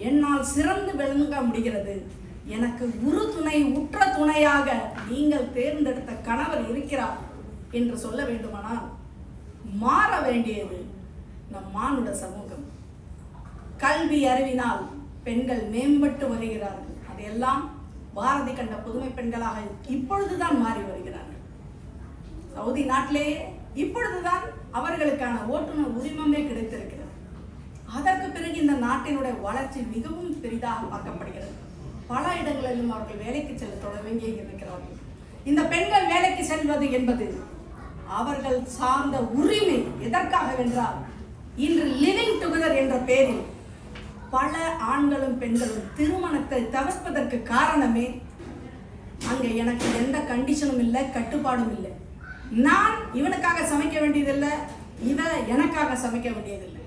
என்னால் சிறந்து விளங்க முடிகிறது, எனக்கு உரு துணை உற்ற துணையாக நீங்கள் தேர்ந்தெடுத்த கணவர் இருக்கிறார் என்று சொல்ல வேண்டுமானால் மாற வேண்டியது நம் மானுட சமூகம். கல்வி அறிவினால் பெண்கள் மேம்பட்டு வருகிறார்கள், அதையெல்லாம் பாரதி கண்ட புதுமை பெண்களாக இப்பொழுதுதான் மாறி வருகிறார்கள். சவுதி நாட்டிலேயே இப்பொழுதுதான் அவர்களுக்கான ஓட்டுநர் உரிமமே கிடைத்திருக்கிறது. அதற்கு பிறகு இந்த நாட்டினுடைய வளர்ச்சி மிகவும் பெரிதாக பார்க்கப்படுகிறது. பல இடங்களிலும் அவர்கள் வேலைக்கு செல்ல தொடங்கி இருக்கிறார்கள். இந்த பெண்கள் வேலைக்கு செல்வது என்பது அவர்கள் சார்ந்த உரிமை. எதற்காக வென்றால் இன்று லிவிங் டுகெதர் என்ற பெயரில் பல ஆண்களும் பெண்களும் திருமணத்தை தவிர்ப்பதற்கு காரணமே அங்கே எனக்கு எந்த கண்டிஷனும் இல்லை, கட்டுப்பாடும் இல்லை, நான் இவனுக்காக சமைக்க வேண்டியதில்லை, இவன் எனக்காக சமைக்க வேண்டியதில்லை,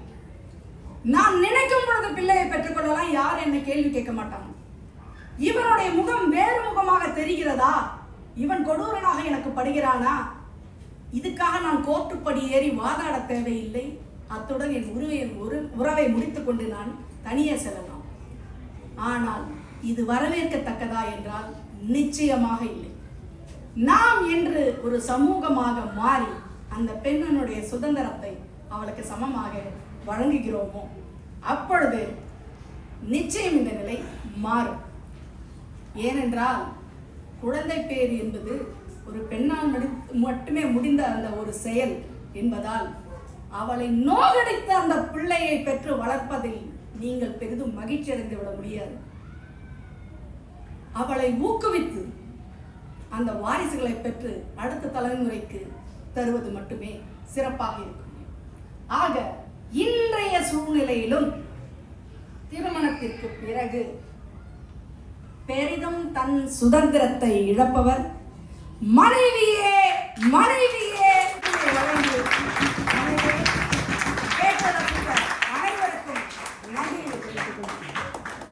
நான் நினைக்கும் பொழுது பிள்ளையை பெற்றுக்கொள்ளலாம், யார் என்னை கேள்வி கேட்க மாட்டாங்க, இவனுடைய முகம் வேறு முகமாக தெரிகிறதா, இவன் கொடூரனாக எனக்கு படுகிறானா, இதுக்காக நான் கோர்ட்டுப்படி ஏறி வாதாட தேவையில்லை, அத்துடன் என் உறவை முடித்துக் கொண்டு நான் தனியே செல்லலாம். ஆனால் இது வரவேற்கத்தக்கதா என்றால் நிச்சயமாக இல்லை. நாம் என்று ஒரு சமூகமாக மாறி அந்த பெண்ணினுடைய சுதந்திரத்தை அவளுக்கு சமமாக வழங்குகிறோமோ அப்பொழுது நிச்சயம் இந்த நிலை மாறும். ஏனென்றால் குழந்தை பேர் என்பது ஒரு பெண்ணால் மட்டுமே முடிந்த அந்த ஒரு செயல் என்பதால் அவளை நோகடித்த அந்த பிள்ளையை பெற்று வளர்ப்பதில் நீங்கள் பெரிதும் மகிழ்ச்சி அடைந்து விட முடியாது. அவளை ஊக்குவித்து அந்த வாரிசுகளை பெற்று அடுத்த தலைமுறைக்கு தருவது மட்டுமே சிறப்பாக இருக்கும். ஆக இன்றைய சூழ்நிலையிலும் திருமணத்திற்கு பிறகு பெரிதும் தன் சுதந்திரத்தை இழப்பவர் மனைவியே.